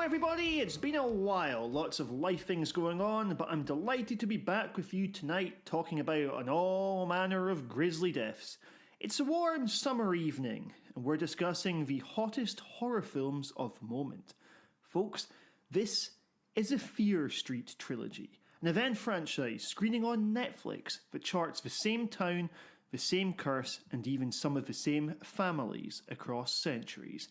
everybody, it's been a while, lots of life things going on, but I'm delighted to be back with you tonight talking about an all manner of grisly deaths. It's a warm summer evening, and we're discussing the hottest horror films of the moment. Folks, this is the Fear Street trilogy, an event franchise screening on Netflix that charts the same town, the same curse, and even some of the same families across centuries.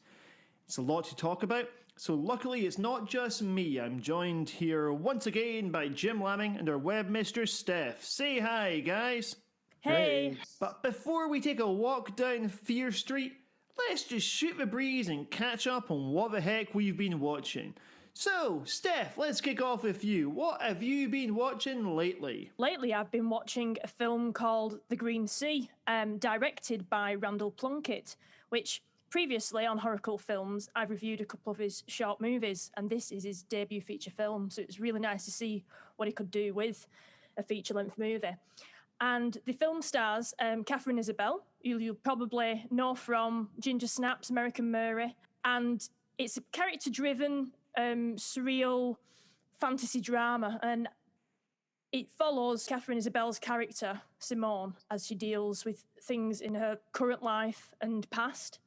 It's a lot to talk about, so luckily it's not just me. I'm joined here once again by Jim Lamming and our web mistress Steph. Say hi, guys. Hey. But before we take a walk down Fear Street, let's just shoot the breeze and catch up on what the heck we've been watching. So, Steph, let's kick off with you. What have you been watching lately? Lately, I've been watching a film called The Green Sea, directed by Randall Plunkett, which previously on HorrorCultFilms, I've reviewed a couple of his short movies, and this is his debut feature film, so it's really nice to see what he could do with a feature-length movie. And the film stars Catherine Isabelle, who you'll probably know from Ginger Snaps, American Murray, and it's a character-driven, surreal fantasy drama, and it follows Catherine Isabelle's character, Simone, as she deals with things in her current life and past.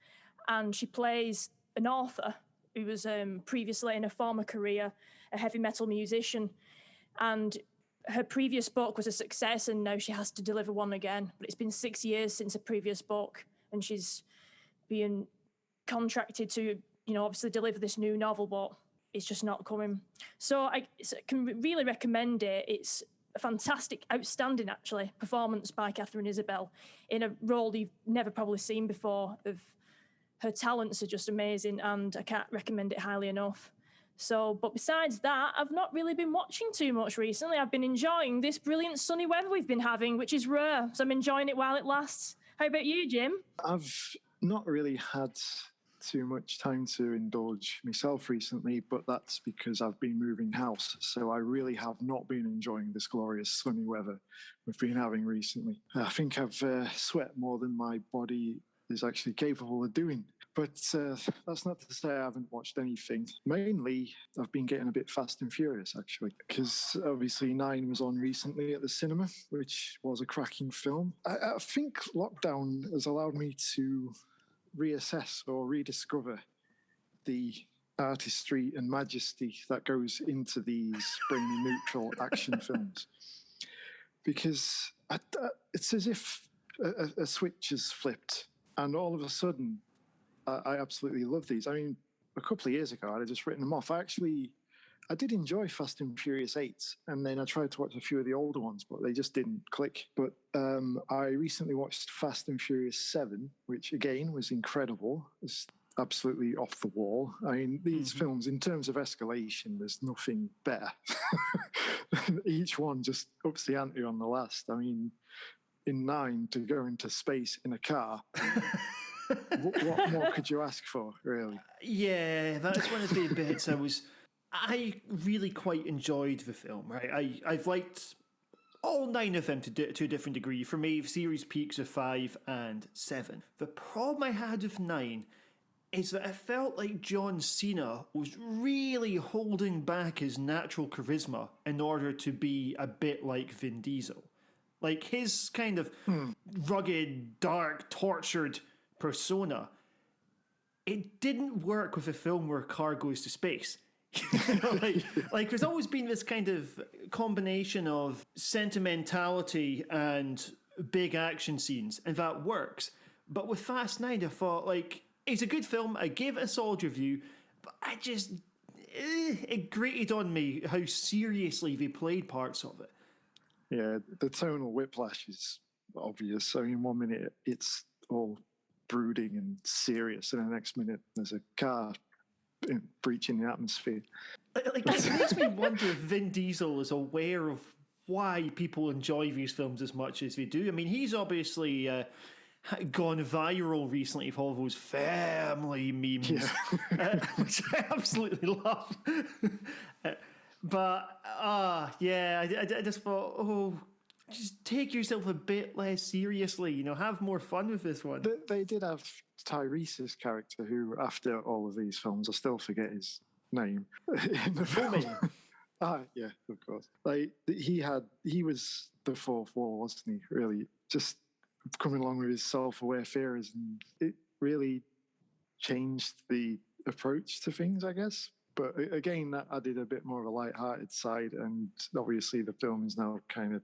And she plays an author who was previously in a former career, a heavy metal musician. And her previous book was a success, and now she has to deliver one again. But it's been 6 years since her previous book, and she's being contracted to, obviously deliver this new novel, but it's just not coming. So I can really recommend it. It's a fantastic, outstanding, actually, performance by Catherine Isabelle in a role you've never probably seen before. Her talents are just amazing, and I can't recommend it highly enough. So, but besides that, I've not really been watching too much recently. I've been enjoying this brilliant sunny weather we've been having, which is rare. So I'm enjoying it while it lasts. How about you, Jim? I've not really had too much time to indulge myself recently, but that's because I've been moving house. So I really have not been enjoying this glorious sunny weather we've been having recently. I think I've sweat more than my body is actually capable of doing. But that's not to say I haven't watched anything. Mainly, I've been getting a bit Fast and Furious, actually, because obviously 9 was on recently at the cinema, which was a cracking film. I think lockdown has allowed me to reassess or rediscover the artistry and majesty that goes into these brainy neutral action films. Because it's as if a switch is flipped, and all of a sudden, I absolutely love these. I mean, a couple of years ago, I'd have just written them off. I did enjoy Fast and Furious 8, and then I tried to watch a few of the older ones, but they just didn't click. But I recently watched Fast and Furious 7, which, again, was incredible. It's absolutely off the wall. I mean, these films, in terms of escalation, there's nothing better. Each one just ups the ante on the last. I mean, in 9, to go into space in a car... what more could you ask for, really? Yeah, that's one of the bits I really quite enjoyed the film, right? I've liked all 9 of them to a different degree. For me, the series peaks of 5 and 7. The problem I had with 9 is that I felt like John Cena was really holding back his natural charisma in order to be a bit like Vin Diesel. Like his kind of rugged, dark, tortured persona, it didn't work with a film where a car goes to space. like there's always been this kind of combination of sentimentality and big action scenes, and that works. But with Fast 9, I thought, like, it's a good film. I gave it a solid review, but it grated on me how seriously they played parts of it. Yeah, the tonal whiplash is obvious. I mean, 1 minute it's all brooding and serious, and the next minute there's a car breaching the atmosphere. Like it makes me wonder if Vin Diesel is aware of why people enjoy these films as much as they do. I mean, he's obviously gone viral recently for all those family memes, which I absolutely love. I just thought, just take yourself a bit less seriously, have more fun with this one. They did have Tyrese's character, who, after all of these films, I still forget his name in the film. Yeah, of course. Like he was the fourth wall, wasn't he? Really, just coming along with his self-aware fears, and it really changed the approach to things, I guess. But again, that added a bit more of a light-hearted side, and obviously the film is now kind of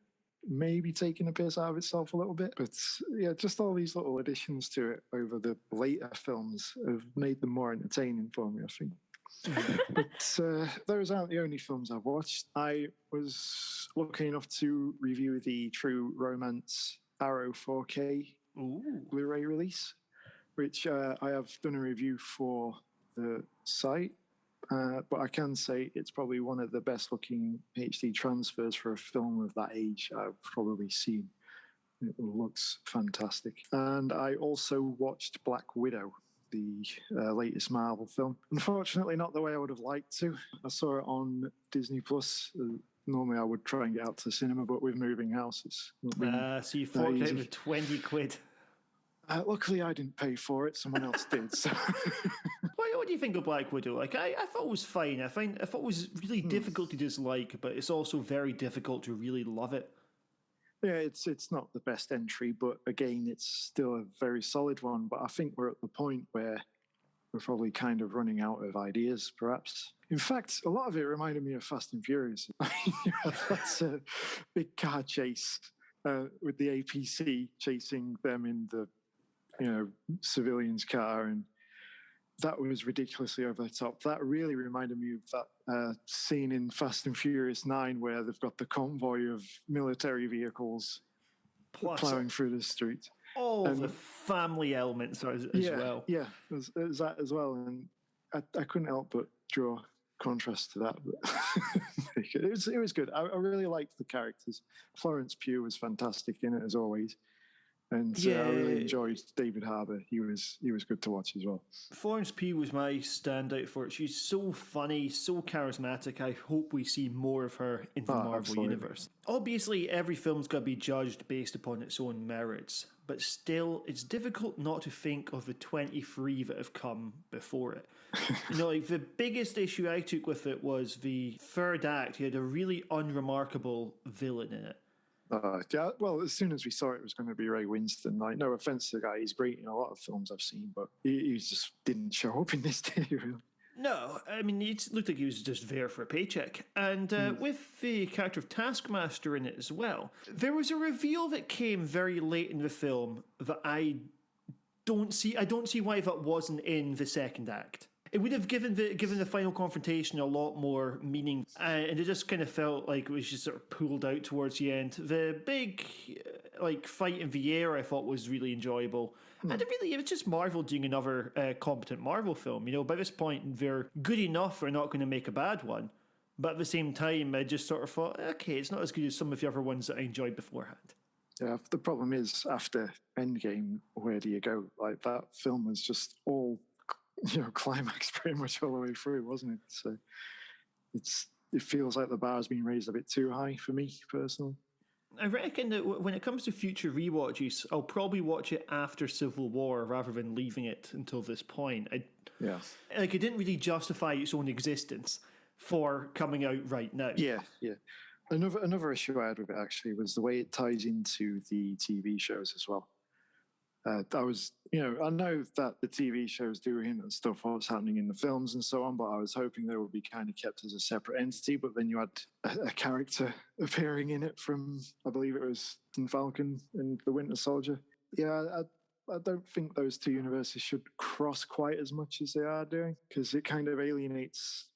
maybe taking a piss out of itself a little bit. But yeah, just all these little additions to it over the later films have made them more entertaining for me, I think. But those aren't the only films I've watched. I was lucky enough to review the True Romance Arrow 4K Blu-ray release, which I have done a review for the site. But I can say it's probably one of the best looking HD transfers for a film of that age I've probably seen. It looks fantastic. And I also watched Black Widow, the latest Marvel film. Unfortunately, not the way I would have liked to. I saw it on Disney Plus. Normally I would try and get out to the cinema, but with moving houses. So you forked out with 20 quid. Luckily, I didn't pay for it. Someone else did. So. What do you think of Black Widow? Like, I thought it was fine. I thought it was really difficult to dislike, but it's also very difficult to really love it. Yeah, it's not the best entry, but again, it's still a very solid one. But I think we're at the point where we're probably kind of running out of ideas, perhaps. In fact, a lot of it reminded me of Fast and Furious. That's a big car chase with the APC chasing them in the civilian's car, and that was ridiculously over the top. That really reminded me of that scene in Fast and Furious 9 where they've got the convoy of military vehicles plowing through the streets. All the family elements as well. Yeah, there's that as well. And I couldn't help but draw contrast to that. But it was good. I really liked the characters. Florence Pugh was fantastic in it, as always. And I really enjoyed David Harbour. He was good to watch as well. Florence Pugh was my standout for it. She's so funny, so charismatic. I hope we see more of her in the Marvel universe. Obviously, every film's got to be judged based upon its own merits, but still, it's difficult not to think of the 23 that have come before it. The biggest issue I took with it was the third act. He had a really unremarkable villain in it. Well, as soon as we saw it was going to be Ray Winston, like, no offense to the guy, he's great in a lot of films I've seen, but he just didn't show up in this, did he, really? No, I mean, it looked like he was just there for a paycheck. And with the character of Taskmaster in it as well, there was a reveal that came very late in the film that I don't see why that wasn't in the second act. It would have given the final confrontation a lot more meaning, and it just kind of felt like it was just sort of pulled out towards the end. The big fight in the air I thought was really enjoyable, and it was just Marvel doing another competent Marvel film. By this point they're good enough; they're not going to make a bad one. But at the same time, I just sort of thought, okay, it's not as good as some of the other ones that I enjoyed beforehand. Yeah, the problem is after Endgame, where do you go? Like, that film was just all climax pretty much all the way through, wasn't it? So it feels like the bar has been raised a bit too high for me personally. I reckon that when it comes to future rewatches, I'll probably watch it after Civil War rather than leaving it until this point. It didn't really justify its own existence for coming out right now. Yeah. Another issue I had with it actually was the way it ties into the TV shows as well. I know that the TV shows do hint at stuff, what's happening in the films and so on, but I was hoping they would be kind of kept as a separate entity. But then you had a character appearing in it from, I believe it was Falcon and the Winter Soldier. Yeah, I don't think those two universes should cross quite as much as they are doing, because it kind of alienates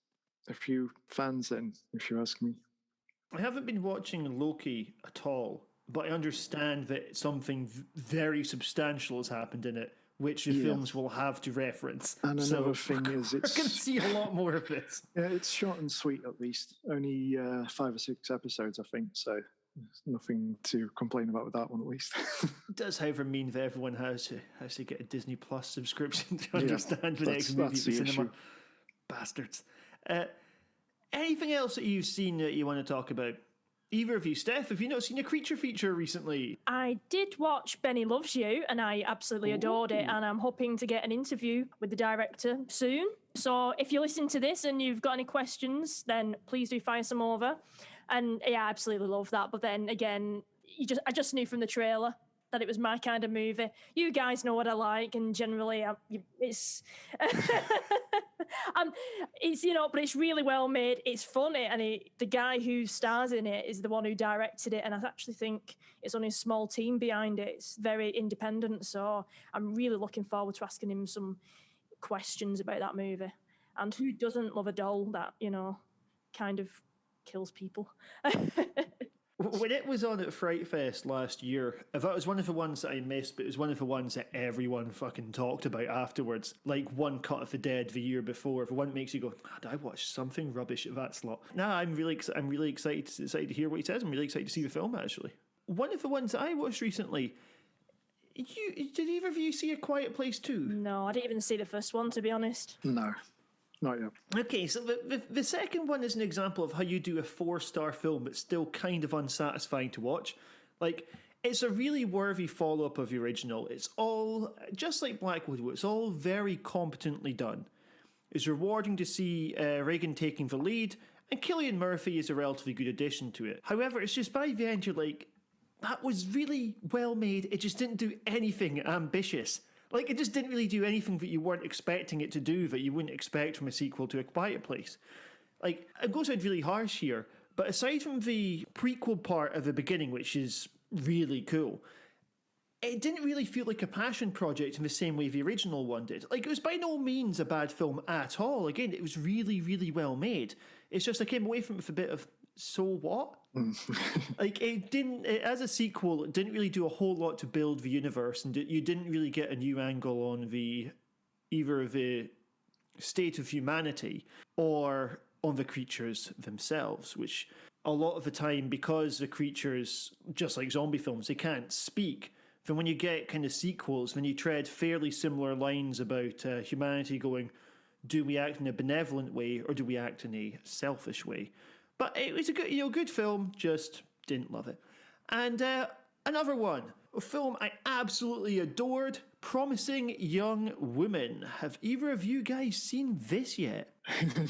a few fans then, if you ask me. I haven't been watching Loki at all, but I understand that something very substantial has happened in it, which the films will have to reference. And another thing is, we're going to see a lot more of this. Yeah, it's short and sweet, at least. Only 5 or 6 episodes, I think, so there's nothing to complain about with that one, at least. It does, however, mean that everyone has to get a Disney Plus subscription to understand the next movie at the cinema. Issue. Bastards. Anything else that you've seen that you want to talk about? Either of you, Steph, have you not seen a creature feature recently? I did watch Benny Loves You, and I absolutely adored it, and I'm hoping to get an interview with the director soon. So if you listen to this and you've got any questions, then please do fire some over. And yeah, I absolutely love that. But then again, I just knew from the trailer that it was my kind of movie. You guys know what I like, and generally it's it's but it's really well made. It's funny, and the guy who stars in it is the one who directed it, and I actually think it's only a small team behind it. It's very independent, so I'm really looking forward to asking him some questions about that movie. And who doesn't love a doll that kind of kills people? When it was on at Fright Fest last year, if that was one of the ones that I missed, but it was one of the ones that everyone fucking talked about afterwards, like One Cut of the Dead the year before, if one makes you go, God, I watched something rubbish at that slot. Nah, I'm really excited to hear what he says. I'm really excited to see the film, actually. One of the ones that I watched recently, did either of you see A Quiet Place 2? No, I didn't even see the first one, to be honest. No. Not yet. Okay, so the second one is an example of how you do a 4-star film but still kind of unsatisfying to watch. Like, it's a really worthy follow-up of the original. It's all, just like Black Widow, it's all very competently done. It's rewarding to see Reagan taking the lead, and Cillian Murphy is a relatively good addition to it. However, it's just by the end you're like, that was really well made, it just didn't do anything ambitious. Like, it just didn't really do anything that you weren't expecting it to do, that you wouldn't expect from a sequel to A Quiet Place. Like, it goes out really harsh here, but aside from the prequel part of the beginning, which is really cool, it didn't really feel like a passion project in the same way the original one did. Like, it was by no means a bad film at all. Again, it was really, really well made. It's just I came away from it with a bit of, so what? Like, as a sequel, it didn't really do a whole lot to build the universe, and you didn't really get a new angle on either the state of humanity or on the creatures themselves, which a lot of the time, because the creatures, just like zombie films, they can't speak. Then when you get kind of sequels, when you tread fairly similar lines about humanity going, do we act in a benevolent way or do we act in a selfish way? But it was a good film, just didn't love it. And another one, a film I absolutely adored, Promising Young Woman. Have either of you guys seen this yet?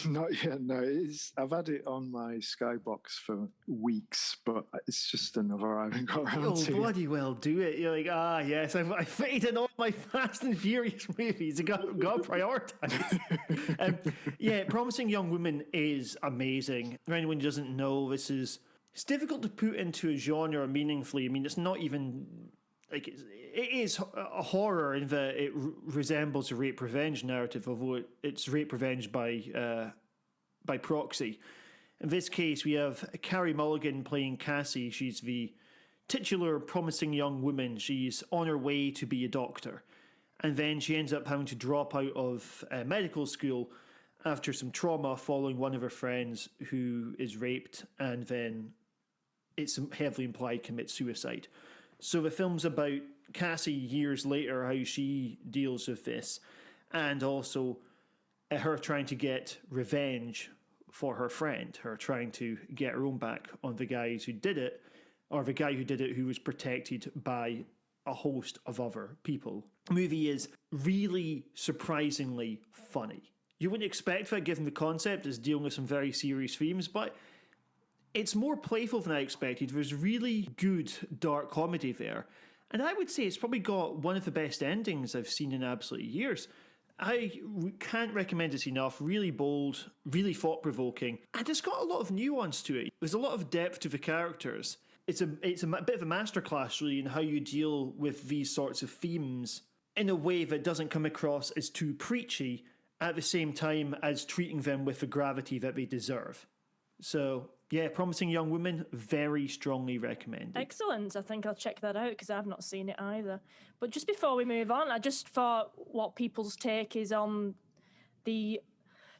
Not yet, no. I've had it on my Skybox for weeks, but it's just another I haven't got around to. Oh, bloody well do it. You're like, yes, I fitted in all my Fast and Furious movies. I got to prioritize. Yeah, Promising Young Woman is amazing. For anyone who doesn't know, it's difficult to put into a genre meaningfully. I mean, it's not even... Like, it is a horror in that it resembles a rape revenge narrative, although it's rape revenge by proxy. In this case, we have Carey Mulligan playing Cassie. She's the titular promising young woman. She's on her way to be a doctor. And then she ends up having to drop out of medical school after some trauma following one of her friends who is raped, and then it's heavily implied commits suicide. So the film's about Cassie years later, how she deals with this, and also her trying to get revenge for her friend, her trying to get her own back on the guys who did it, or the guy who did it who was protected by a host of other people. The movie is really surprisingly funny. You wouldn't expect that given the concept is dealing with some very serious themes, but it's more playful than I expected. There's really good dark comedy there. And I would say it's probably got one of the best endings I've seen in absolute years. I can't recommend it enough. Really bold, really thought-provoking. And it's got a lot of nuance to it. There's a lot of depth to the characters. It's a bit of a masterclass, really, in how you deal with these sorts of themes in a way that doesn't come across as too preachy, at the same time as treating them with the gravity that they deserve. So, yeah, Promising Young Woman, very strongly recommended. Excellent. I think I'll check that out because I've not seen it either. But just before we move on, I just thought what people's take is on the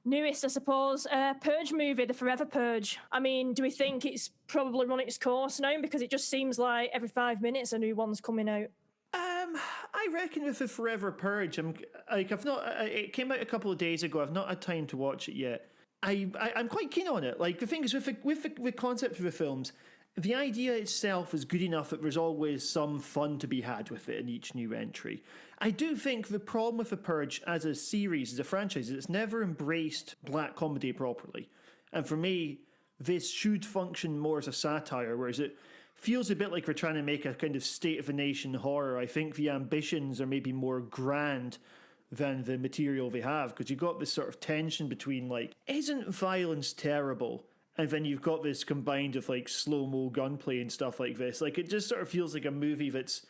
newest, I suppose, Purge movie, The Forever Purge. I mean, do we think it's probably run its course now? Because it just seems like every 5 minutes a new one's coming out. I reckon with The Forever Purge, it came out a couple of days ago. I've not had time to watch it yet. I'm quite keen on it. Like, the thing is, with the concept of the films, the idea itself is good enough that there's always some fun to be had with it in each new entry. I do think the problem with The Purge as a series, as a franchise, is it's never embraced black comedy properly. And for me, this should function more as a satire, whereas it feels a bit like we're trying to make a kind of state of the nation horror. I think the ambitions are maybe more grand than the material they have, because you've got this sort of tension between, like, isn't violence terrible? And then you've got this combined of, like, slow-mo gunplay and stuff like this. Like, it just sort of feels like a movie that's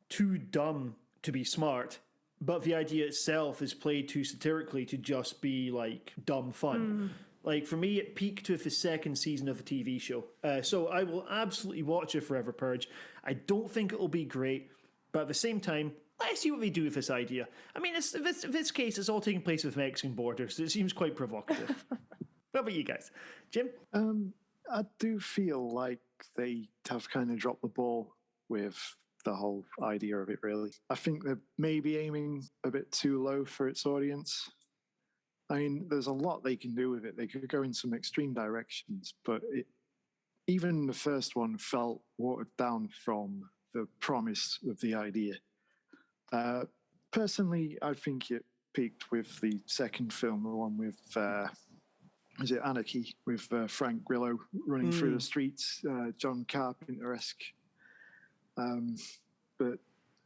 too dumb to be smart, but the idea itself is played too satirically to just be, like, dumb fun. Like, for me, it peaked with the second season of a TV show. So I will absolutely watch it Forever Purge. I don't think it will be great, but at the same time, let's see what they do with this idea. I mean, this case, it's all taking place with Mexican borders, so it seems quite provocative. What about you guys? Jim? I do feel like they have kind of dropped the ball with the whole idea of it, really. I think they're maybe aiming a bit too low for its audience. I mean, there's a lot they can do with it. They could go in some extreme directions, but even the first one felt watered down from the promise of the idea. Personally, I think it peaked with the second film, the one with, is it Anarchy, with Frank Grillo running through the streets, John Carpenter-esque. But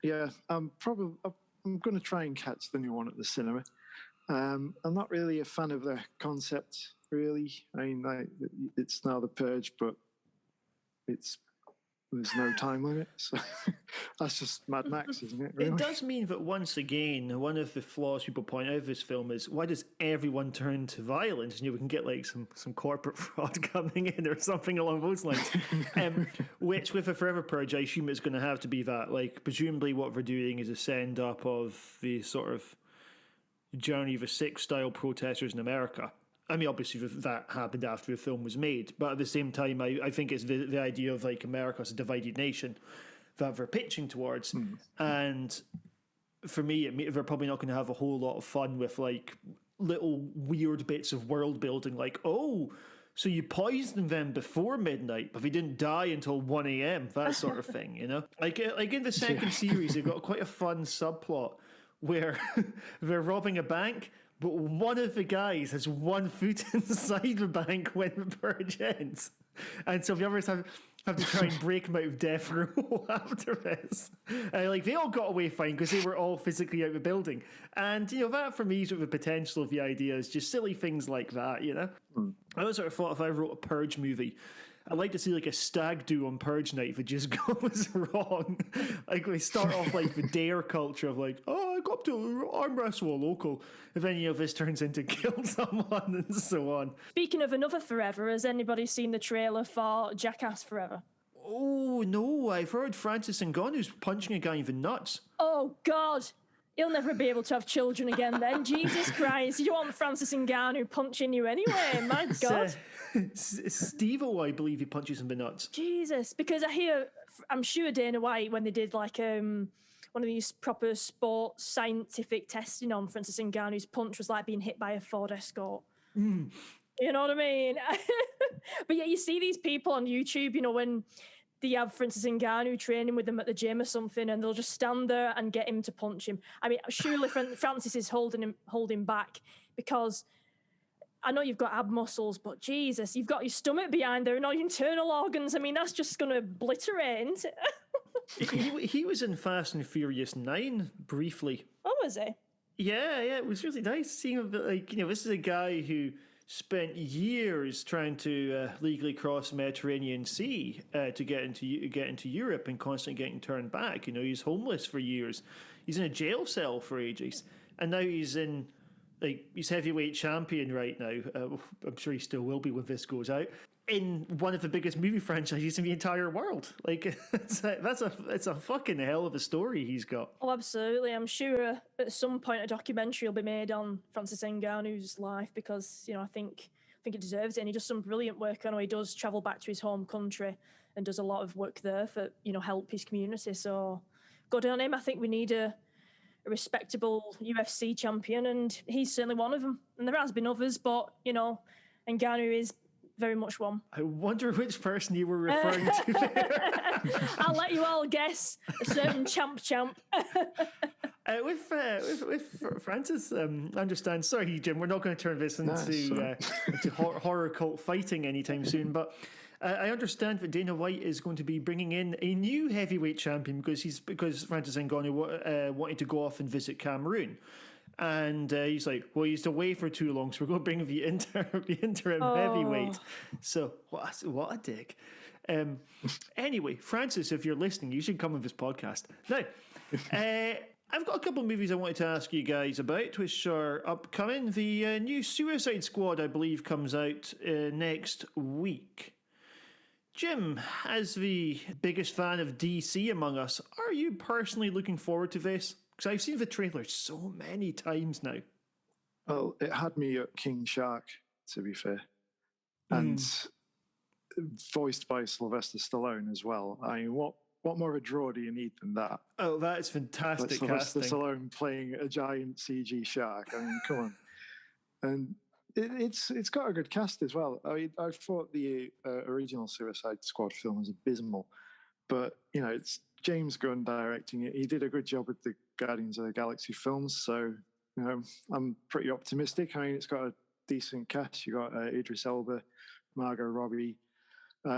yeah, I'm going to try and catch the new one at the cinema. I'm not really a fan of the concept, really. I mean, it's now The Purge, but there's no time limit, so that's just Mad Max, isn't it? Really? It does mean that, once again, one of the flaws people point out of this film is, why does everyone turn to violence? And we can get like some corporate fraud coming in or something along those lines. Which, with a Forever Purge, I assume it's going to have to be that. Like, presumably what they're doing is a send-up of the sort of Journey of the Six style protesters in America. I mean, obviously that happened after the film was made, but at the same time, I think it's the idea of, like, America as a divided nation that they're pitching towards. And for me, they're probably not going to have a whole lot of fun with, like, little weird bits of world building, like, oh, so you poisoned them before midnight, but they didn't die until 1 a.m., that sort of thing, you know? Like in the second series, they've got quite a fun subplot where they're robbing a bank, but one of the guys has 1 foot inside the bank when the purge ends. And so the others have to try and break him out of death row after this. Like, they all got away fine because they were all physically out of the building. And, you know, that for me is the potential of the idea is just silly things like that, you know? I always sort of thought if I wrote a Purge movie, I'd like to see like a stag do on Purge night if it just goes wrong. Like, we start off like the dare culture of like, oh, I got to arm wrestle a local. And then, you know, this turns into kill someone and so on. Speaking of another Forever, has anybody seen the trailer for Jackass Forever? Oh, no, I've heard Francis Ngannou's punching a guy in the nuts. Oh, God. He'll never be able to have children again then. Jesus Christ. You don't want Francis Ngannou punching you anyway. My God. Steve-O, I believe he punches in the nuts. Jesus. Because I'm sure Dana White, when they did like one of these proper sports scientific testing on Francis Ngannou's punch, was like being hit by a Ford Escort. You know what I mean? But yeah, you see these people on YouTube, you know, when they have Francis Ngannou training with them at the gym or something, and they'll just stand there and get him to punch him. I mean, surely Francis is holding back, because I know you've got ab muscles, but Jesus, you've got your stomach behind there and all your internal organs. I mean, that's just going to obliterate, isn't it? he was in Fast and Furious 9 briefly. Oh, was he? Yeah, it was really nice seeing him. Like, you know, this is a guy who spent years trying to legally cross the Mediterranean Sea to get into Europe, and constantly getting turned back. You know, he's homeless for years. He's in a jail cell for ages, and now he's heavyweight champion right now. I'm sure he still will be when this goes out, in one of the biggest movie franchises in the entire world. Like, it's a fucking hell of a story he's got. Oh, absolutely. I'm sure at some point a documentary will be made on Francis Ngannou's life, because, you know, I think he deserves it, and he does some brilliant work. I know he does travel back to his home country and does a lot of work there for, you know, help his community. So good on him. I think we need a respectable UFC champion, and he's certainly one of them. And there has been others, but, you know, Ngannou is very much one. I wonder which person you were referring to there. I'll let you all guess. A certain champ. With Francis, understand. Sorry, Jim, we're not going to turn this into horror cult fighting anytime soon. But I understand that Dana White is going to be bringing in a new heavyweight champion because Francis Ngannou wanted to go off and visit Cameroon. And he's like, well, he's away for too long, so we're going to bring the interim heavyweight. So what a dick. Anyway, Francis, if you're listening, you should come on this podcast. Now, I've got a couple of movies I wanted to ask you guys about, which are upcoming. The new Suicide Squad, I believe, comes out next week. Jim, as the biggest fan of DC among us, are you personally looking forward to this? Because I've seen the trailer so many times now. Well, it had me at King Shark, to be fair. And voiced by Sylvester Stallone as well. I mean, what more of a draw do you need than that? Oh, that is fantastic Sylvester casting. Stallone playing a giant CG shark. I mean, come on. And it's got a good cast as well. I thought the original Suicide Squad film was abysmal. But, it's James Gunn directing it. He did a good job with the Guardians of the Galaxy films. So, I'm pretty optimistic. I mean, it's got a decent cast. You got Idris Elba, Margot Robbie,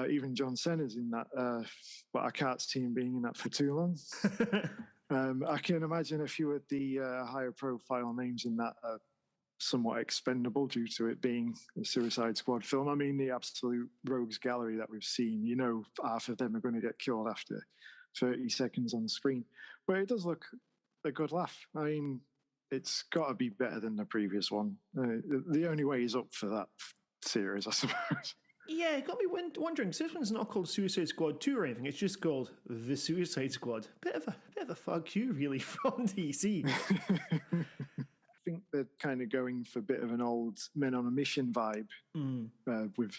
even John Cena's in that. But I can't see him being in that for too long. I can imagine a few of the higher profile names in that are somewhat expendable due to it being a Suicide Squad film. I mean, the absolute rogues gallery that we've seen, half of them are going to get killed after 30 seconds on screen. But it does look a good laugh. I mean, it's got to be better than the previous one. The only way is up for that series, I suppose. Yeah, it got me wondering, because this one's not called Suicide Squad 2 or anything, it's just called The Suicide Squad. Bit of a fuck you, really, from DC. I think they're kind of going for a bit of an old Men on a Mission vibe, with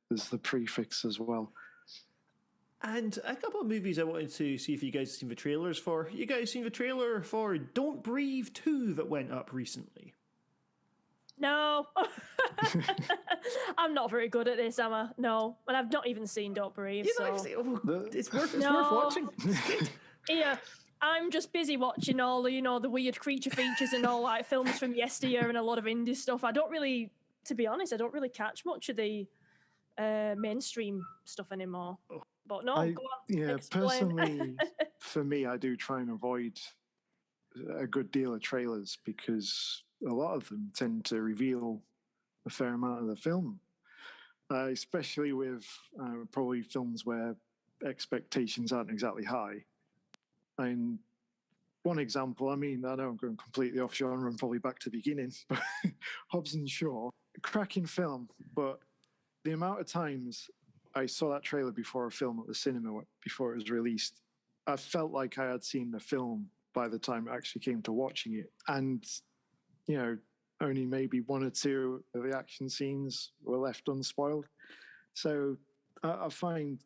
there's the prefix as well. And a couple of movies I wanted to see if you guys have seen the trailers for. You guys seen the trailer for Don't Breathe 2 that went up recently? No. I'm not very good at this, am I? No. And I've not even seen Don't Breathe. It's worth watching. It's good. Yeah. I'm just busy watching all the weird creature features and all like films from yesteryear and a lot of indie stuff. I don't really catch much of the mainstream stuff anymore. But no, go on. Yeah, explain. Personally, for me, I do try and avoid a good deal of trailers because a lot of them tend to reveal a fair amount of the film, especially with probably films where expectations aren't exactly high. And one example, I mean, I know I'm going completely off genre and probably back to the beginning, but Hobbs and Shaw, cracking film, but the amount of times I saw that trailer before a film at the cinema, before it was released, I felt like I had seen the film by the time I actually came to watching it. And, only maybe one or two of the action scenes were left unspoiled. So I find,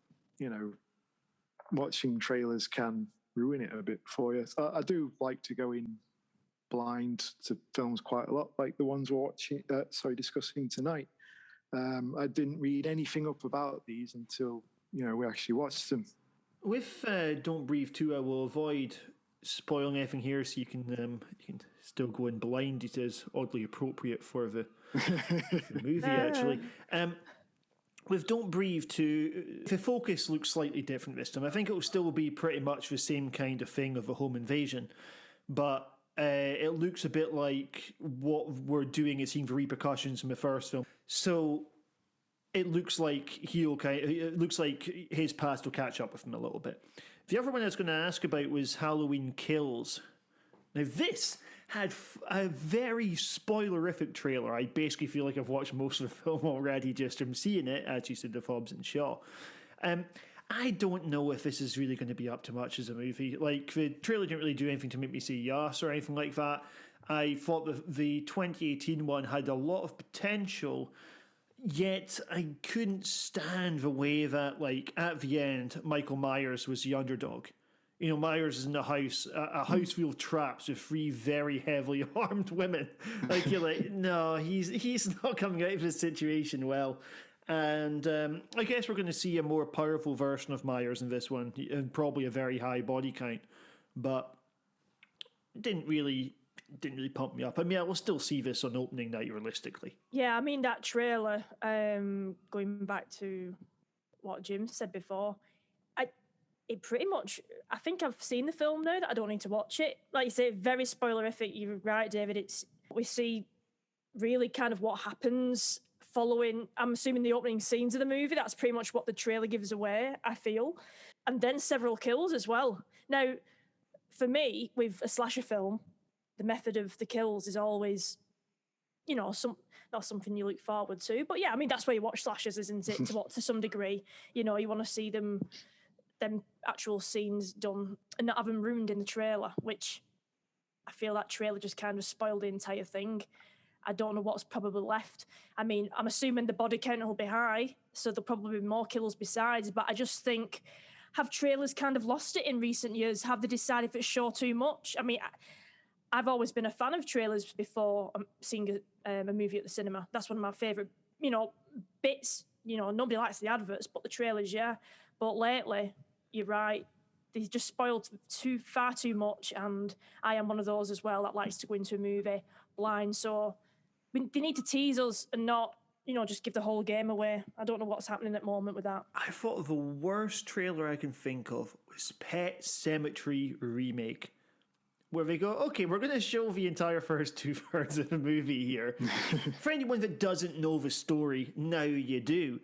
watching trailers can ruin it a bit for you. I do like to go in blind to films quite a lot, like the ones we're discussing tonight. I didn't read anything up about these until we actually watched them. With Don't Breathe 2, I will avoid spoiling anything here, so you can still go in blind. It is oddly appropriate for the movie, actually. With Don't Breathe 2, the focus looks slightly different this time. I think it will still be pretty much the same kind of thing of a home invasion, but it looks a bit like what we're doing is seeing the repercussions from the first film. So it looks like it looks like his past will catch up with him a little bit. The other one I was going to ask about was Halloween Kills. Now this had a very spoilerific trailer. I basically feel like I've watched most of the film already just from seeing it, as you said, the Hobbs and Shaw. I don't know if this is really going to be up to much as a movie. Like, the trailer didn't really do anything to make me say yes or anything like that. I thought the 2018 one had a lot of potential, yet I couldn't stand the way that, like, at the end, Michael Myers was the underdog. Myers is in a house full of traps with 3 very heavily armed women. Like, you're like, no, he's not coming out of this situation well. And I guess we're going to see a more powerful version of Myers in this one, and probably a very high body count. But didn't really pump me up. I mean, I will still see this on opening night realistically. Yeah, I mean, that trailer, going back to what Jim said before, it pretty much, I think I've seen the film now that I don't need to watch it. Like you say, very spoilerific. You're right, David. We see really kind of what happens following, I'm assuming, the opening scenes of the movie. That's pretty much what the trailer gives away, I feel. And then several kills as well. Now, for me, with a slasher film, the method of the kills is always, not something you look forward to. But yeah, I mean, that's why you watch slashers, isn't it? To some degree, you want to see them actual scenes done and not have them ruined in the trailer, which I feel that trailer just kind of spoiled the entire thing. I don't know what's probably left. I mean, I'm assuming the body count will be high, so there'll probably be more kills besides, but I just think, have trailers kind of lost it in recent years? Have they decided if it's show too much? I mean, I've always been a fan of trailers before seeing a movie at the cinema. That's one of my favourite, bits. Nobody likes the adverts, but the trailers, yeah. But lately, you're right, they just spoiled far too much, and I am one of those as well that likes to go into a movie blind. So they need to tease us and not, just give the whole game away. I don't know what's happening at the moment with that. I thought the worst trailer I can think of was Pet Sematary Remake, where they go, okay, we're going to show the entire first 2/3 of the movie here. For anyone that doesn't know the story, now you do.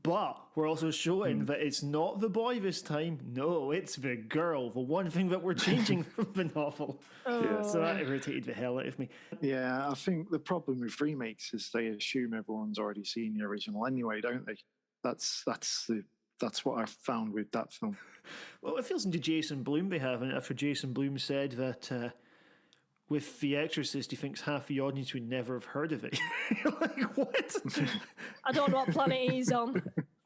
But we're also showing that it's not the boy this time. No, it's the girl. The one thing that we're changing from the novel. Yeah, so that irritated the hell out of me. Yeah, I think the problem with remakes is they assume everyone's already seen the original anyway, don't they? That's what I found with that film. Well, it feels into Jason Blum behaving after Jason Blum said that with The Exorcist, he thinks half the audience would never have heard of it. Like, what? I don't know what planet he's on.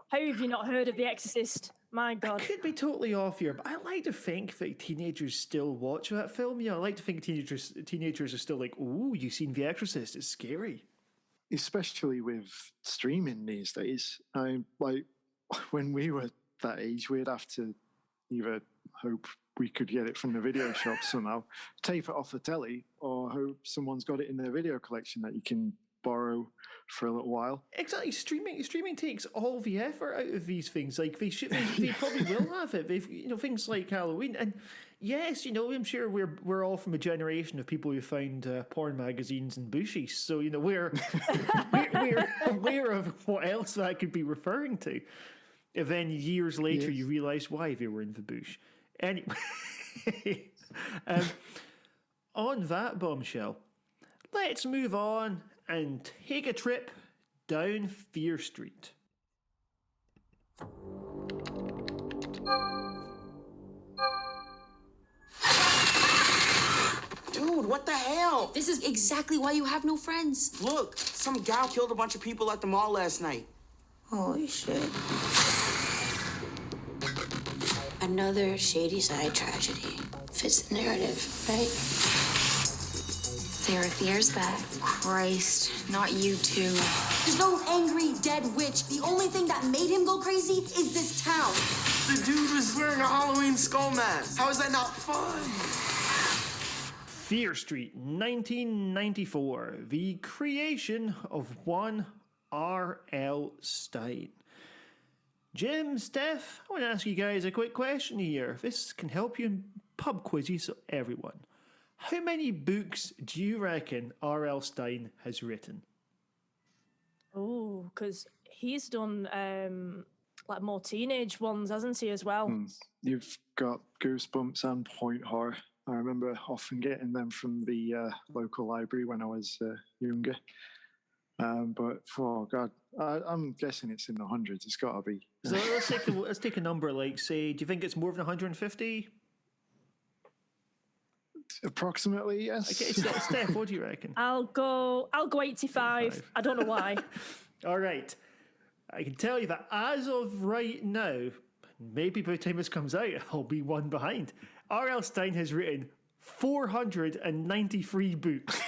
How have you not heard of The Exorcist? My God. I could be totally off here, but I like to think that teenagers still watch that film. I like to think teenagers are still like, ooh, you've seen The Exorcist, it's scary. Especially with streaming these days. When we were that age, we'd have to either hope we could get it from the video shop somehow, tape it off the telly, or hope someone's got it in their video collection that you can borrow for a little while. Exactly. Streaming takes all the effort out of these things. Like they probably will have it. They've things like Halloween, and yes, I'm sure we're all from a generation of people who found porn magazines and bushes. So we're aware of what else that could be referring to. And then years later, you realise why they were in the bush. Anyway, on that bombshell, let's move on and take a trip down Fear Street. Dude, what the hell? This is exactly why you have no friends. Look, some gal killed a bunch of people at the mall last night. Holy shit. Another shady side tragedy. Fits the narrative, right? Sarah Fear's back. Christ, not you two. There's no angry, dead witch. The only thing that made him go crazy is this town. The dude was wearing a Halloween skull mask. How is that not fun? Fear Street, 1994. The creation of one R.L. Stine. Jim, Steph, I want to ask you guys a quick question here. This can help you in pub quizzes, so everyone. How many books do you reckon R.L. Stine has written? Oh, because he's done more teenage ones, hasn't he, as well? You've got Goosebumps and Point Horror. I remember often getting them from the local library when I was younger. But, oh God, I'm guessing it's in the hundreds. It's got to be. So let's take a number, like, say, do you think it's more than 150? Approximately, yes. Okay, Steph, what do you reckon? I'll go 85. I don't know why. All right. I can tell you that as of right now, maybe by the time this comes out, I'll be one behind. R.L. Stine has written 493 books.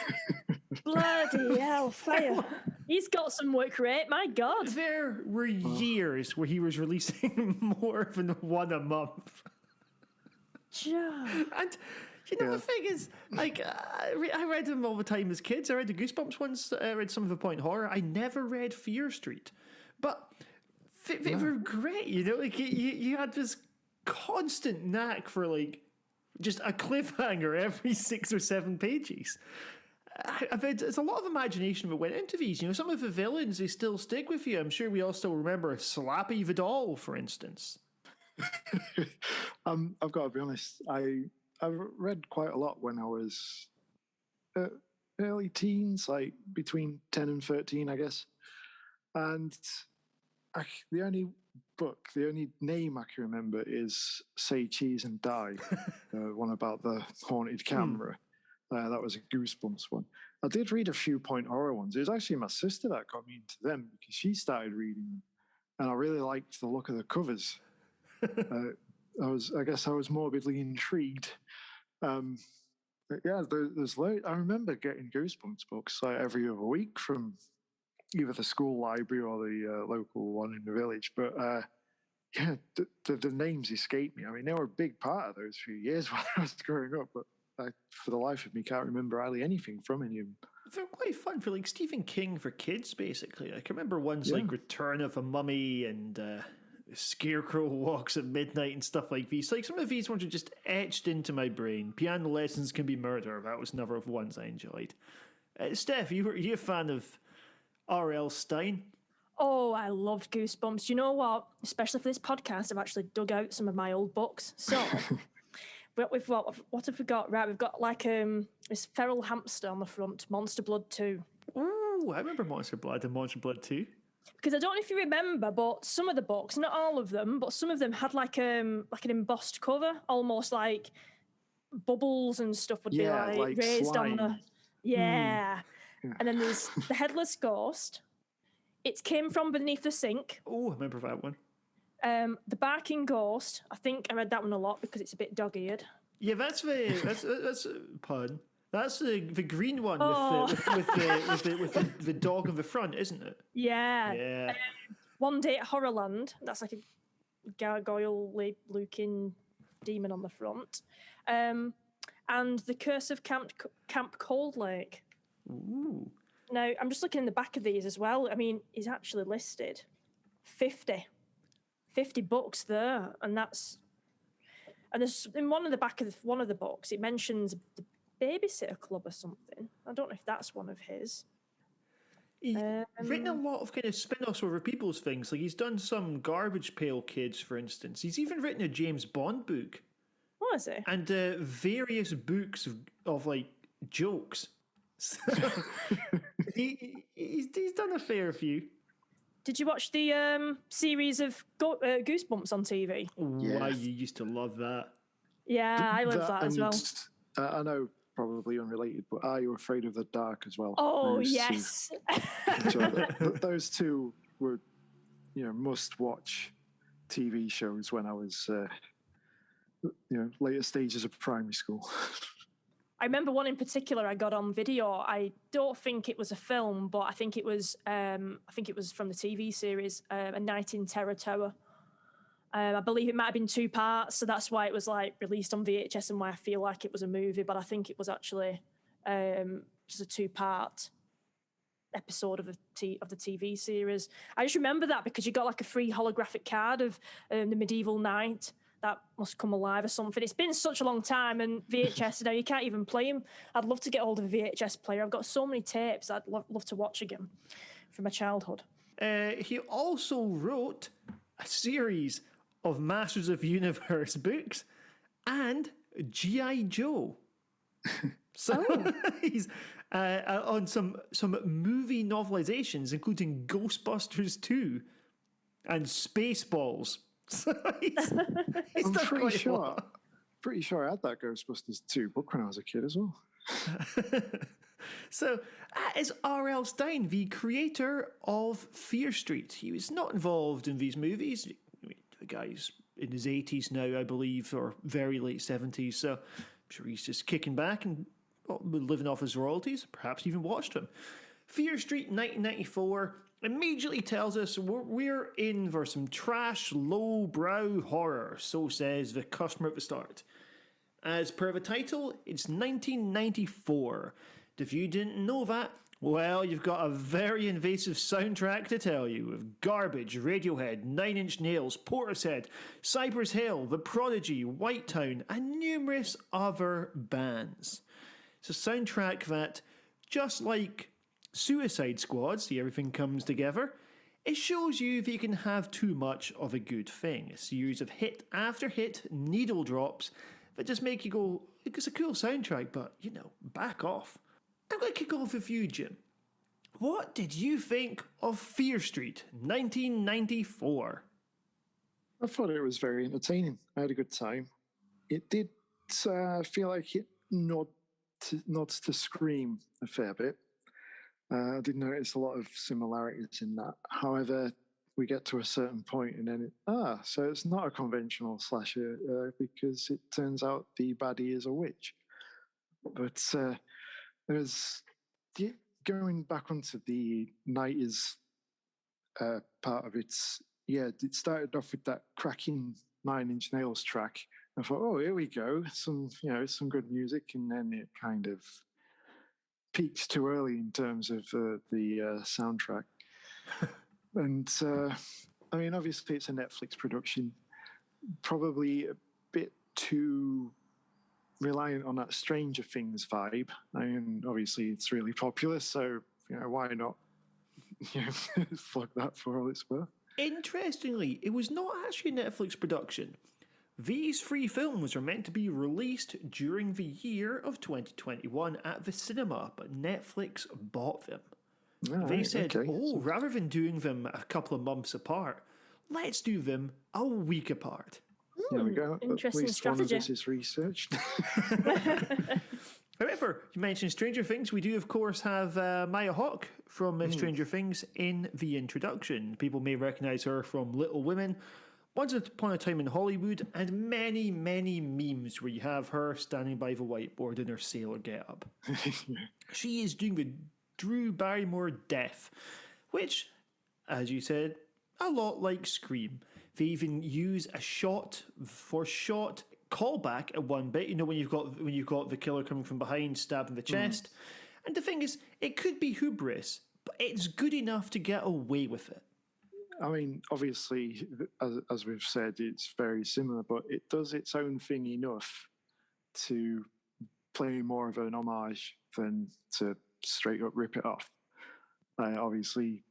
Bloody hell, fire. He's got some work rate, my God. There were years where he was releasing more than one a month. Yeah. And the thing is, like, I read them all the time as kids. I read the Goosebumps ones. I read some of the Point Horror. I never read Fear Street, but they were great. Like you had this constant knack for like just a cliffhanger every 6 or 7 pages. I bet there's a lot of imagination that went into these. Some of the villains, they still stick with you. I'm sure we all still remember Slappy the Doll, for instance. I've got to be honest. I've read quite a lot when I was early teens, like between 10 and 13, I guess. And the only name I can remember is Say Cheese and Die, one about the haunted camera. That was a Goosebumps one. I did read a few Point Horror ones. It was actually my sister that got me into them because she started reading them. And I really liked the look of the covers. I guess I was morbidly intrigued. There's I remember getting Goosebumps books like every other week from either the school library or the local one in the village. But the names escape me. I mean, they were a big part of those few years when I was growing up, but I, for the life of me, can't remember hardly anything from any of them. They're quite fun for like Stephen King for kids, basically. I can remember ones like Return of a Mummy and Scarecrow Walks at Midnight and stuff like these. Like some of these ones are just etched into my brain. Piano Lessons Can Be Murder. That was another of the ones I enjoyed. Steph, you a fan of R.L. Stine? Oh, I loved Goosebumps. You know what? Especially for this podcast, I've actually dug out some of my old books. So, what have we got? Right, we've got like this feral hamster on the front, Monster Blood 2. Ooh, I remember Monster Blood and Monster Blood 2. Because I don't know if you remember, but some of the books, not all of them, but some of them had like an embossed cover, almost like bubbles and stuff would be like raised slime. on the... Yeah. And then there's The Headless Ghost. It Came From Beneath the Sink. Oh, I remember that one. The Barking Ghost. I think I read that one a lot because it's a bit dog-eared. Yeah, that's pun. That's the green one with the dog on the front, isn't it? Yeah. Yeah. One Day at Horrorland. That's like a gargoyle-looking demon on the front. And The Curse of Camp Cold Lake. Ooh. Now, I'm just looking in the back of these as well. I mean, he's actually listed 50 books there, and there's in one of the back of one of the books, it mentions the Babysitter Club or something. I don't know if that's one of his. He's written a lot of kind of spin-offs over people's things. Like he's done some Garbage Pail Kids, for instance. He's even written a James Bond book. What is it? And various books of like jokes. So he's done a fair few. Did you watch the series of Goosebumps on TV? Yes. I used to love that. Yeah, I love that as well. I know, probably unrelated, but Are You Afraid of the Dark as well? Oh, yes. Those two were, must-watch TV shows when I was, later stages of primary school. I remember one in particular I got on video. I don't think it was a film, but I think it was from the TV series, A Night in Terror Tower. I believe it might have been 2 parts, so that's why it was like released on VHS and why I feel like it was a movie, but I think it was actually just a 2-part episode of the TV series. I just remember that because you got like a free holographic card of the medieval knight that must come alive or something. It's been such a long time, and VHS now you can't even play them. I'd love to get hold of a VHS player. I've got so many tapes I'd love to watch again from my childhood. He also wrote a series of Masters of the Universe books and G.I. Joe. So he's on some movie novelizations, including Ghostbusters 2 and Spaceballs. So he's I'm done pretty quite sure I had that Ghostbusters 2 book when I was a kid as well. So, is R.L. Stine the creator of Fear Street? He was not involved in these movies. The guy's in his 80s now, I believe, or very late 70s. So, I'm sure he's just kicking back and living off his royalties. Perhaps even watched them. Fear Street 1994 immediately tells us we're in for some trash, low-brow horror, so says the customer at the start. As per the title, it's 1994. If you didn't know that, well, you've got a very invasive soundtrack to tell you, with Garbage, Radiohead, Nine Inch Nails, Portishead, Cypress Hill, The Prodigy, Whitetown, and numerous other bands. It's a soundtrack that, just like Suicide Squad, see everything comes together, it shows you that you can have too much of a good thing. A series of hit after hit needle drops that just make you go, it's a cool soundtrack, but, back off. I'm going to kick off with you, Jim. What did you think of Fear Street 1994? I thought it was very entertaining. I had a good time. It did feel like it nods to Scream a fair bit. I did notice a lot of similarities in that. However, we get to a certain point and then so it's not a conventional slasher because it turns out the baddie is a witch. But there's going back onto the 90s part of it. Yeah, it started off with that cracking Nine Inch Nails track. I thought, oh, here we go, some good music, and then it kind of peaked too early in terms of the soundtrack. And I mean, obviously, it's a Netflix production, probably a bit too reliant on that Stranger Things vibe. I mean, obviously, it's really popular, so why not plug that for all it's worth? Interestingly, it was not actually a Netflix production. These three films were meant to be released during the year of 2021 at the cinema, but Netflix bought them. They said, rather than doing them a couple of months apart, let's do them a week apart. There we go. Interesting At least strategy. one of us is researched. However, you mentioned Stranger Things. We do, of course, have Maya Hawke from Stranger Things in the introduction. People may recognise her from Little Women, Once Upon a Time in Hollywood, and many, many memes where you have her standing by the whiteboard in her sailor getup. She is doing the Drew Barrymore death, which, as you said, a lot like Scream. They even use a shot for shot callback at one bit. When you've got the killer coming from behind, stabbing the chest. And the thing is, it could be hubris, but it's good enough to get away with it. I mean, obviously, as we've said, it's very similar, but it does its own thing enough to play more of an homage than to straight up rip it off. Obviously,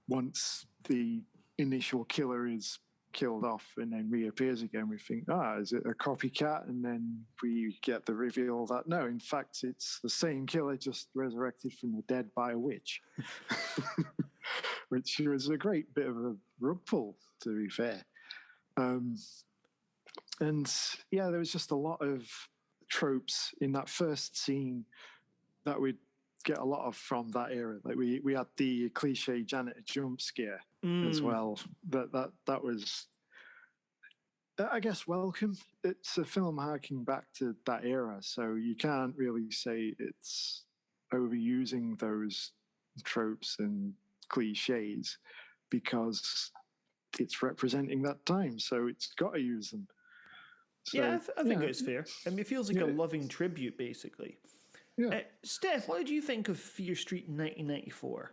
once the initial killer is killed off and then reappears again, we think, is it a copycat? And then we get the reveal that no, in fact, it's the same killer just resurrected from the dead by a witch. Which was a great bit of a rug pull, to be fair. And yeah, there was just a lot of tropes in that first scene that we'd get a lot of from that era. Like we had the cliche janitor jump scare as well. That was, I guess, welcome. It's a film harking back to that era, so you can't really say it's overusing those tropes and cliches because it's representing that time, so it's got to use them. So, yeah, I think it's fair. I mean, it feels like a loving tribute, basically. Yeah. Steph, what did you think of Fear Street in 1994?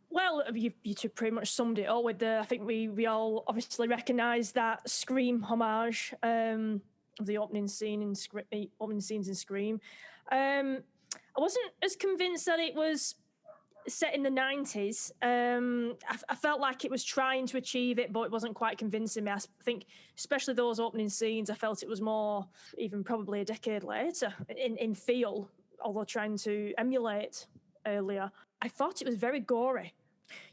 Well, you two pretty much summed it up with I think we all obviously recognise that Scream homage of the opening scenes in Scream. I wasn't as convinced that it was set in the 90s. I felt like it was trying to achieve it, but it wasn't quite convincing me. I think, especially those opening scenes, I felt it was more, even probably a decade later, in feel, although trying to emulate earlier. I thought it was very gory.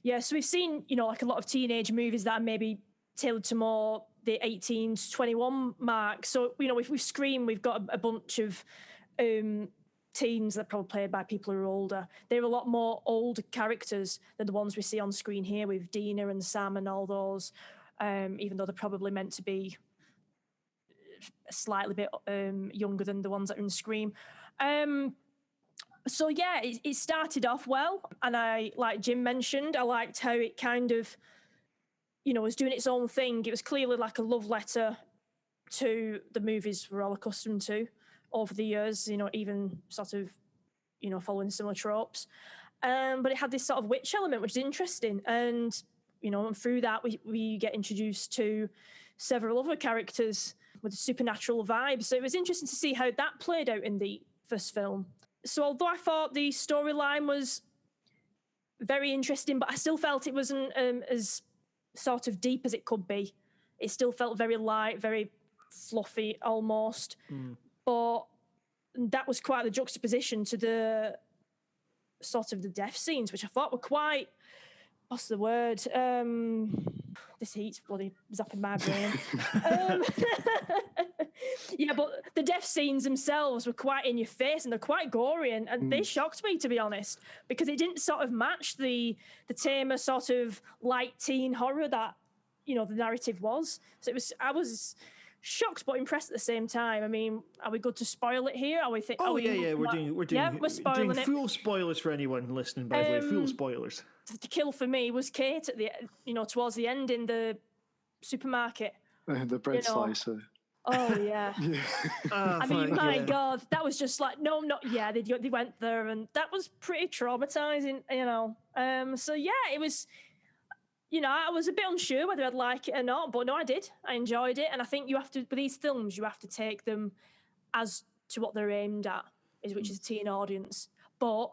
Yeah, so we've seen, like a lot of teenage movies that are maybe tailored to more the 18 to 21 mark. So, if we Scream, we've got a bunch of teens that are probably played by people who are older. They're a lot more old characters than the ones we see on screen here with Dina and Sam and all those, even though they're probably meant to be a slightly bit younger than the ones that are in Scream. So yeah, it started off well, and I, like Jim mentioned, I liked how it kind of, was doing its own thing. It was clearly like a love letter to the movies we're all accustomed to over the years, even sort of, following similar tropes. But it had this sort of witch element, which is interesting. And, and through that, we get introduced to several other characters with a supernatural vibe. So it was interesting to see how that played out in the first film. So although I thought the storyline was very interesting, but I still felt it wasn't as sort of deep as it could be. It still felt very light, very fluffy almost. But that was quite the juxtaposition to the sort of the death scenes, which I thought were quite, what's the word? This heat's bloody zapping my brain. Yeah, but the death scenes themselves were quite in your face, and they're quite gory, and they shocked me, to be honest, because it didn't sort of match the tamer sort of light teen horror that, the narrative was. So I was shocked but impressed at the same time. I mean, are we good to spoil it here? Are we? We're doing full spoilers for anyone listening. By the way, full spoilers. The kill for me was Kate at the, towards the end in the supermarket. The bread slicer. Oh yeah. I mean, my God, that was just like they went there, and that was pretty traumatizing. So yeah, it was. I was a bit unsure whether I'd like it or not, but no, I did. I enjoyed it, and I think with these films, you have to take them as to what they're aimed at, which is a teen audience. But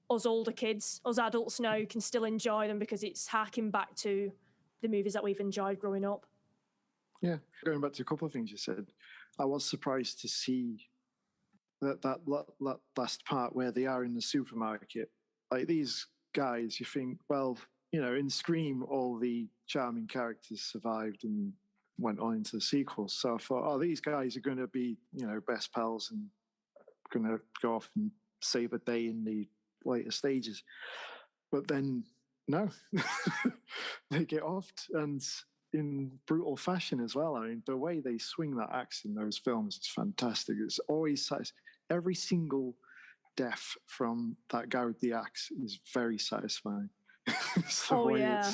us older kids, us adults now, can still enjoy them because it's harking back to the movies that we've enjoyed growing up. Yeah, going back to a couple of things you said, I was surprised to see that last part where they are in the supermarket. Like these guys, you think, well, in Scream, all the charming characters survived and went on into the sequels. So I thought, these guys are going to be, best pals and going to go off and save a day in the later stages. But then, no, they get offed, and in brutal fashion as well. I mean, the way they swing that axe in those films is fantastic. It's always every single death from that guy with the axe is very satisfying. It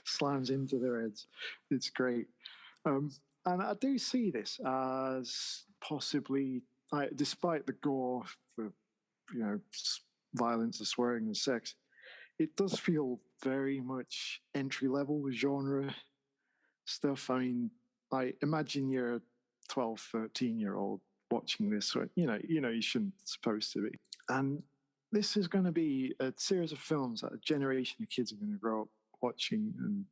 slams into their heads. It's great. And I do see this as possibly, despite the gore for, violence and swearing and sex, it does feel very much entry-level genre stuff. I mean, I imagine you're a 12, 13-year-old watching this, you shouldn't supposed to be. And this is going to be a series of films that a generation of kids are going to grow up watching and,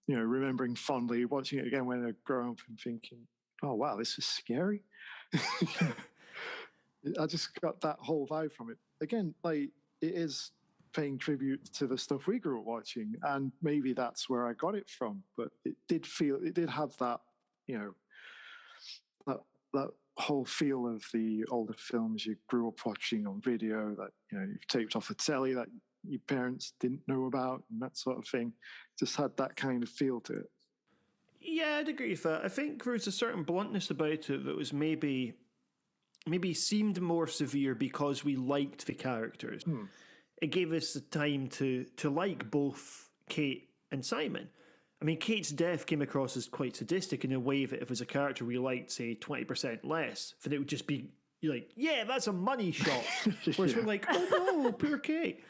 remembering fondly, watching it again when they're growing up and thinking, oh, wow, this is scary. I just got that whole vibe from it. Again, like, it is paying tribute to the stuff we grew up watching, and maybe that's where I got it from. But it did have that, that whole feel of the older films you grew up watching on video that, you've taped off a telly that your parents didn't know about and that sort of thing. Just had that kind of feel to it. Yeah, I'd agree with that. I think there was a certain bluntness about it that was maybe seemed more severe because we liked the characters. It gave us the time to like both Kate and Simon. I mean, Kate's death came across as quite sadistic in a way that if it was a character we liked, say, 20% less, then it would just be like, yeah, that's a money shot. Whereas we're like, oh no, poor Kate.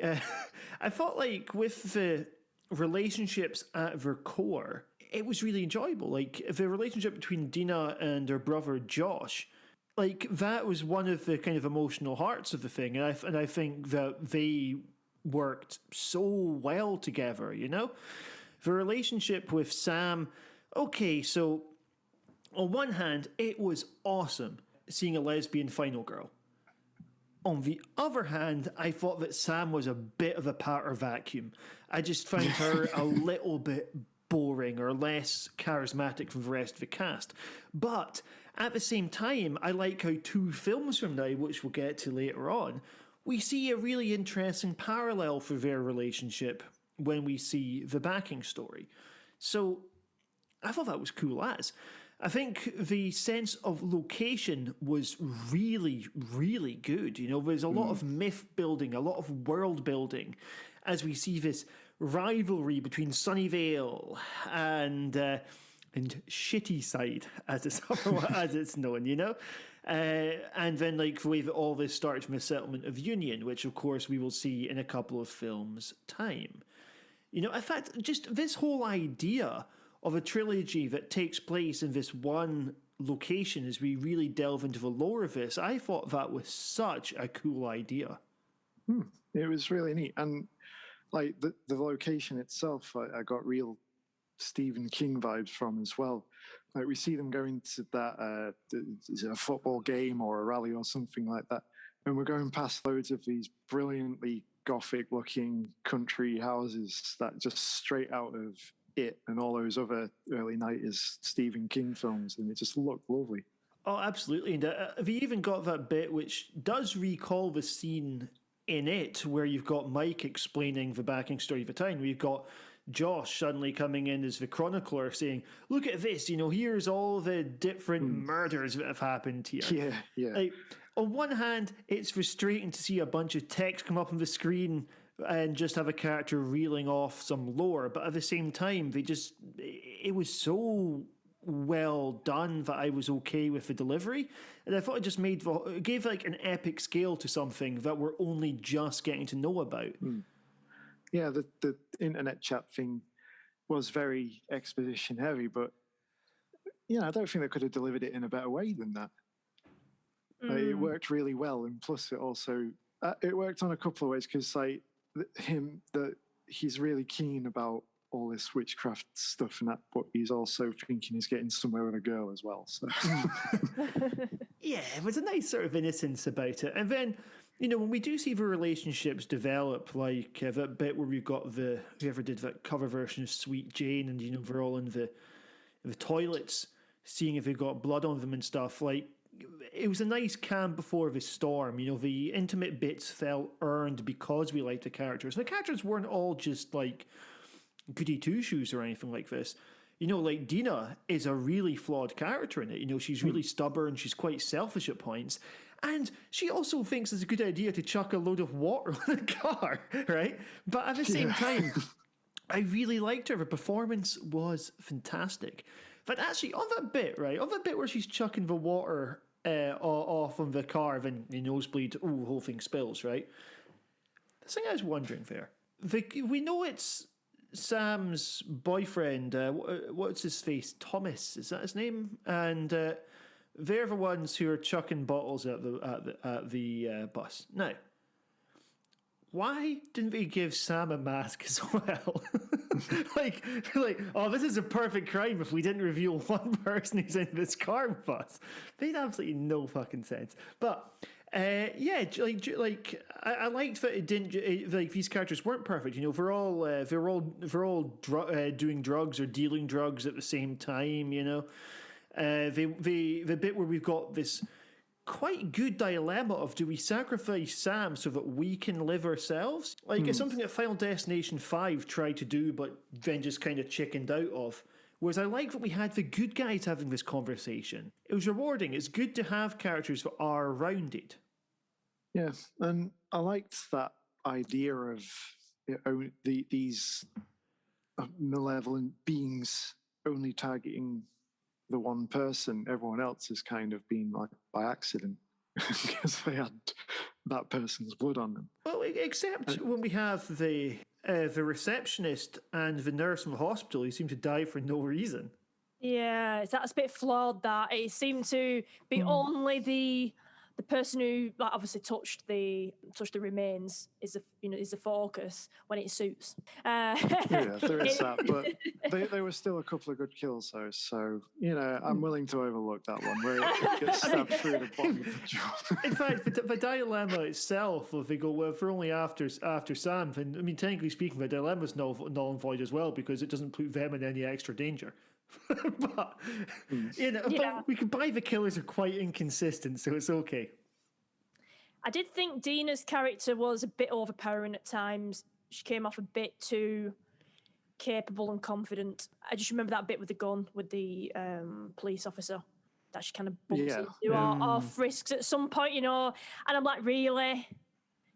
I thought like with the relationships at their core, it was really enjoyable. Like the relationship between Dina and her brother Josh, like that was one of the kind of emotional hearts of the thing. And I think that they worked so well together, The relationship with Sam, okay, so on one hand, it was awesome seeing a lesbian final girl. On the other hand, I thought that Sam was a bit of a powder vacuum. I just found her a little bit boring or less charismatic from the rest of the cast. But at the same time, I like how 2 films from now, which we'll get to later on, we see a really interesting parallel for their relationship when we see the backing story. So I thought that was cool as. I think the sense of location was really, really good. You know, there's a lot of myth building, a lot of world building, as we see this rivalry between Sunnyvale and Shitty Side, as it's known. You know, and then like the way that all this starts from the settlement of Union, which of course we will see in a couple of films' time. You know, in fact, just this whole idea of a trilogy that takes place in this one location as we really delve into the lore of this, I thought that was such a cool idea. It was really neat. And like the location itself, I got real Stephen King vibes from as well. Like we see them going to that, is it a football game or a rally or something like that? And we're going past loads of these brilliantly Gothic looking country houses that just straight out of It and all those other early 90s Stephen King films, and it just looked lovely. Oh, absolutely. And have you even got that bit which does recall the scene in It where you've got Mike explaining the backing story of the time, where you've got Josh suddenly coming in as the chronicler saying, look at this, you know, here's all the different murders that have happened here. Yeah. Like, on one hand, it's frustrating to see a bunch of text come up on the screen and just have a character reeling off some lore, but at the same time, it was so well done that I was okay with the delivery, and I thought it gave like an epic scale to something that we're only just getting to know about. Yeah, the internet chat thing was very exposition heavy, but I don't think they could have delivered it in a better way than that. It worked really well, and plus it also it worked on a couple of ways because like he's really keen about all this witchcraft stuff and that, but he's also thinking he's getting somewhere with a girl as well. So yeah, it was a nice sort of innocence about it. And then, you know, when we do see the relationships develop, like that bit where we've got whoever did that cover version of Sweet Jane, and you know they're all in the toilets, seeing if they've got blood on them and stuff. Like, it was a nice calm before the storm. You know, the intimate bits felt earned because we liked the characters. The characters weren't all just like goody two-shoes or anything like this. You know, like Dina is a really flawed character in it. You know, she's really stubborn. She's quite selfish at points. And she also thinks it's a good idea to chuck a load of water on the car, right? But at the same time, I really liked her. Her performance was fantastic. But actually, on that bit where she's chucking the water off on the car, then the nosebleed, the whole thing spills, right? The thing I was wondering there, we know it's Sam's boyfriend, what's his face? Thomas, is that his name? And they're the ones who are chucking bottles at the bus. Now, why didn't they give Sam a mask as well? like, oh, this is a perfect crime if we didn't reveal one person who's in this car with us. Made absolutely no fucking sense. But yeah, I liked that it didn't like these characters weren't perfect. You know, they're all doing drugs or dealing drugs at the same time. You know, the bit where we've got this quite good dilemma of, do we sacrifice Sam so that we can live ourselves? Like, it's something that Final Destination 5 tried to do, but then just kind of chickened out of. Whereas I like that we had the good guys having this conversation. It was rewarding. It's good to have characters that are rounded. Yeah, and I liked that idea of these malevolent beings only targeting the one person. Everyone else is kind of being like by accident because they had that person's blood on them. Well, except when we have the receptionist and the nurse in the hospital who seem to die for no reason. Yeah, that's a bit flawed. That it seemed to be only the person who obviously touched the remains is the focus when it suits. Yeah, there is that, but they were still a couple of good kills though. So I'm willing to overlook that one where it gets stabbed through the bottom of the jaw. In fact, the dilemma itself, if they go, well, if we're only after Sam, then I mean, technically speaking, the dilemma's null and void as well because it doesn't put them in any extra danger. but but we can buy the killers are quite inconsistent, so it's okay. I did think Dina's character was a bit overpowering at times. She came off a bit too capable and confident. I just remember that bit with the gun with the police officer that she kind of bumps into or frisks at some point, you know. And I'm like, really?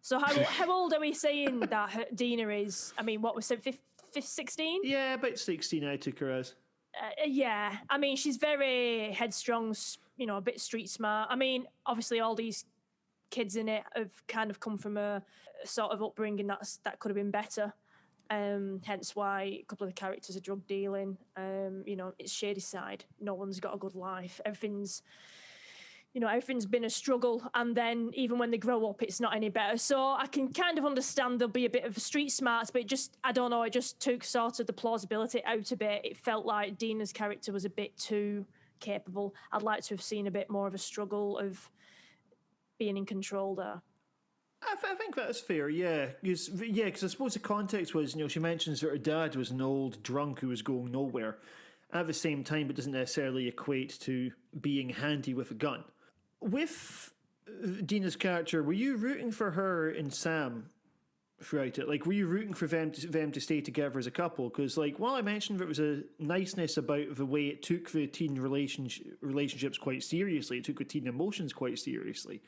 So how old are we saying that Dina is? I mean, what was it, 16? Yeah, about 16 I took her as. Yeah, I mean, she's very headstrong, you know, a bit street smart. I mean, obviously all these kids in it have kind of come from a sort of upbringing that could have been better. Hence why a couple of the characters are drug dealing. You know, it's shady side. No one's got a good life. Everything's been a struggle. And then even when they grow up, it's not any better. So I can kind of understand there'll be a bit of street smarts, but I don't know, it just took sort of the plausibility out a bit. It felt like Dina's character was a bit too capable. I'd like to have seen a bit more of a struggle of being in control there. I think that's fair, yeah. Because I suppose the context was, you know, she mentions that her dad was an old drunk who was going nowhere. At the same time, it doesn't necessarily equate to being handy with a gun. With Dina's character, were you rooting for her and Sam throughout it? Like, were you rooting for them to stay together as a couple? Because, like, while I mentioned there was a niceness about the way it took the teen relationships quite seriously, it took the teen emotions quite seriously,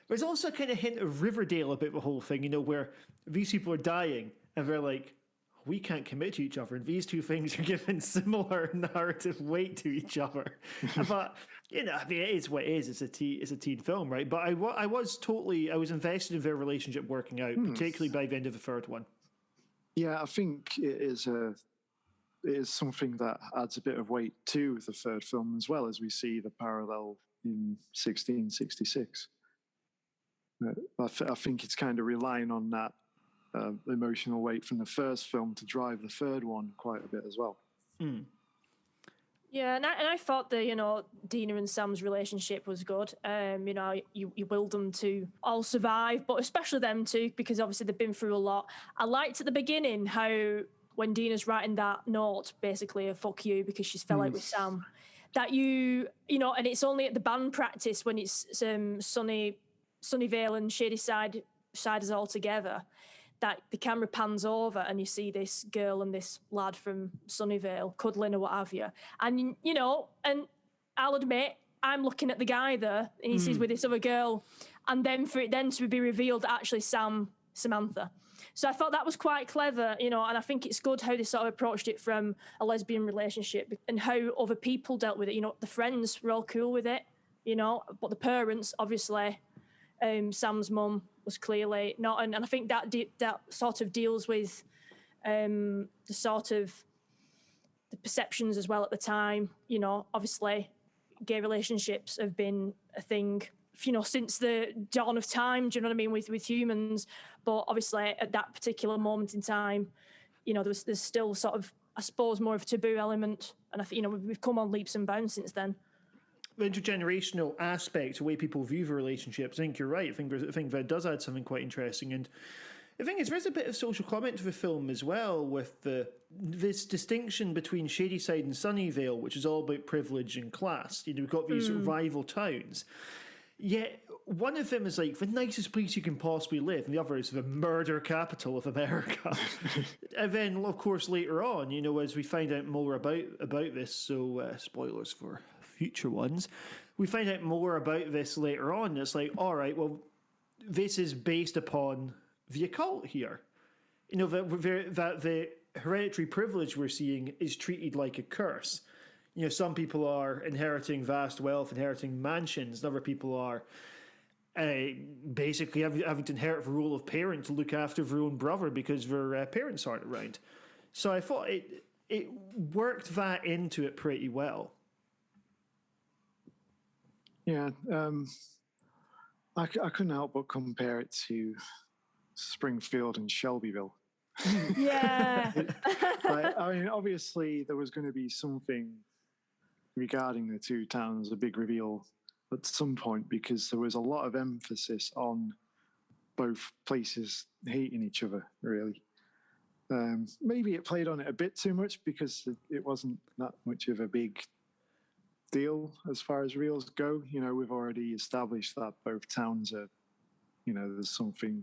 there's also a kind of hint of Riverdale about the whole thing, you know, where these people are dying and they're like, we can't commit to each other, and these two things are given similar narrative weight to each other. But, you know, I mean, it is what it is. It's a teen film, right? But I was invested in their relationship working out, particularly by the end of the third one. Yeah, I think it is something that adds a bit of weight to the third film, as well as we see the parallel in 1666. I think it's kind of relying on that emotional weight from the first film to drive the third one quite a bit as well. Yeah, and I thought that, you know, Dina and Sam's relationship was good. You know, you willed them to all survive, but especially them two, because obviously they've been through a lot. I liked at the beginning how when Dina's writing that note, basically a fuck you because she's fell out with Sam, that you know, and it's only at the band practice when it's Sunnyvale and Shady Side is all together, that the camera pans over and you see this girl and this lad from Sunnyvale cuddling or what have you. And, you know, and I'll admit, I'm looking at the guy there and he's with this other girl. And then for it then to be revealed that actually Samantha. So I thought that was quite clever, you know, and I think it's good how they sort of approached it from a lesbian relationship and how other people dealt with it. You know, the friends were all cool with it, you know, but the parents, obviously, Sam's mum was clearly not, and I think that sort of deals with the sort of the perceptions as well at the time. You know, obviously, gay relationships have been a thing, you know, since the dawn of time. Do you know what I mean with humans? But obviously, at that particular moment in time, you know, there's still sort of, I suppose, more of a taboo element, and I think, you know, we've come on leaps and bounds since then. The intergenerational aspect, the way people view the relationships, I think you're right. I think that does add something quite interesting. And I think there is a bit of social comment to the film as well, with this distinction between Shadyside and Sunnyvale, which is all about privilege and class. You know, we've got these rival towns. Yet one of them is like the nicest place you can possibly live, and the other is the murder capital of America. And then, of course, later on, you know, as we find out more about this, so spoilers for future ones, we find out more about this later on. It's like, all right, well, this is based upon the occult here. You know, that the hereditary privilege we're seeing is treated like a curse. You know, some people are inheriting vast wealth, inheriting mansions, and other people are basically having to inherit the role of parent to look after their own brother because their parents aren't around. So I thought it worked that into it pretty well. Yeah, I couldn't help but compare it to Springfield and Shelbyville. Yeah. I mean, obviously, there was going to be something regarding the two towns, a big reveal at some point, because there was a lot of emphasis on both places hating each other, really. Maybe it played on it a bit too much because it wasn't that much of a big deal as far as reels go. You know, we've already established that both towns are, you know, there's something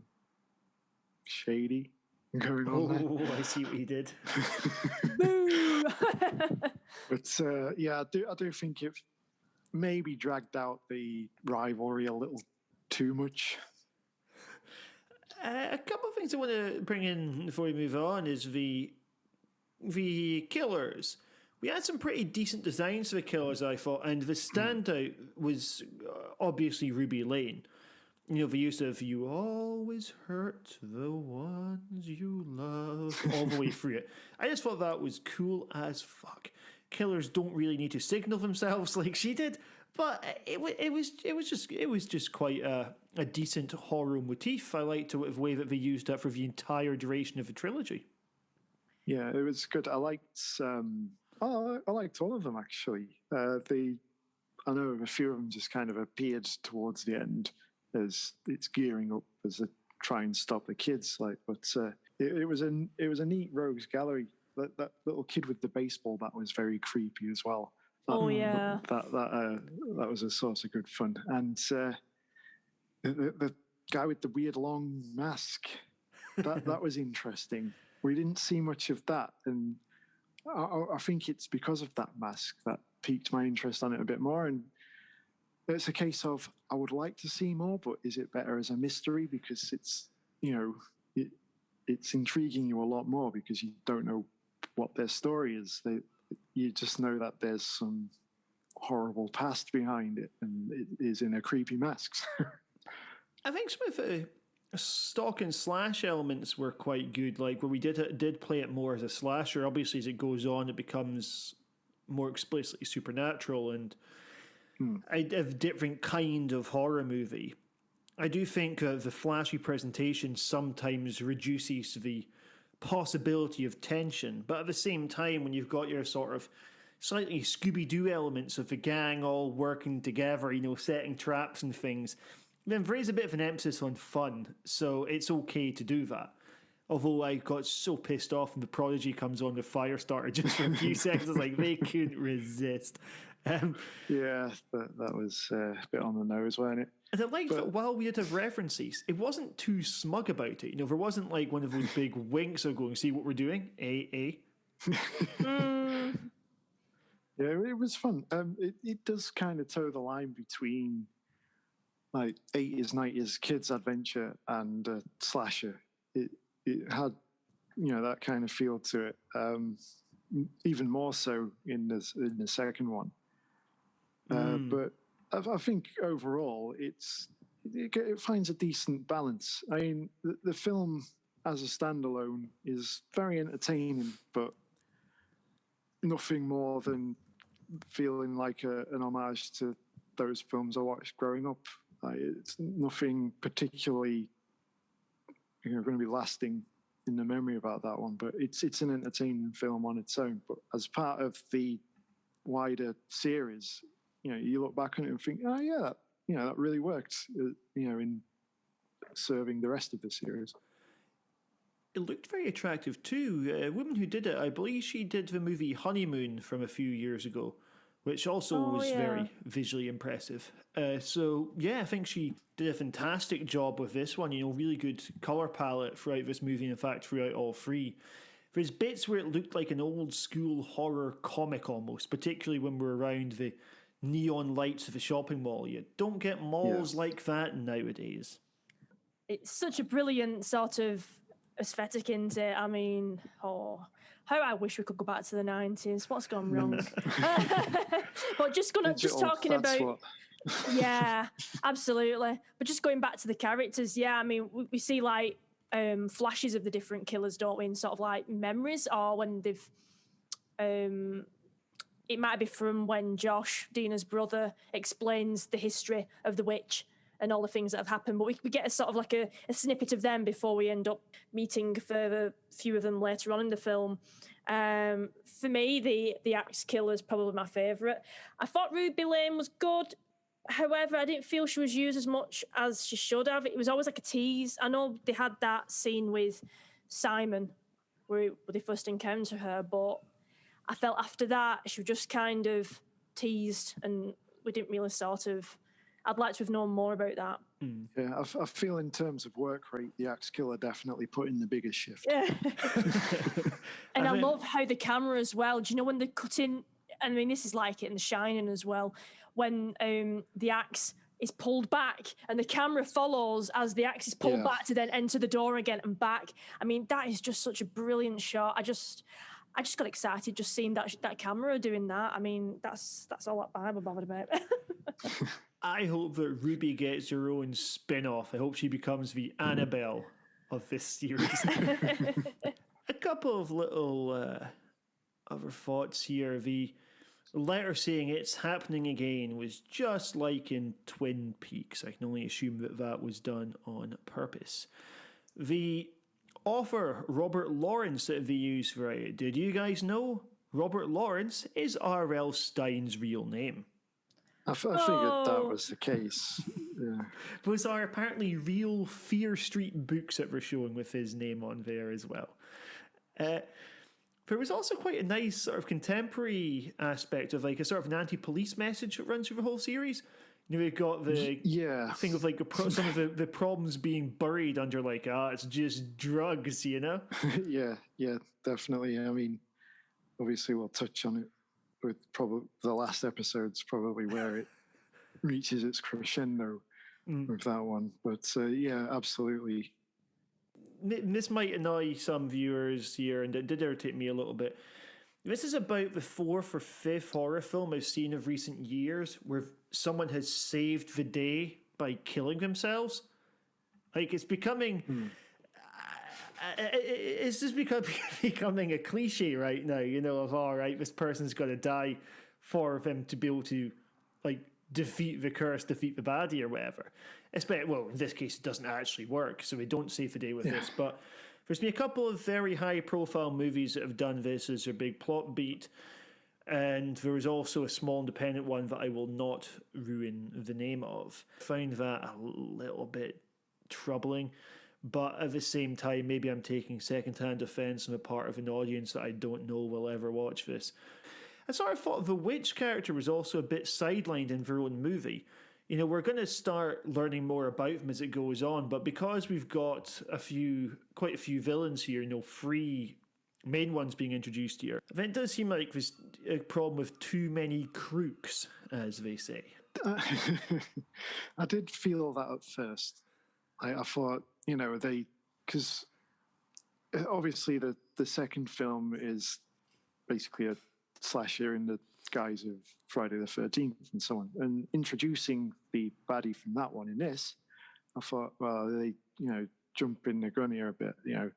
shady going on there. Oh, I see what he did. Boo! But yeah, I do think it maybe dragged out the rivalry a little too much. A couple of things I want to bring in before we move on is the killers. We had some pretty decent designs for the killers, I thought, and the standout was obviously Ruby Lane. You know, the use of "you always hurt the ones you love" all the way through it. I just thought that was cool as fuck. Killers don't really need to signal themselves like she did, but it was just quite a decent horror motif. I liked the way that they used that for the entire duration of the trilogy. Yeah, it was good. I liked I liked all of them actually. I know a few of them just kind of appeared towards the end as it's gearing up as they try and stop the kids. But it was a neat rogues gallery. That little kid with the baseball, that was very creepy as well. Yeah. That was a source of good fun. And the guy with the weird long mask, that was interesting. We didn't see much of that, and I think it's because of that mask that piqued my interest on it a bit more. And it's a case of I would like to see more, but is it better as a mystery because it's it's intriguing you a lot more because you don't know what their story is. You just know that there's some horrible past behind it, and it is in a creepy mask. I think some of the stalk and slash elements were quite good, like where we did play it more as a slasher. Obviously, as it goes on, it becomes more explicitly supernatural and a different kind of horror movie. I do think the flashy presentation sometimes reduces the possibility of tension, but at the same time, when you've got your sort of slightly Scooby-Doo elements of the gang all working together, setting traps and things, then there is a bit of an emphasis on fun, so it's okay to do that. Although I got so pissed off when the Prodigy comes on with Firestarter just for a few seconds, I was like, they couldn't resist. Yeah, that was a bit on the nose, wasn't it? And I liked that while we did have references, it wasn't too smug about it. There wasn't like one of those big winks of going, see what we're doing? Yeah, it was fun. It does kind of toe the line between like 80s, 90s kids adventure and slasher. It had, that kind of feel to it. Even more so in the second one. But I think overall it finds a decent balance. I mean, the film as a standalone is very entertaining, but nothing more than feeling like an homage to those films I watched growing up. It's nothing particularly going to be lasting in the memory about that one, but it's an entertaining film on its own. But as part of the wider series, you look back on it and think, oh yeah, that really worked. In serving the rest of the series. It looked very attractive too. A woman who did it, I believe she did the movie Honeymoon from a few years ago, which also was very visually impressive. So yeah, I think she did a fantastic job with this one. Really good color palette throughout this movie. In fact, throughout all three. There's bits where it looked like an old school horror comic almost, particularly when we're around the neon lights of the shopping mall. You don't get malls like that nowadays. It's such a brilliant sort of aesthetic, isn't it? I mean, how I wish we could go back to the 90s. What's gone wrong? But just talking about... Yeah, absolutely. But just going back to the characters, I mean, we see like flashes of the different killers, don't we, in sort of like memories, or when they've... it might be from when Josh, Dina's brother, explains the history of the witch and all the things that have happened. But we get a sort of like a snippet of them before we end up meeting further few of them later on in the film. For me, the axe killer is probably my favourite. I thought Ruby Lane was good. However, I didn't feel she was used as much as she should have. It was always like a tease. I know they had that scene with Simon where they first encounter her, but I felt after that she was just kind of teased and we didn't really sort of... I'd like to have known more about that. Yeah, I feel in terms of work rate, the Axe Killer definitely put in the biggest shift. Yeah. And I love how the camera as well. Do you know when they're cutting? I mean, this is like it in The Shining as well. When the axe is pulled back and the camera follows as the axe is pulled back to then enter the door again and back. I mean, that is just such a brilliant shot. I just got excited just seeing that camera doing that. I mean, that's all that I'm bothered about. I hope that Ruby gets her own spin-off. I hope she becomes the Annabelle of this series. A couple of little other thoughts here. The letter saying it's happening again was just like in Twin Peaks. I can only assume that was done on purpose. The author, Robert Lawrence, that they use for it, did you guys know Robert Lawrence is R.L. Stein's real name? I figured that was the case. Yeah. Those are apparently real Fear Street books that were showing with his name on there as well. There was also quite a nice sort of contemporary aspect of like a sort of an anti-police message that runs through the whole series. You know, we've got the thing of like some of the problems being buried under like, it's just drugs, you know? yeah, definitely. I mean, obviously we'll touch on it with probably the last episode's probably where it reaches its crescendo with that one. But yeah, absolutely. This might annoy some viewers here, and it did irritate me a little bit. This is about the 4th or 5th horror film I've seen of recent years where someone has saved the day by killing themselves. Like, it's becoming... it's just becoming a cliche right now, you know, of, all right, this person's got to die for them to be able to, like, defeat the curse, defeat the baddie or whatever. Well, in this case, it doesn't actually work, so we don't save the day with this. But there's been a couple of very high-profile movies that have done this as their big plot beat, and there was also a small independent one that I will not ruin the name of. I found that a little bit troubling, but at the same time, maybe I'm taking second-hand offence on the part of an audience that I don't know will ever watch this. I sort of thought the witch character was also a bit sidelined in their own movie. You know, we're going to start learning more about them as it goes on, but because we've got quite a few villains here, you know, 3 main ones being introduced here, then it does seem like there's a problem with too many crooks, as they say. I did feel that at first. I thought, you know, because obviously the second film is basically a slasher in the guise of Friday the 13th and so on, and introducing the baddie from that one in this, I thought, well, they, you know, jumping the gun here a bit, you know,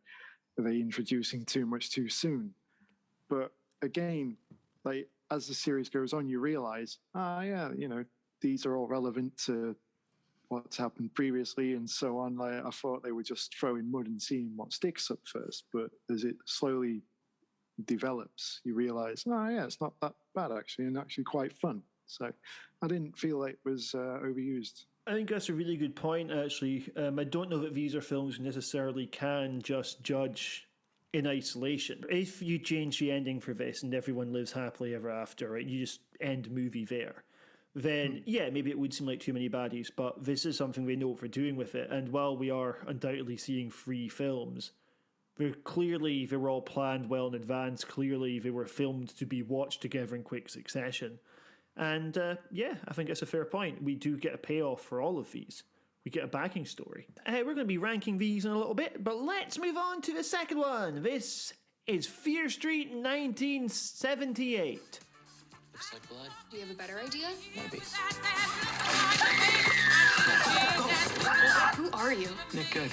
are they introducing too much too soon? But again, like as the series goes on, you realize, you know, these are all relevant to what's happened previously and so on. Like I thought they were just throwing mud and seeing what sticks at first, but as it slowly develops, you realize, it's not that bad actually, and actually quite fun. So I didn't feel like it was overused. I think that's a really good point, actually. I don't know that these are films you necessarily can just judge in isolation. If you change the ending for this and everyone lives happily ever after, right, you just end movie there, then yeah, maybe it would seem like too many baddies, but this is something we know what we're doing with it. And while we are undoubtedly seeing 3 films, they were all planned well in advance. Clearly they were filmed to be watched together in quick succession. And I think that's a fair point. We do get a payoff for all of these. We get a backing story. We're going to be ranking these in a little bit, but let's move on to the second one. This is Fear Street 1978. Looks like blood. Do you have a better idea? Maybe. Who are you? Nick Good.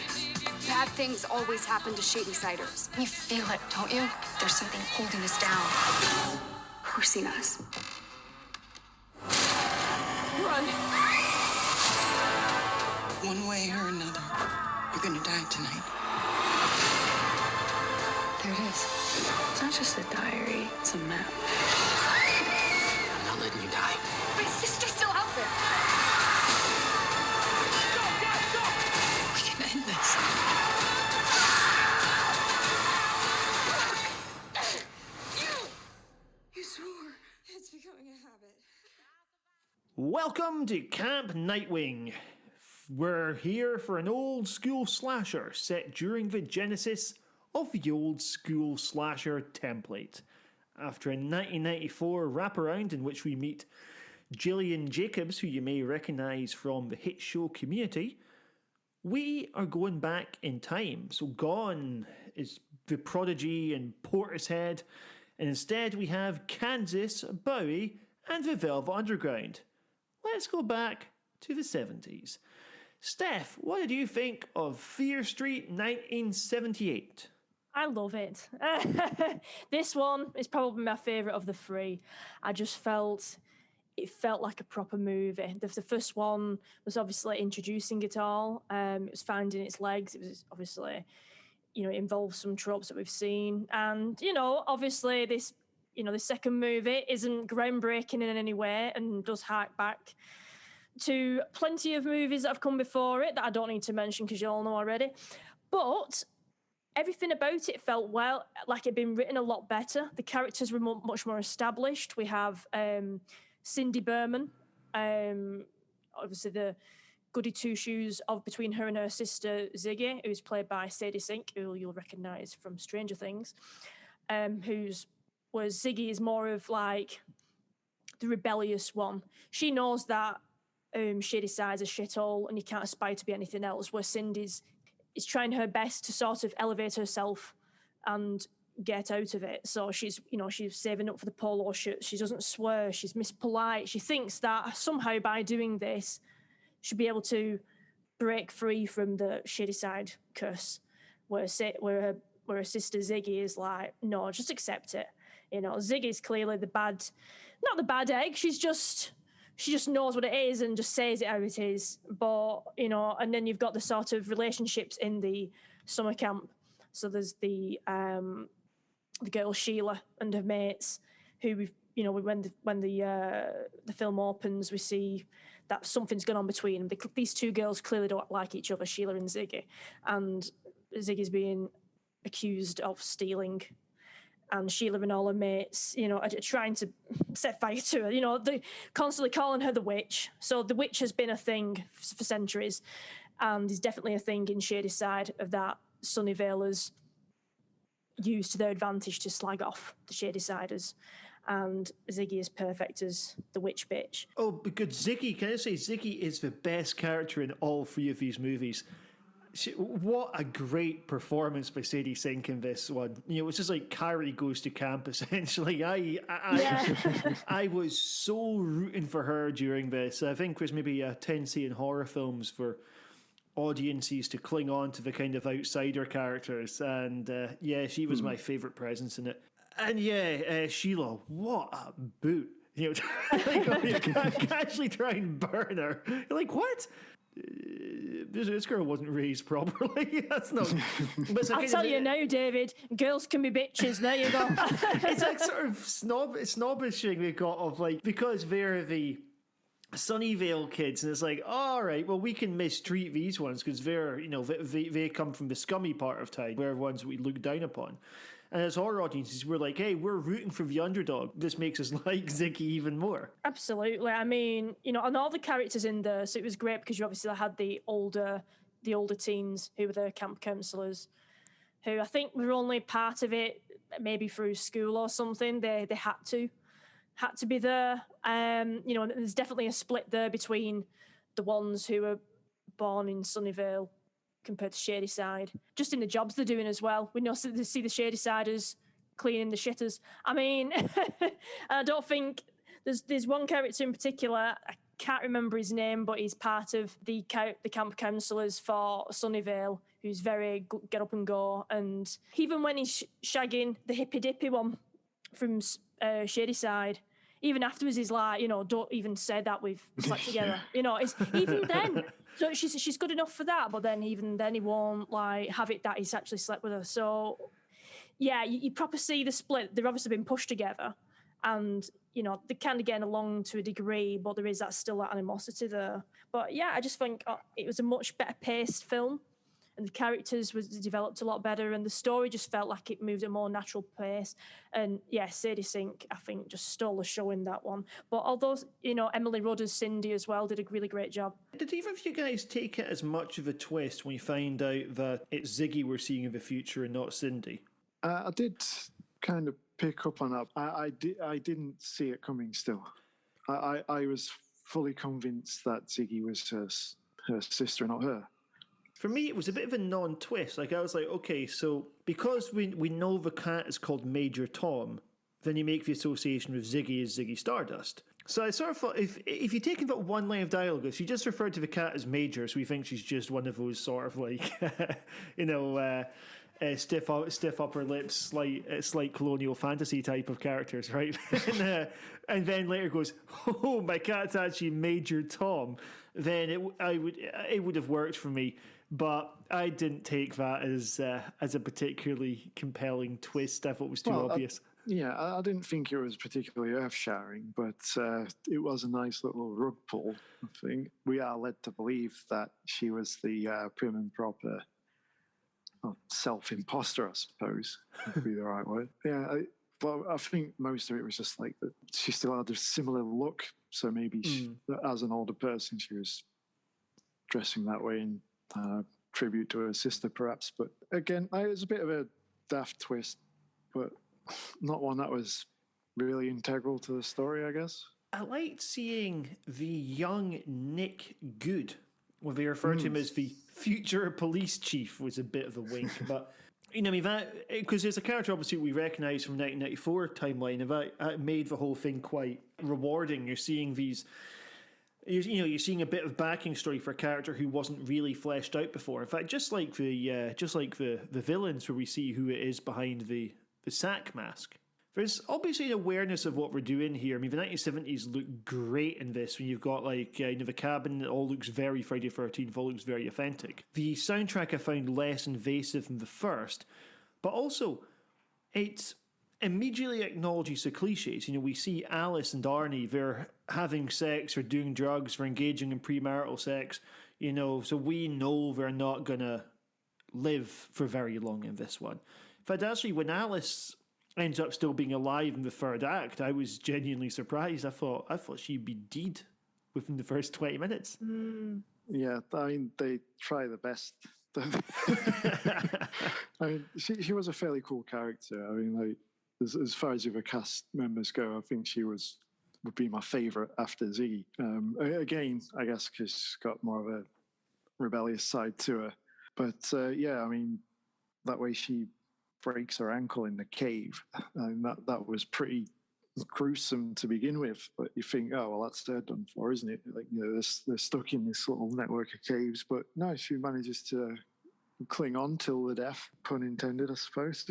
Bad things always happen to shady-siders. You feel it, don't you? There's something holding us down. Who's seen us? Run! One way or another, you're gonna die tonight. There it is. It's not just a diary, it's a map. I'm not letting you die. My sister's still out there. We can end this. You swore. It's becoming a habit. Welcome to Camp Nightwing. We're here for an old school slasher set during the genesis of the old school slasher template. After a 1994 wraparound in which we meet Gillian Jacobs, who you may recognise from the hit show Community, we are going back in time. So gone is the Prodigy and Portishead, and instead we have Kansas, Bowie, and the Velvet Underground. Let's go back to the 70s. Steph, what did you think of Fear Street 1978? I love it. This one is probably my favourite of the three. I just felt it felt like a proper movie. The first one was obviously introducing it all. It was finding its legs. It was obviously, it involved some tropes that we've seen. And, obviously this, the second movie isn't groundbreaking in any way and does hark back to plenty of movies that have come before it that I don't need to mention because you all know already. But everything about it felt like it'd been written a lot better. The characters were much more established. We have Cindy Berman, obviously the goody two-shoes of between her and her sister Ziggy, who's played by Sadie Sink, who you'll recognise from Stranger Things, whereas Ziggy is more of like the rebellious one. She knows that Shady Side's a shithole and you can't aspire to be anything else, where Cindy's is trying her best to sort of elevate herself and get out of it. So she's saving up for the polo shirt. She doesn't swear. She's Miss Polite. She thinks that somehow by doing this, she'll be able to break free from the Shady Side curse, where her sister Ziggy is like, no, just accept it. Ziggy's clearly not the bad egg. She just knows what it is and just says it how it is. But, and then you've got the sort of relationships in the summer camp. So there's the girl Sheila and her mates, who when the film opens, we see that something's going on between them. These two girls clearly don't like each other, Sheila and Ziggy. And Ziggy's being accused of stealing, and Sheila and all her mates, are trying to set fire to her. They're constantly calling her the witch. So the witch has been a thing for centuries, and is definitely a thing in Shady Side of that Sunnyvalers used to their advantage to slag off the Shady Siders. And Ziggy is perfect as the witch bitch. Oh, because Ziggy, can I say Ziggy is the best character in all three of these movies. What a great performance by Sadie Sink in this one. It's just like Carrie goes to camp, essentially. I was so rooting for her during this. I think it was maybe a tendency in horror films for audiences to cling on to the kind of outsider characters. And she was my favourite presence in it. And Sheila, what a boot. Actually try and burn her. You're like, what? This girl wasn't raised properly. That's not. I'll tell you now, David. Girls can be bitches. There you go. It's that sort of snobbish thing we've got of like, because they're the Sunnyvale kids, and it's like, all right, well, we can mistreat these ones because they're they come from the scummy part of town, where ones we look down upon. And as horror audiences, we're like, hey, we're rooting for the underdog. This makes us like Ziggy even more. Absolutely. I mean, and all the characters in there, so it was great because you obviously had the older teens who were the camp counsellors, who I think were only part of it maybe through school or something. They had to be there. And there's definitely a split there between the ones who were born in Sunnyvale compared to Shady Side, just in the jobs they're doing as well. We see the Shady Siders cleaning the shitters. I mean, I don't think there's one character in particular, I can't remember his name, but he's part of the camp counsellors for Sunnyvale, who's very get up and go. And even when he's shagging the hippy dippy one from Shady Side, even afterwards he's like, don't even say that we've slept together. It's even then. So she's good enough for that, but then even then he won't like have it that he's actually slept with her. So yeah, you proper see the split. They've obviously been pushed together, and they kind of get along to a degree, but there is still that animosity there. But yeah, I just think it was a much better paced film and the characters was developed a lot better, and the story just felt like it moved at a more natural pace. And yeah, Sadie Sink, I think, just stole the show in that one. But although, Emily Rudd as Cindy as well did a really great job. Did either of you guys take it as much of a twist when you find out that it's Ziggy we're seeing in the future and not Cindy? I did kind of pick up on that. I didn't see it coming still. I was fully convinced that Ziggy was her sister, not her. For me, it was a bit of a non-twist. Like, I was like, okay, so because we know the cat is called Major Tom, then you make the association with Ziggy as Ziggy Stardust. So I sort of thought, if you take about one line of dialogue, if she just referred to the cat as Major, so we think she's just one of those sort of like, stiff upper lips, slight colonial fantasy type of characters, right? And then later goes, oh, my cat's actually Major Tom. Then it would have worked for me, but I didn't take that as a particularly compelling twist. I thought it was too obvious. I didn't think it was particularly earth-shattering, but it was a nice little rug pull, I think. We are led to believe that she was the prim and proper self-imposter, I suppose, would be the right word. Yeah, I think most of it was just like that she still had a similar look, so maybe she, as an older person, she was dressing that way in tribute to her sister, perhaps. But again, it was a bit of a daft twist, but not one that was really integral to the story, I guess. I liked seeing the young Nick Good. Well, they refer to him as the future police chief, was a bit of a wink. But, that, because there's a character, obviously, we recognise from 1994 timeline, and that made the whole thing quite rewarding. You're seeing these, you're seeing a bit of backing story for a character who wasn't really fleshed out before. In fact, just like the villains, where we see who it is behind the sack mask. There's obviously an awareness of what we're doing here. I mean, the 1970s look great in this when you've got the cabin, it all looks very Friday the 13th, all looks very authentic. The soundtrack I found less invasive than the first, but also it immediately acknowledges the cliches. We see Alice and Arnie, they're having sex or doing drugs, they're engaging in premarital sex, so we know they're not going to live for very long in this one. In fact, actually, when Alice ends up still being alive in the third act, I was genuinely surprised. I thought she'd be dead within the first 20 minutes. Yeah, I mean, they try the best. I mean, she was a fairly cool character. I mean, as far as the other cast members go, I think she would be my favourite after Ziggy. Again, I guess because she's got more of a rebellious side to her. But I mean, that way she breaks her ankle in the cave, and that was pretty gruesome to begin with. But you think, oh well, that's they're done for, isn't it? They're stuck in this little network of caves. But no, she manages to cling on till the death, pun intended, I suppose.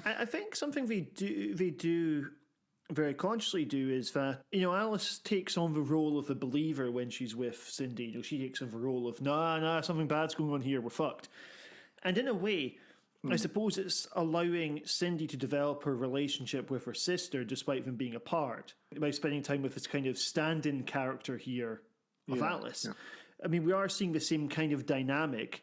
I think something they do very consciously do is that Alice takes on the role of the believer when she's with Cindy. She takes on the role of nah, something bad's going on here, we're fucked. And in a way, I suppose it's allowing Cindy to develop her relationship with her sister despite them being apart, by spending time with this kind of stand-in character here of Alice. Yeah. I mean, we are seeing the same kind of dynamic,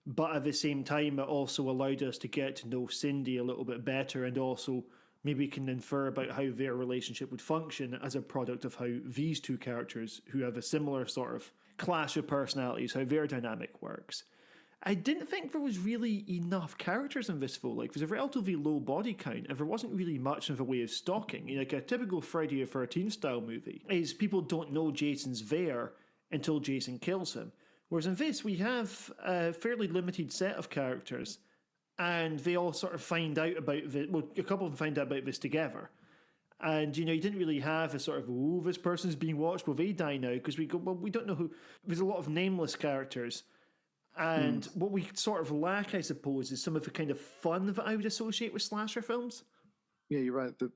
but at the same time, it also allowed us to get to know Cindy a little bit better, and also maybe can infer about how their relationship would function as a product of how these two characters, who have a similar sort of clash of personalities, how their dynamic works. I didn't think there was really enough characters in this film. There's a relatively low body count, and there wasn't really much in the way of stalking. A typical Friday the 13th style movie is people don't know Jason's there until Jason kills him. Whereas in this, we have a fairly limited set of characters, and they all sort of find out about a couple of them find out about this together. And, you didn't really have a sort of, this person's being watched, well, they die now, because we don't know who. There's a lot of nameless characters. And what we sort of lack, I suppose, is some of the kind of fun that I would associate with slasher films. Yeah, you're right. That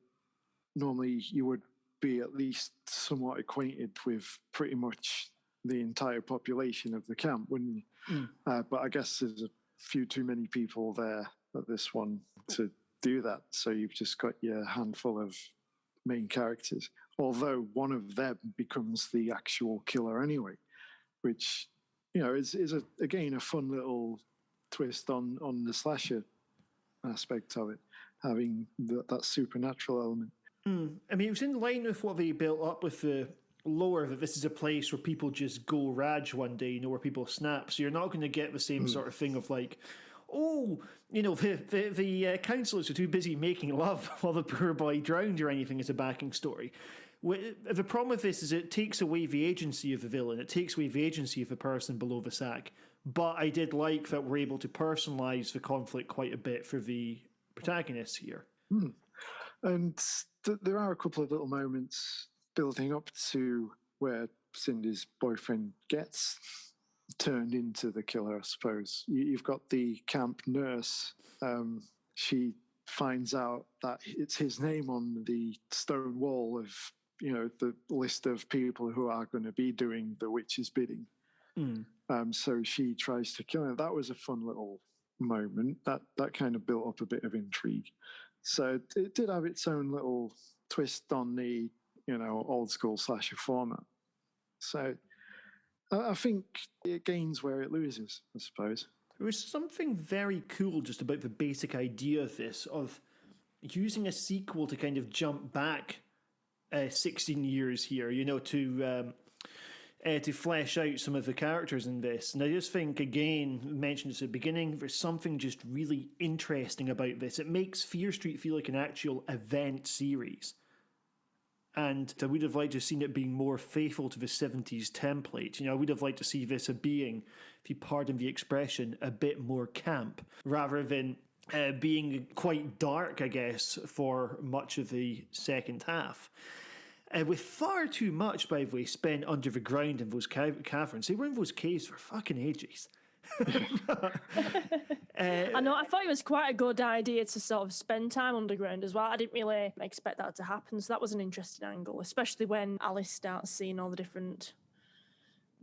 normally you would be at least somewhat acquainted with pretty much the entire population of the camp, wouldn't you? But I guess there's a few too many people there at this one to do that. So you've just got your handful of main characters. Although one of them becomes the actual killer anyway, which... is again a fun little twist on the slasher aspect of it, having that supernatural element. I mean, it was in line with what they built up with the lore that this is a place where people just go raj one day, you know, where people snap. So you're not going to get the same sort of thing of like, oh, you know, the councillors are too busy making love while the poor boy drowned or anything as a backing story. The problem with this is it takes away the agency of the villain. It takes away the agency of the person below the sack. But I did like that we're able to personalise the conflict quite a bit for the protagonists here. And there are a couple of little moments building up to where Cindy's boyfriend gets turned into the killer, I suppose. You've got the camp nurse. She finds out that it's his name on the stone wall of, you know, the list of people who are going to be doing the witch's bidding. So she tries to kill him. That was a fun little moment. That kind of built up a bit of intrigue. So it did have its own little twist on the, you know, old school slasher format. So I think it gains where it loses, I suppose. There was something very cool just about the basic idea of this, of using a sequel to kind of jump back 16 years here, you know, to flesh out some of the characters in this. And I just think, again, mentioned this at the beginning, there's something just really interesting about this. It makes Fear Street feel like an actual event series. And I would have liked to have seen it being more faithful to the 70s template. You know, I would have liked to see this being, if you pardon the expression, a bit more camp, rather than being quite dark, I guess, for much of the second half. With far too much, by the way, spent under the ground in those caverns. They were in those caves for fucking ages. I know, I thought it was quite a good idea to sort of spend time underground as well. I didn't really expect that to happen, so that was an interesting angle, especially when Alice starts seeing all the different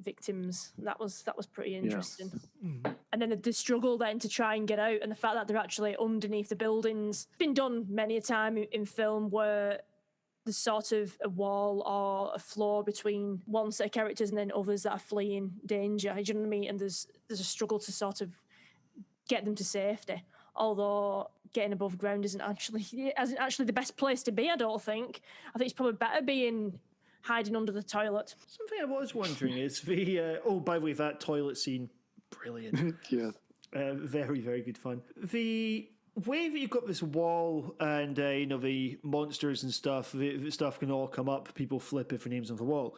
victims. That was pretty interesting. Yeah. And then the struggle then to try and get out, and the fact that they're actually underneath the buildings. It's been done many a time in film where there's sort of a wall or a floor between one set of characters and then others that are fleeing danger. Do you know what I mean? And there's a struggle to sort of get them to safety. Although getting above ground isn't actually the best place to be, I don't think. I think it's probably better being hiding under the toilet. Something I was wondering is the... by the way, that toilet scene, brilliant. Yeah. Very, very good fun. The way that you've got this wall and, you know, the monsters and stuff, the stuff can all come up, people flip different names on the wall.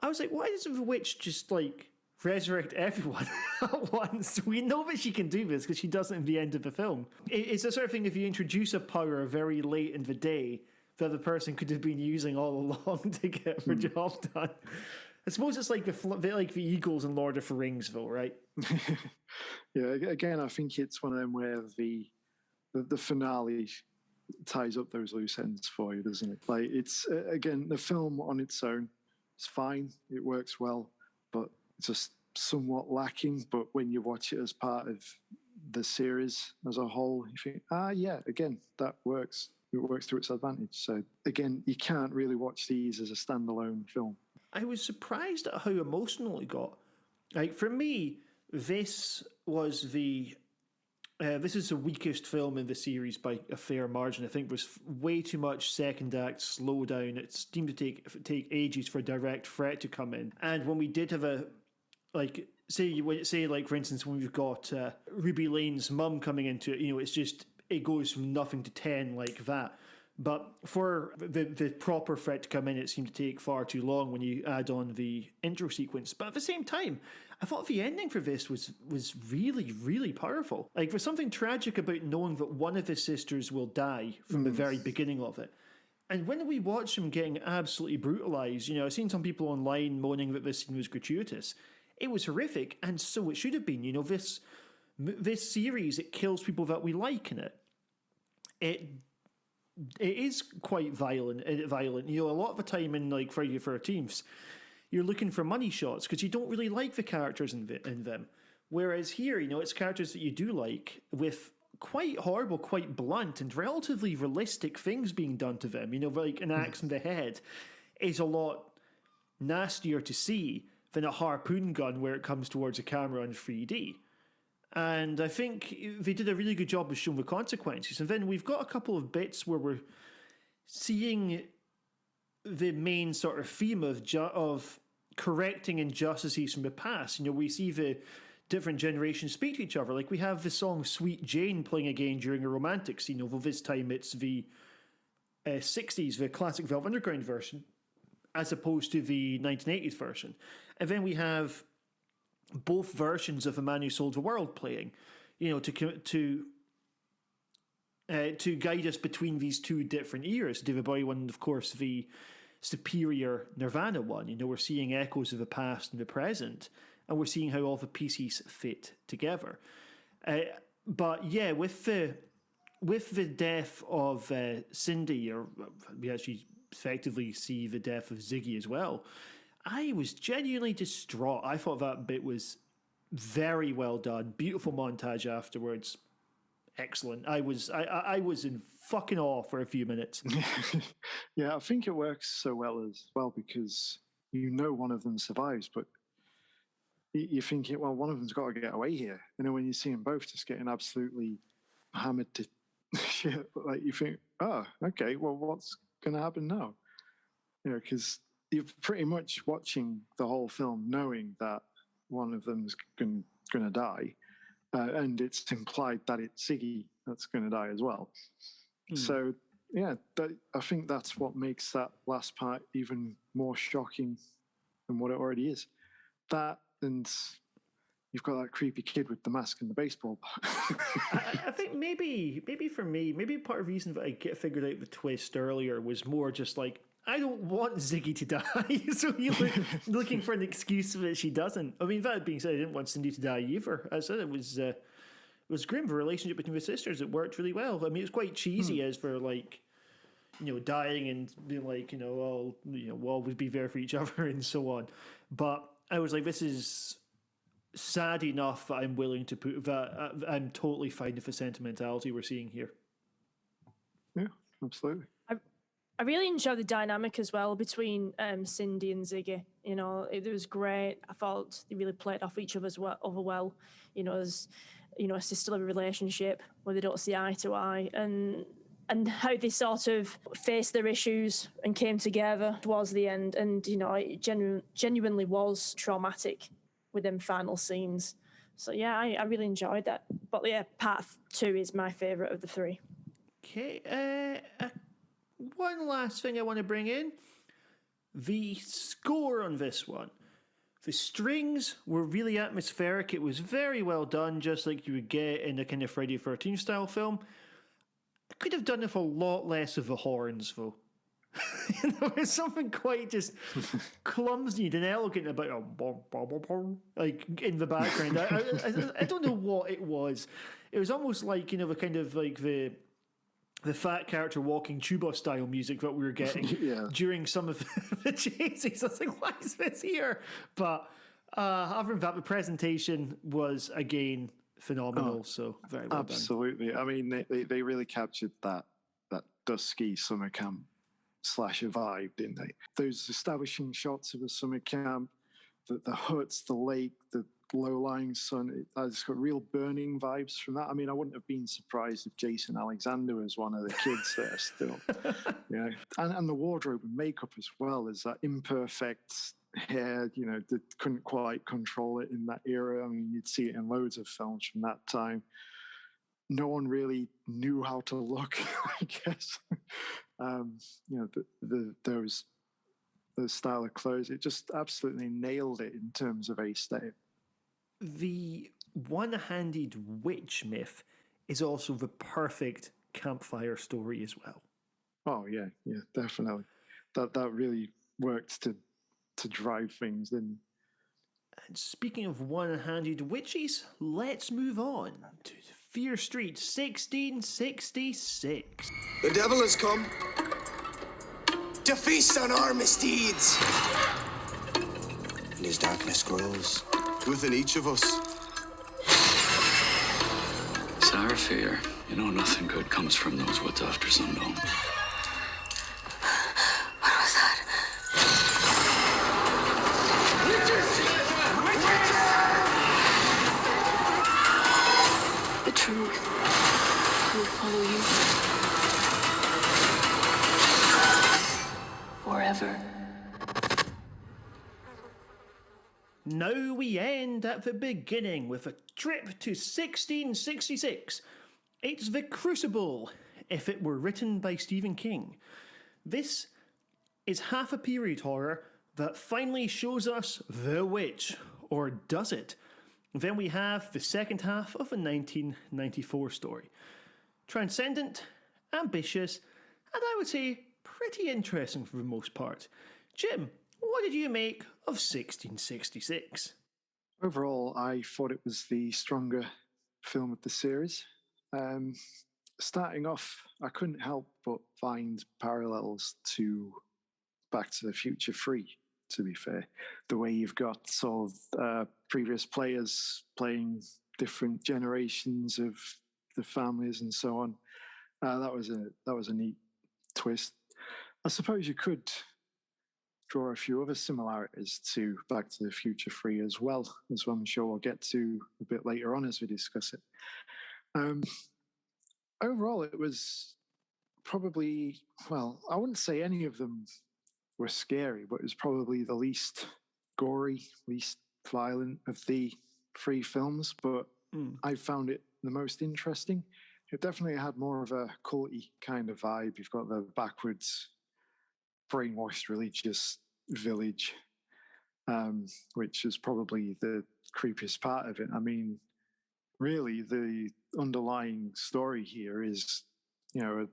I was like, why doesn't the witch just, like, resurrect everyone at once? We know that she can do this because she does it in the end of the film. It's the sort of thing, if you introduce a power very late in the day that the person could have been using all along to get their job done. I suppose it's like the Eagles in Lord of the Rings, though, right? Yeah, again, I think it's one of them where the finale ties up those loose ends for you, doesn't it? Like, it's, again, the film on its own is fine. It works well, but it's just somewhat lacking. But when you watch it as part of the series as a whole, you think, yeah, again, that works. It works to its advantage. So, again, you can't really watch these as a standalone film. I was surprised at how emotional it got. Like, for me, this was this is the weakest film in the series by a fair margin. I think there's way too much second act slowdown. It seemed to take ages for a direct threat to come in. And when we did have a, like, say for instance, when we've got Ruby Lane's mum coming into it, you know, it's just, it goes from nothing to 10 like that. But for the proper threat to come in, it seemed to take far too long when you add on the intro sequence. But at the same time, I thought the ending for this was really, really powerful. Like, there's something tragic about knowing that one of his sisters will die from the very beginning of it. And when we watch him getting absolutely brutalised, you know, I've seen some people online moaning that this scene was gratuitous. It was horrific, and so it should have been. You know, this series, it kills people that we like in it. It is quite violent. You know, a lot of the time in, like, Friday the 13th, you're looking for money shots because you don't really like the characters in them. Whereas here, you know, it's characters that you do like with quite horrible, quite blunt and relatively realistic things being done to them. You know, like an axe in the head is a lot nastier to see than a harpoon gun where it comes towards a camera in 3D. And I think they did a really good job of showing the consequences. And then we've got a couple of bits where we're seeing the main sort of theme of correcting injustices from the past. You know, we see the different generations speak to each other. Like we have the song Sweet Jane playing again during a romantic scene, although this time it's the 60s, the classic Velvet Underground version, as opposed to the 1980s version. And then we have both versions of A Man Who Sold the World playing, you know, to guide us between these two different eras. David Bowie one, of course, the superior Nirvana one. You know, we're seeing echoes of the past and the present, and we're seeing how all the pieces fit together. But yeah, with the death of Cindy, or we actually effectively see the death of Ziggy as well, I was genuinely distraught. I thought that bit was very well done. Beautiful montage afterwards. Excellent. I was in fucking awe for a few minutes. Yeah, I think it works so well as well because you know one of them survives, but you're thinking, well, one of them's got to get away here. You know, when you see them both just getting absolutely hammered to shit, like you think, oh, okay, well, what's going to happen now? You know, because you're pretty much watching the whole film knowing that one of them's going to die, and it's implied that it's Ziggy that's going to die as well. So, yeah, I think that's what makes that last part even more shocking than what it already is. That, and you've got that creepy kid with the mask and the baseball bat. I think maybe for me, maybe part of the reason that I figured out the twist earlier was more just like, I don't want Ziggy to die, so you're looking for an excuse that she doesn't. I mean, that being said, I didn't want Cindy to die either. I said it was grim. The relationship between the sisters, it worked really well. I mean, it was quite cheesy as for like, you know, dying and being like, you know, we'll always be there for each other and so on. But I was like, this is sad enough that I'm willing to put that. I'm totally fine with the sentimentality we're seeing here. Yeah, absolutely. I really enjoyed the dynamic as well between Cindy and Ziggy. You know, it was great. I thought they really played off each other well. You know, as you know, a sisterly relationship where they don't see eye to eye, and how they sort of faced their issues and came together towards the end. And you know, it genuinely was traumatic with them final scenes. So yeah, I really enjoyed that. But yeah, part 2 is my favourite of the 3. Okay, one last thing I want to bring in. The score on this one. The strings were really atmospheric. It was very well done, just like you would get in a kind of Friday the 13th style film. I could have done with a lot less of the horns, though. You know, there's something quite just clumsy and inelegant about like in the background. I don't know what it was. It was almost like, you know, the kind of like the fat character walking tuba style music that we were getting during some of the chases. I was like, why is this here? But other than that, the presentation was again phenomenal. So very well absolutely done. I mean, they really captured that dusky summer camp slasher vibe, didn't they? Those establishing shots of a summer camp, the huts, the lake, the low-lying sun. I just got real burning vibes from that. I mean, I wouldn't have been surprised if Jason Alexander was one of the kids there still. Yeah, and the wardrobe and makeup as well, is that imperfect hair, you know, that couldn't quite control it in that era. I mean, you'd see it in loads of films from that time. No one really knew how to look, I guess. You know, those style of clothes, it just absolutely nailed it in terms of aesthetic. The one-handed witch myth is also the perfect campfire story as well. Oh yeah, definitely. That really worked to drive things in. And speaking of one-handed witches, let's move on to Fear Street 1666. The devil has come to feast on our misdeeds. And his darkness grows within each of us. Sour fear. You know nothing good comes from those woods after sundown. What was that? will follow you forever. Now we end at the beginning with a trip to 1666. It's The Crucible, if it were written by Stephen King. This is half a period horror that finally shows us the witch, or does it? Then we have the second half of a 1994 story. Transcendent, ambitious, and I would say pretty interesting for the most part. Jim, what did you make of 1666? Overall, I thought it was the stronger film of the series. Starting off, I couldn't help but find parallels to Back to the Future 3, to be fair. The way you've got sort of previous players playing different generations of the families and so on. That was a neat twist. I suppose you could draw a few other similarities to Back to the Future 3 as well, as I'm sure we'll get to a bit later on as we discuss it. Overall, it was probably, well, I wouldn't say any of them were scary, but it was probably the least gory, least violent of the 3 films, but I found it the most interesting. It definitely had more of a culty kind of vibe. You've got the backwards, brainwashed religious village, which is probably the creepiest part of it. I mean, really, the underlying story here is, you know,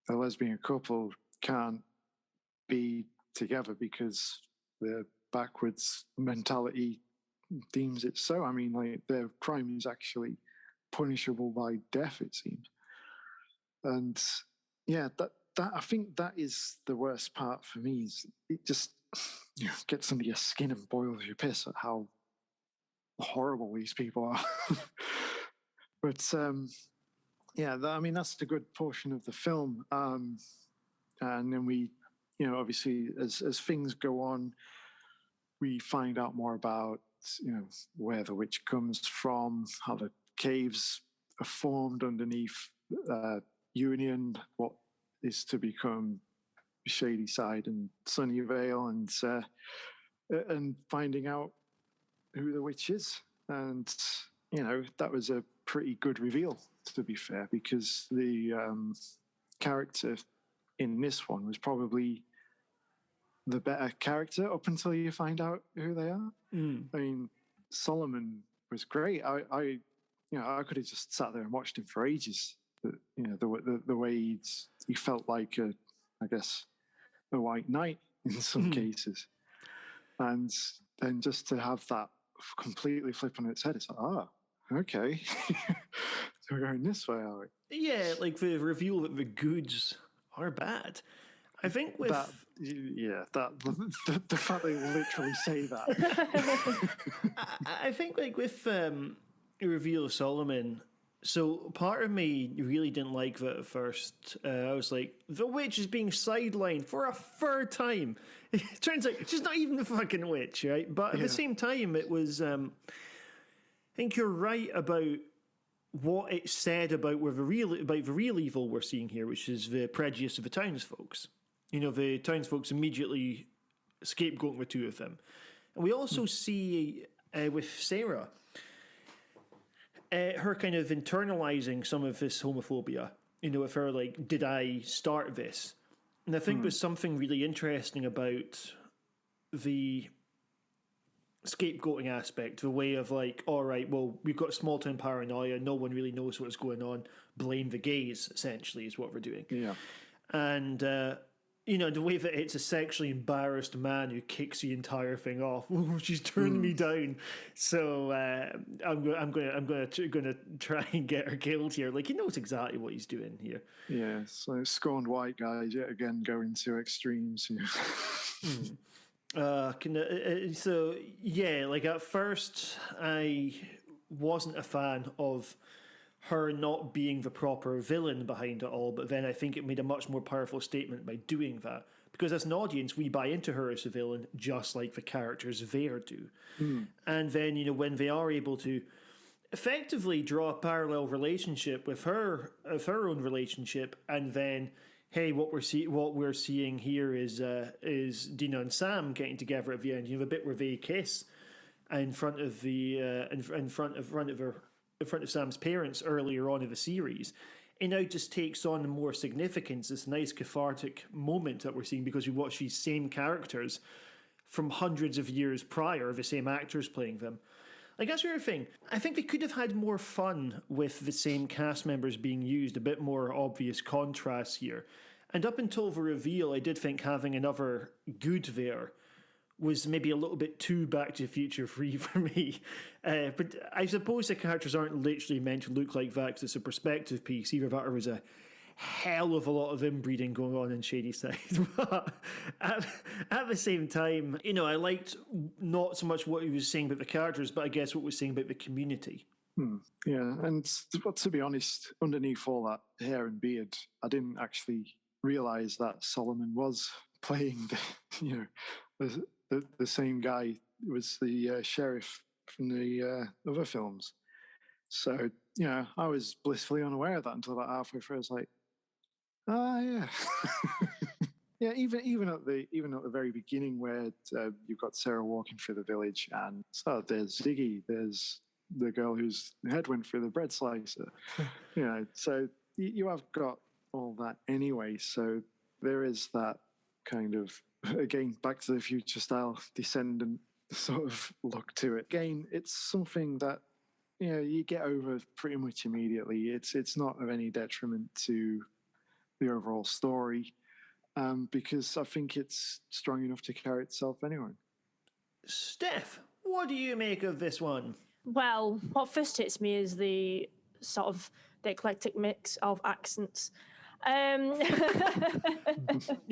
a lesbian couple can't be together because the backwards mentality deems it so. I mean, like, their crime is actually punishable by death, it seems. And yeah, that I think that is the worst part for me. Is it just, you know, gets under your skin and boils your piss at how horrible these people are. But yeah, I mean, that's the good portion of the film. And then we, you know, obviously as things go on, we find out more about, you know, where the witch comes from, how the caves are formed underneath Union, what is to become Shady Side and Sunnyvale, and finding out who the witch is. And, you know, that was a pretty good reveal, to be fair, because the character in this one was probably the better character up until you find out who they are. I mean, Solomon was great. I could have just sat there and watched him for ages. You know, the way he felt like I guess a white knight in some cases, and then just to have that completely flip on its head, it's like, okay, so we're going this way, are we? Yeah, like the reveal that the goods are bad. I think with that, the fact they literally say that. I think like with the reveal of Solomon. So part of me really didn't like that at first. I was like, the witch is being sidelined for a third time. It turns out she's not even the fucking witch, right? But at the same time, it was. I think you're right about what it said about the real evil we're seeing here, which is the prejudice of the townsfolks. You know, the townsfolks immediately scapegoating the two of them, and we also see with Sarah. Her kind of internalizing some of this homophobia, you know, with her like, did I start this? And I think there's something really interesting about the scapegoating aspect, the way of like, all right, well, we've got small town paranoia, no one really knows what's going on, blame the gays, essentially, is what we're doing. Yeah. And, you know, the way that it's a sexually embarrassed man who kicks the entire thing off. Oh, she's turned me down, so I'm gonna try and get her killed here. Like, he knows exactly what he's doing here. Yeah, so scorned white guys yet again going to extremes. So yeah, like at first I wasn't a fan of her not being the proper villain behind it all, but then I think it made a much more powerful statement by doing that. Because as an audience, we buy into her as a villain, just like the characters there do. And then, you know, when they are able to effectively draw a parallel relationship with her own relationship, and then, hey, what we're seeing here is Dina and Sam getting together at the end. You have a bit where they kiss in front of Sam's parents earlier on in the series. It now just takes on more significance, this nice cathartic moment that we're seeing because we watch these same characters from hundreds of years prior, the same actors playing them. Like, that's the other thing. I think they could have had more fun with the same cast members being used, a bit more obvious contrasts here. And up until the reveal, I did think having another good there was maybe a little bit too Back to the Future free for me. But I suppose the characters aren't literally meant to look like that because it's a perspective piece. Either that or was a hell of a lot of inbreeding going on in Shadyside. But at the same time, I liked not so much what he was saying about the characters, but I guess what he was saying about the community. Yeah, and to be honest, underneath all that hair and beard, I didn't actually realise that Solomon was playing the same guy who was the sheriff from the other films. So, I was blissfully unaware of that until about halfway through. I was like, yeah. Yeah, even at the very beginning where you've got Sarah walking through the village and there's Ziggy, there's the girl whose head went through the bread slicer. So you have got all that anyway. So there is that kind of, again, Back to the Future style descendant sort of look to it. Again, it's something that you get over pretty much immediately. It's not of any detriment to the overall story, because I think it's strong enough to carry itself anyway. Steph, what do you make of this one? Well, what first hits me is the sort of the eclectic mix of accents. It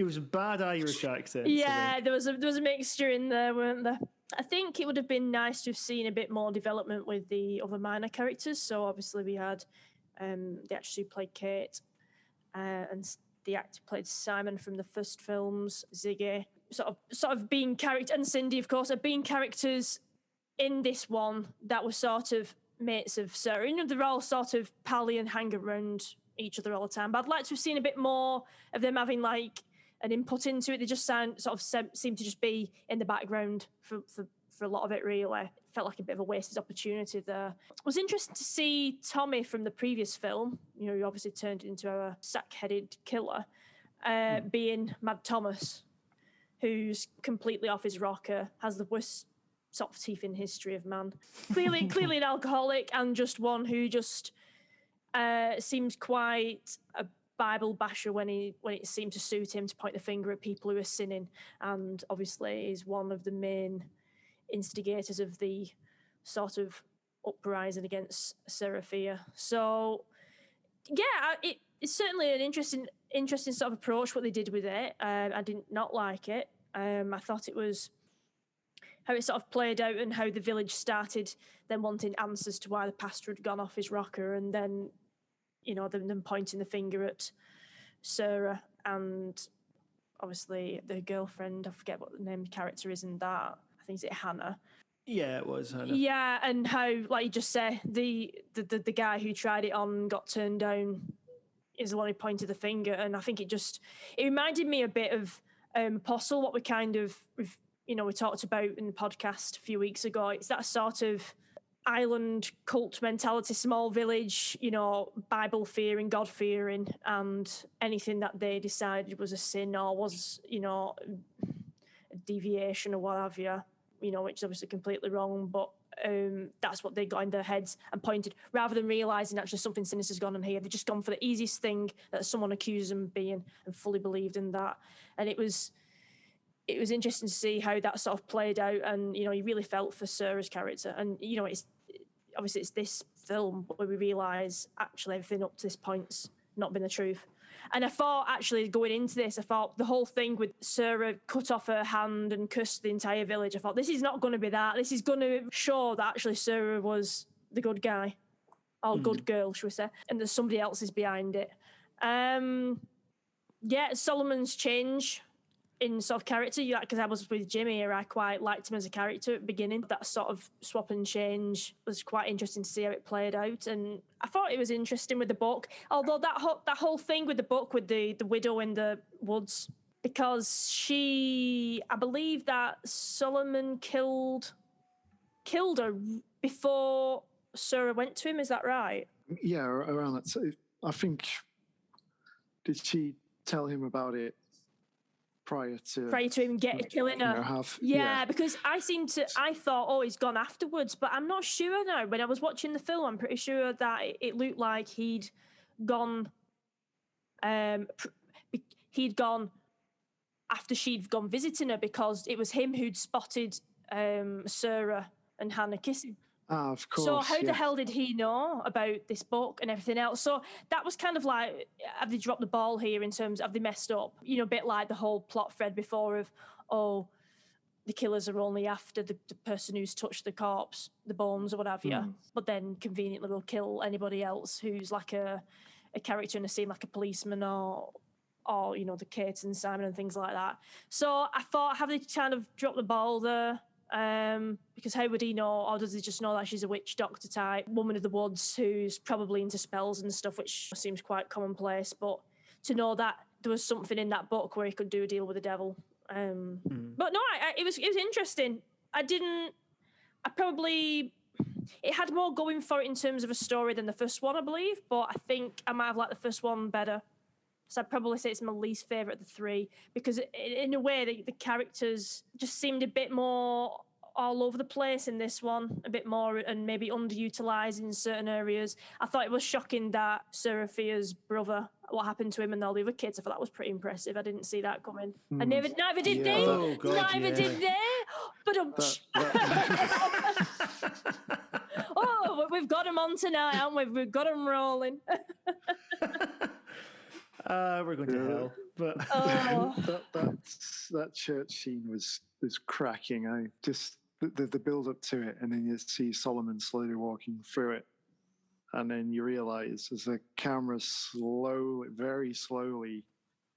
was a bad Irish accent. Yeah, there was a mixture in there, weren't there? I think it would have been nice to have seen a bit more development with the other minor characters. So obviously we had the actress who played Kate, and the actor who played Simon from the first films, Ziggy, sort of being character, and Cindy, of course, are being characters in this one that were sort of mates of Sarah. They're all sort of pally and hang around each other all the time. But I'd like to have seen a bit more of them having like an input into it. They just seem to just be in the background for a lot of it, really. It felt like a bit of a wasted opportunity there. It was interesting to see Tommy from the previous film, who obviously turned into a sack-headed killer, being Mad Thomas, who's completely off his rocker, has the worst sort of teeth in history of man. Clearly an alcoholic, and just one who just seems quite a Bible basher when it seemed to suit him to point the finger at people who are sinning, and obviously is one of the main instigators of the sort of uprising against Seraphia. So yeah, it's certainly an interesting sort of approach what they did with it. I did not like it. I thought it was how it sort of played out and how the village started then wanting answers to why the pastor had gone off his rocker, and then them pointing the finger at Sarah and obviously the girlfriend. I forget what the name of the character is in that. I think it's Hannah. Yeah, it was Hannah. Yeah, and how, like you just said, the guy who tried it on got turned down is the one who pointed the finger, and I think it reminded me a bit of Apostle, what we kind of we talked about in the podcast a few weeks ago. It's that sort of island cult mentality, small village, Bible fearing, God fearing, and anything that they decided was a sin or was, a deviation or what have you, which is obviously completely wrong, but that's what they got in their heads and pointed, rather than realising actually something sinister's gone on here. They've just gone for the easiest thing that someone accused them of being and fully believed in that. And it was interesting to see how that sort of played out, and you really felt for Sarah's character. And it's this film where we realise actually everything up to this point's not been the truth. And I thought, actually, going into this, the whole thing with Sarah cut off her hand and cursed the entire village, I thought, this is not going to be that. This is going to show that actually Sarah was the good guy, or good girl, should we say, and that somebody else is behind it. Solomon's change in sort of character. Because I was with Jimmy here, I quite liked him as a character at the beginning. That sort of swap and change was quite interesting to see how it played out, and I thought it was interesting with the book. Although that whole thing with the book with the widow in the woods, because I believe that Solomon killed her before Sarah went to him. Is that right? Yeah, around that. So I think, did she tell him about it prior to him killing her? Because I thought, oh, he's gone afterwards, but I'm not sure now. When I was watching the film, I'm pretty sure that it looked like he'd gone after she'd gone visiting her, because it was him who'd spotted Sarah and Hannah kissing. Of course. So how the hell did he know about this book and everything else? So that was kind of like, have they dropped the ball here in terms of, have they messed up? You know, a bit like the whole plot thread before of, oh, the killers are only after the person who's touched the corpse, the bones or what have you, but then conveniently will kill anybody else who's like a character in a scene, like a policeman or you know, the Kate and Simon and things like that. So I thought, have they kind of dropped the ball there? Because how would he know, or does he just know that she's a witch doctor type woman of the woods who's probably into spells and stuff, which seems quite commonplace, but to know that there was something in that book where he could do a deal with the devil. But no, it was interesting. It had more going for it in terms of a story than the first one, I believe, but I think I might have liked the first one better. So I'd probably say it's my least favourite of the three, because in a way the characters just seemed a bit more all over the place in this one, a bit more, and maybe underutilised in certain areas. I thought it was shocking that Seraphia's brother, what happened to him and all the other kids, I thought that was pretty impressive. I didn't see that coming. I neither did they. Oh, God, Did they. But oh, we've got them on tonight, haven't we? We've got them rolling. We're going to hell. But that church scene was cracking. I just the build up to it, and then you see Solomon slowly walking through it, and then you realise as the camera very slowly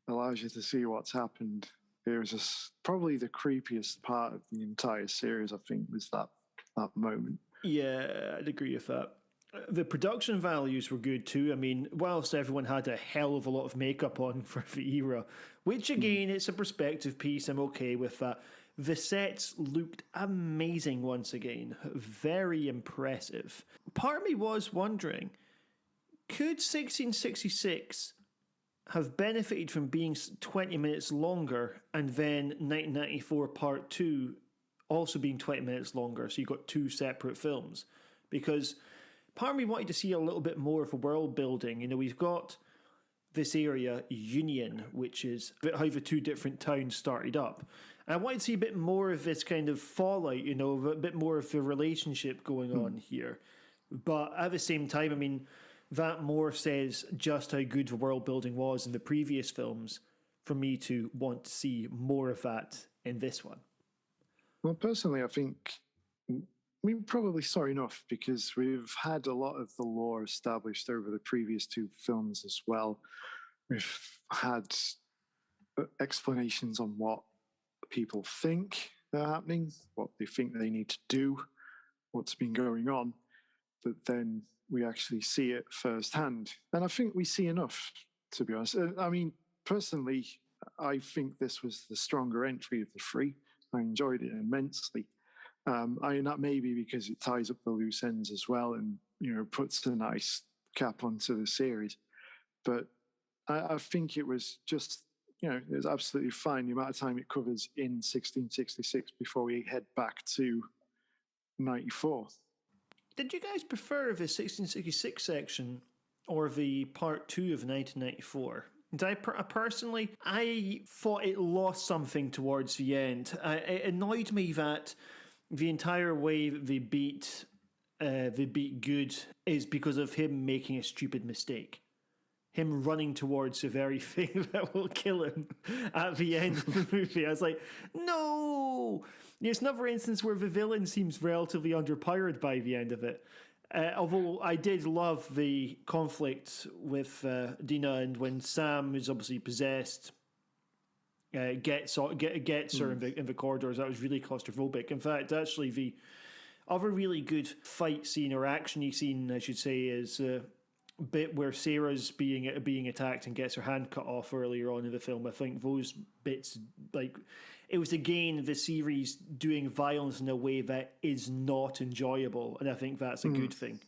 allows you to see what's happened. It was just probably the creepiest part of the entire series, I think, was that moment. Yeah, I'd agree with that. The production values were good too. I mean, whilst everyone had a hell of a lot of makeup on for the era, which again, it's a perspective piece, I'm okay with that. The sets looked amazing once again. Very impressive. Part of me was wondering, could 1666 have benefited from being 20 minutes longer, and then 1994 Part 2 also being 20 minutes longer, so you've got two separate films? Because part of me wanted to see a little bit more of a world building. You know, we've got this area, Union, which is how the two different towns started up. And I wanted to see a bit more of this kind of fallout, you know, a bit more of the relationship going on here. But at the same time, I mean, that more says just how good the world building was in the previous films for me to want to see more of that in this one. Well, personally, I think we probably saw enough, because we've had a lot of the lore established over the previous two films as well. We've had explanations on what people think are happening, what they think they need to do, what's been going on, but then we actually see it firsthand. And I think we see enough, to be honest. I mean, personally, I think this was the stronger entry of the three. I enjoyed it immensely. I mean, that may be because it ties up the loose ends as well, and, you know, puts a nice cap onto the series. But I think it was just, you know, it was absolutely fine the amount of time it covers in 1666 before we head back to 94. Did you guys prefer the 1666 section or the part 2 of 1994? Personally, I thought it lost something towards the end. It annoyed me that the entire way they beat good is because of him making a stupid mistake. Him running towards the very thing that will kill him at the end of the movie. I was like, no! It's another instance where the villain seems relatively underpowered by the end of it. Although I did love the conflict with Dina, and when Sam is obviously possessed, gets her in the corridors. That was really claustrophobic. In fact, actually, the other really good fight scene or actiony scene, I should say, is bit where Sarah's being attacked and gets her hand cut off earlier on in the film. I think those bits, like, it was again the series doing violence in a way that is not enjoyable, and I think that's a good thing.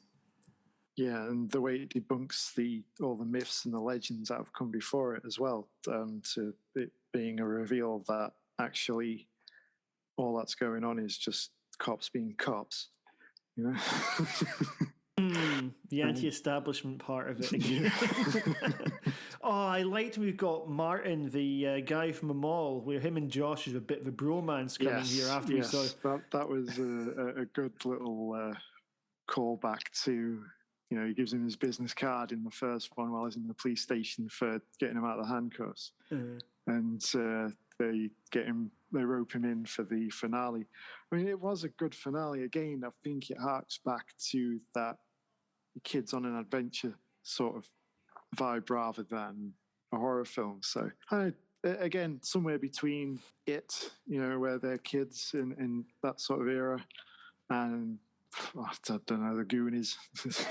Yeah, and the way it debunks all the myths and the legends that have come before it as well, to it being a reveal that actually all that's going on is just cops being cops, you know. The anti-establishment part of it again. Oh, I liked we've got Martin, the guy from the mall, where him and Josh is a bit of a bromance coming here after we saw. That was a good little callback to, you know, he gives him his business card in the first one while he's in the police station for getting him out of the handcuffs. And they rope him in for the finale. I mean, it was a good finale. Again, I think it harks back to that kids on an adventure sort of vibe rather than a horror film. So, again, somewhere between it, you know, where they're kids in that sort of era, and I don't know, the Goonies.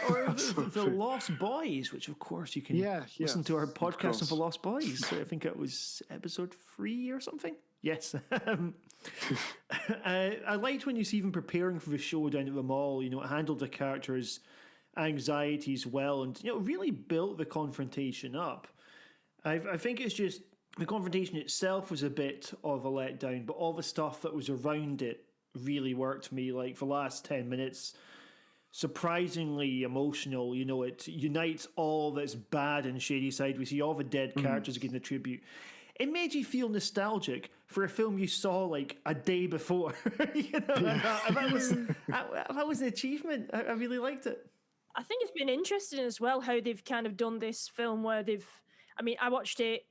Or the Lost Boys, which of course you can listen to our podcast of The Lost Boys. So I think it was episode 3 or something. Yes. I liked when you see them preparing for the show down at the mall. You know, it handled the characters' anxieties well, and, you know, really built the confrontation up. I think it's just the confrontation itself was a bit of a letdown, but all the stuff that was around it really worked for me. Like the last 10 minutes, surprisingly emotional. You know, it unites all that's bad in Shadyside. We see all the dead characters getting a tribute. It made you feel nostalgic for a film you saw like a day before. You know, that was an achievement. I really liked it. I think it's been interesting as well how they've kind of done this film where I watched it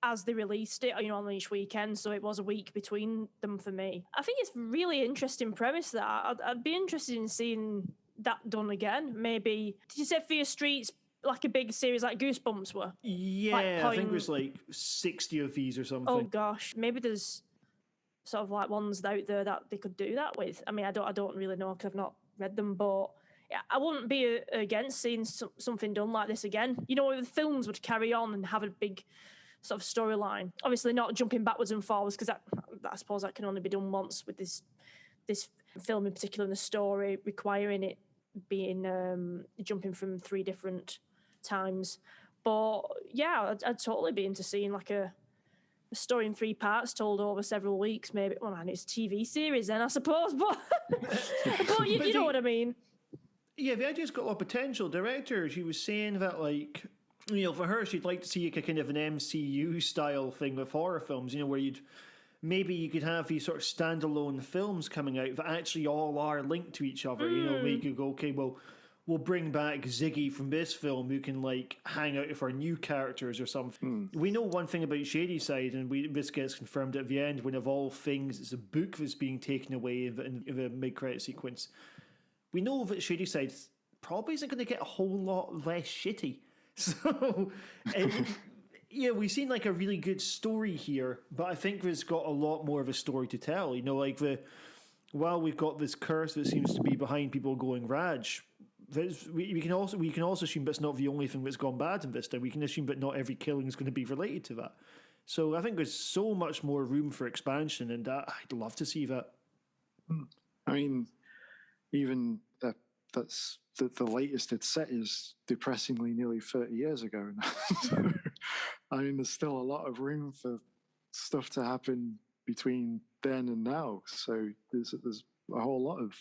as they released it, you know, on each weekend, so it was a week between them for me. I think it's really interesting premise that I'd be interested in seeing that done again. Maybe, did you say Fear Street's like a big series like Goosebumps were? Yeah, I think there's like 60 of these or something. Oh gosh, maybe there's sort of like ones out there that they could do that with. I mean, I don't really know because I've not read them, but yeah, I wouldn't be against seeing something done like this again. You know, if the films would carry on and have a big sort of storyline. Obviously not jumping backwards and forwards, because I suppose that can only be done once with this film in particular, and the story requiring it being jumping from 3 different times. But yeah, I'd totally be into seeing like a story in 3 parts told over several weeks, maybe. Well, man, it's a TV series then, I suppose, but you know what I mean. Yeah, the idea's got a lot of potential. Director, she was saying that, like, you know, for her, she'd like to see a kind of an MCU style thing with horror films, you know, where you could have these sort of standalone films coming out that actually all are linked to each other. You know, where you could go, okay, well, we'll bring back Ziggy from this film who can, like, hang out with our new characters or something. We know one thing about Shadyside, and this gets confirmed at the end when, of all things, it's a book that's being taken away in the mid-credit sequence. We know that Shadyside probably isn't going to get a whole lot less shitty. So, yeah, we've seen like a really good story here, but I think there's got a lot more of a story to tell. You know, like while we've got this curse that seems to be behind people going Raj, we can also assume that's not the only thing that's gone bad in Vista. We can assume that not every killing is going to be related to that. So I think there's so much more room for expansion, and I'd love to see that. I mean, even that's the latest it's set is depressingly nearly 30 years ago now. So, I mean, there's still a lot of room for stuff to happen between then and now. So there's a whole lot of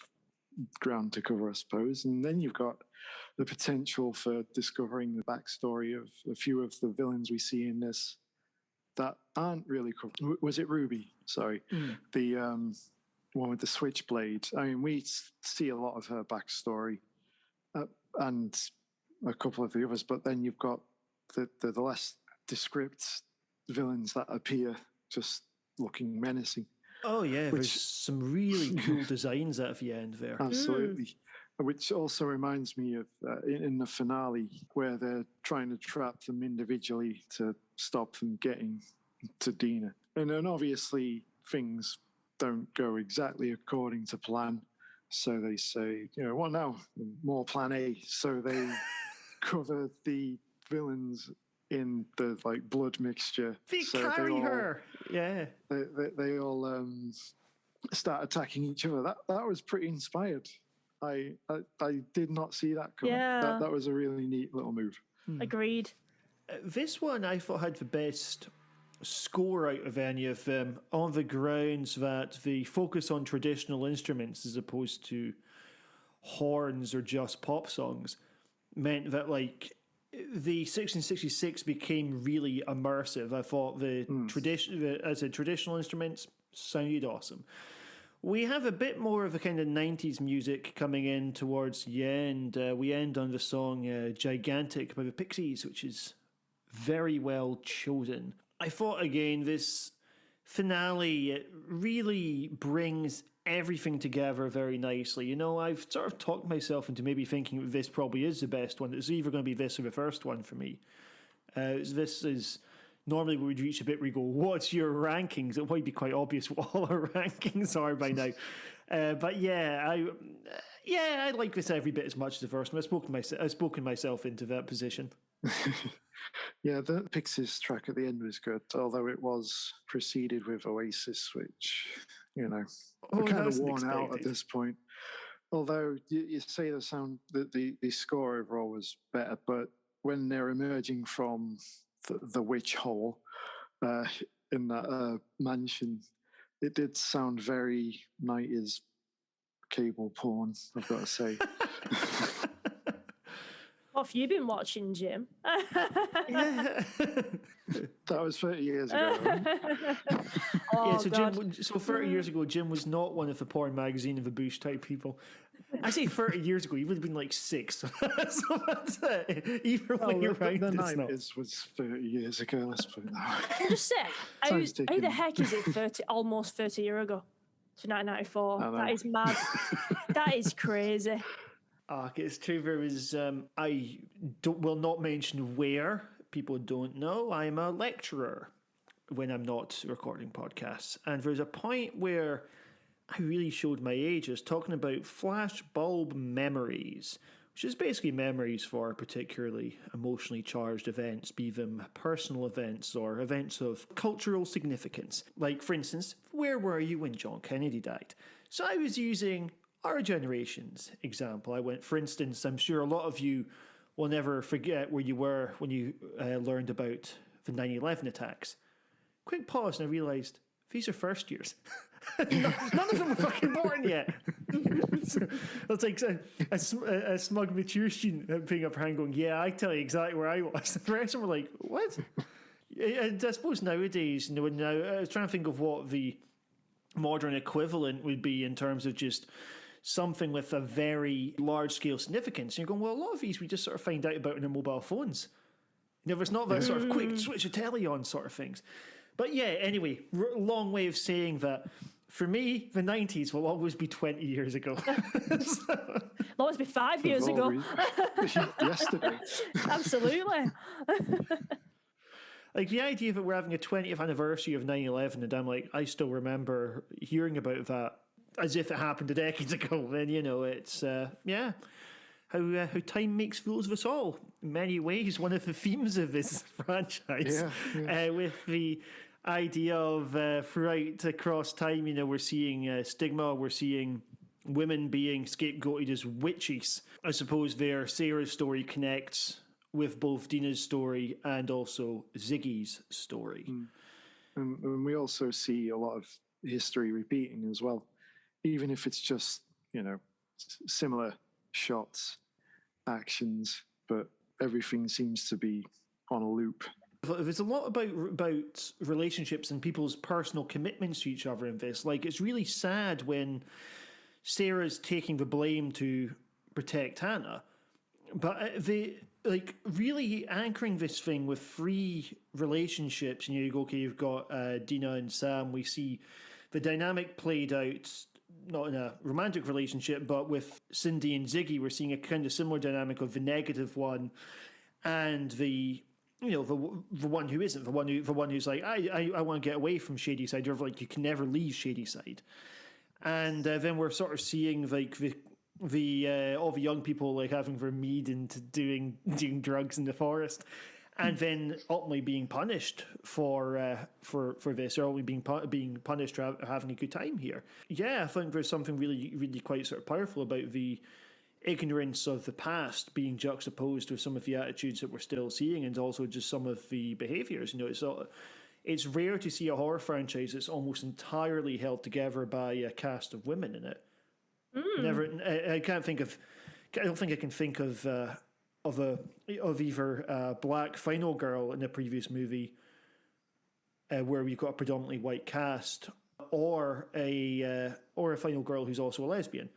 ground to cover, I suppose. And then you've got the potential for discovering the backstory of a few of the villains we see in this that aren't really covered. Was it Ruby? Sorry. The one with the switchblade. I mean, we see a lot of her backstory and a couple of the others, but then you've got the less descript villains that appear just looking menacing. Oh yeah, there's some really cool designs at the end there. Absolutely. Which also reminds me of in the finale where they're trying to trap them individually to stop them getting to Dina. And then obviously things don't go exactly according to plan. So they say, what now? More plan A. So they cover the villains in the blood mixture. They carry her. Yeah. They all start attacking each other. That was pretty inspired. I did not see that coming. Yeah. That was a really neat little move. Agreed. This one I thought had the best score out of any of them, on the grounds that the focus on traditional instruments as opposed to horns or just pop songs meant that the 1666 became really immersive. I thought the traditional instruments sounded awesome. We have a bit more of a kind of 90s music coming in towards the end. We end on the song Gigantic by the Pixies, which is very well chosen. I thought, again, this finale, it really brings everything together very nicely. I've sort of talked myself into maybe thinking this probably is the best one. It's either going to be this or the first one for me. This is normally we'd reach a bit where we go, what's your rankings? It might be quite obvious what all our rankings are by now. But I like this every bit as much as the first one. I've spoken myself into that position. Yeah, the Pixies track at the end was good, although it was preceded with Oasis, which, we're kind of worn out at this point. Although you say the score overall was better, but when they're emerging from the witch hole in that mansion, it did sound very 90s cable porn, I've got to say. What have you been watching, Jim? Yeah. That was 30 years ago. Oh, so God. so 30 years ago, Jim was not one of the porn magazine of the bush type people. I say 30 years ago, he would have been like 6. So that's it. Either way around, the it's not. 90s was 30 years ago, let's put it that way. Can I just say, how the heck is it almost 30 years ago? To 1994. That is mad. That is crazy. It's true. There is. I will not mention where. People don't know. I'm a lecturer when I'm not recording podcasts, and there's a point where I really showed my age. I was talking about flash bulb memories, which is basically memories for particularly emotionally charged events, be them personal events or events of cultural significance. Like, for instance, where were you when John Kennedy died? So I was using our generation's example. I went, for instance, I'm sure a lot of you will never forget where you were when you learned about the 9/11 attacks. Quick pause, and I realised these are first years. None of them were fucking born yet. So it's like a smug mature student putting up her hand going, yeah, I tell you exactly where I was. The rest of them were like, what? And I suppose nowadays, when I was trying to think of what the modern equivalent would be in terms of just something with a very large-scale significance. And you're going, well, a lot of these we just sort of find out about in our mobile phones. There's not that sort of quick switch of telly on sort of things. But yeah, anyway, long way of saying that for me, the 90s will always be 20 years ago. It'll always be 5 years ago. Yesterday. Absolutely. Like the idea that we're having a 20th anniversary of 9/11 and I'm like, I still remember hearing about that as if it happened a decade ago. And, it's, how time makes fools of us all. In many ways, one of the themes of this franchise, with the idea of throughout across time, we're seeing stigma, we're seeing women being scapegoated as witches. I suppose Sarah's story connects with both Dina's story and also Ziggy's story. And we also see a lot of history repeating as well, even if it's just, similar shots, actions, but everything seems to be on a loop. There's a lot about relationships and people's personal commitments to each other in this. Like, it's really sad when Sarah's taking the blame to protect Hannah, but really anchoring this thing with 3 relationships. And you go, okay, you've got Dina and Sam. We see the dynamic played out, not in a romantic relationship, but with Cindy and Ziggy, we're seeing a kind of similar dynamic of the negative one and the the one who isn't, the one who's like, I want to get away from Shadyside, or like you can never leave Shadyside. And then we're sort of seeing like the all the young people like having their mead and doing drugs in the forest, and then ultimately being punished for this, or only being punished for having a good time here. Yeah, I think there's something really, really quite sort of powerful about the ignorance of the past being juxtaposed with some of the attitudes that we're still seeing, and also just some of the behaviours. It's rare to see a horror franchise that's almost entirely held together by a cast of women in it. I don't think I can think of either a black final girl in the previous movie where we've got a predominantly white cast, or a final girl who's also a lesbian.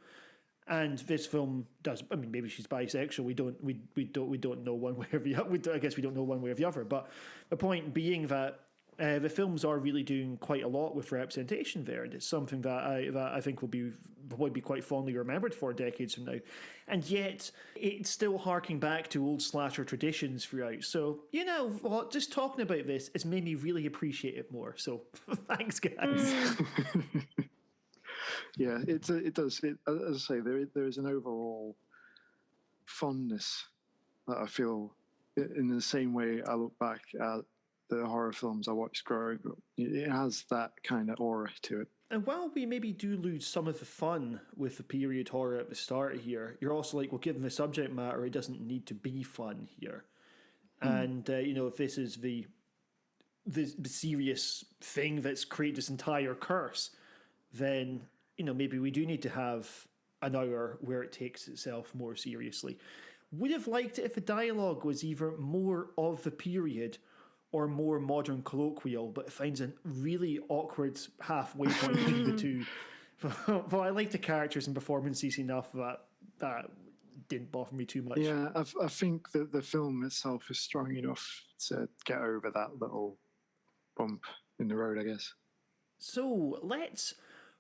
And this film does. I mean, maybe she's bisexual. We don't know one way or the other. I guess we don't know one way or the other. But the point being that the films are really doing quite a lot with representation there, and it's something that I think would be quite fondly remembered for decades from now. And yet, it's still harking back to old slasher traditions throughout. So, you know what? Just talking about this has made me really appreciate it more. So, thanks, guys. Yeah, it does. As I say, there is an overall fondness that I feel in the same way I look back at the horror films I watched growing up. It has that kind of aura to it. And while we maybe do lose some of the fun with the period horror at the start here, you're also like, well, given the subject matter, it doesn't need to be fun here. And, if this is the serious thing that's created this entire curse, then, maybe we do need to have an hour where it takes itself more seriously. Would have liked it if the dialogue was either more of the period or more modern colloquial, but it finds a really awkward halfway point between the two. Well, I like the characters and performances enough that didn't bother me too much. Yeah, I think that the film itself is strong enough to get over that little bump in the road, I guess. So let's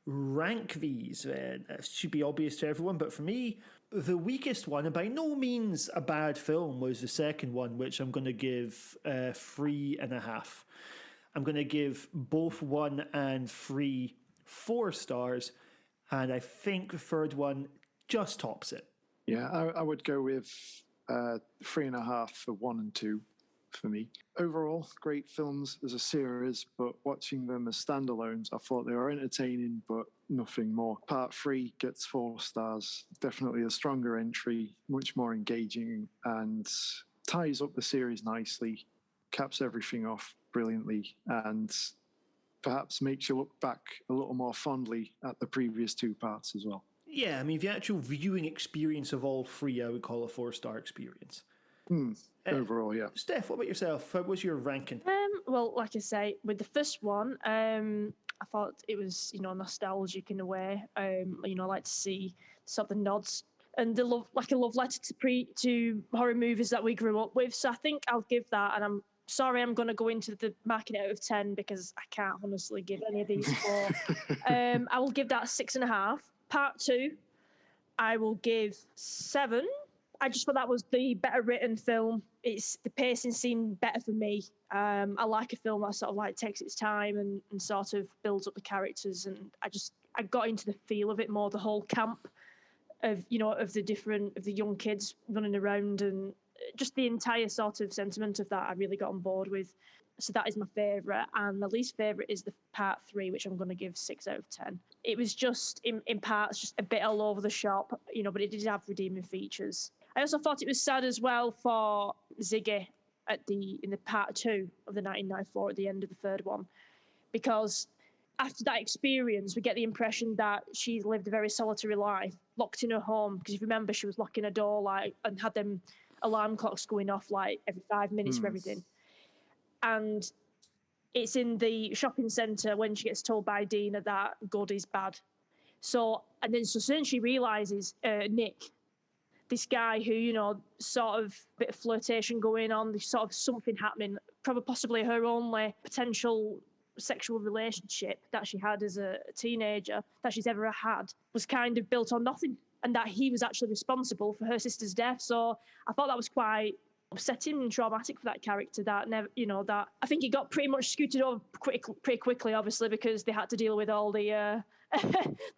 rank these. It should be obvious to everyone, but for me, the weakest one, and by no means a bad film, was the second one, which I'm going to give 3.5. I'm going to give both 1 and 3 4 stars, and I think the third one just tops it. Yeah, I would go with 3.5 for 1 and 2 for me. Overall, great films as a series, but watching them as standalones, I thought they were entertaining, but nothing more. Part 3 gets 4 stars. Definitely a stronger entry, much more engaging, and ties up the series nicely, caps everything off brilliantly, and perhaps makes you look back a little more fondly at the previous 2 parts as well. Yeah, I mean, the actual viewing experience of all 3, I would call a 4-star experience. Overall, yeah. Steph, what about yourself? What was your ranking? Well, like I say, with the first one, I thought it was, nostalgic in a way. I like to see sort of the nods and the love, like a love letter to horror movies that we grew up with. So I think I'll give that, and I'm sorry, I'm going to go into the marking out of 10 because I can't honestly give any of these 4. I will give that 6.5. Part 2, I will give 7. I just thought that was the better written film. The pacing seemed better for me. I like a film that sort of like takes its time and sort of builds up the characters, and I got into the feel of it more. The whole camp of the young kids running around, and just the entire sort of sentiment of that I really got on board with. So that is my favourite, and my least favourite is the part 3, which I'm going to give 6 out of 10. It was just in parts just a bit all over the shop, but it did have redeeming features. I also thought it was sad as well for Ziggy in the part 2 of the 1994 at the end of the third one, because after that experience, we get the impression that she's lived a very solitary life, locked in her home. Because if you remember, she was locking her door and had them alarm clocks going off every 5 minutes for everything. And it's in the shopping centre when she gets told by Dina that good is bad. So soon she realises Nick, this guy who, sort of bit of flirtation going on, there's sort of something happening, probably possibly her only potential sexual relationship that she had as a teenager that she's ever had was kind of built on nothing, and that he was actually responsible for her sister's death. So I thought that was quite upsetting and traumatic for that character that never, that I think he got pretty much scooted over pretty quickly, obviously, because they had to deal with all the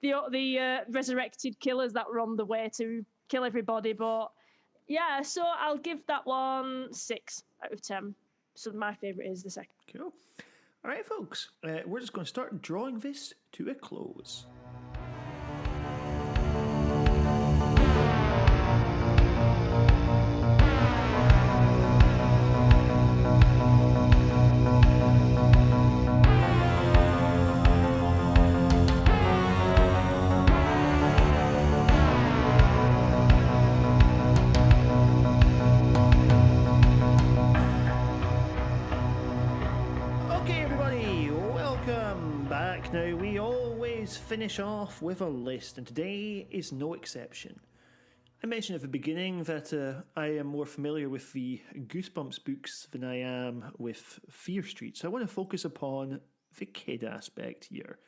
the resurrected killers that were on the way to kill everybody. But yeah, so I'll give that one 6 out of 10. So my favourite is the second. Cool. All right, folks, we're just going to start drawing this to a close. Now, we always finish off with a list, and today is no exception. I mentioned at the beginning that I am more familiar with the Goosebumps books than I am with Fear Street, so I want to focus upon the kid aspect here.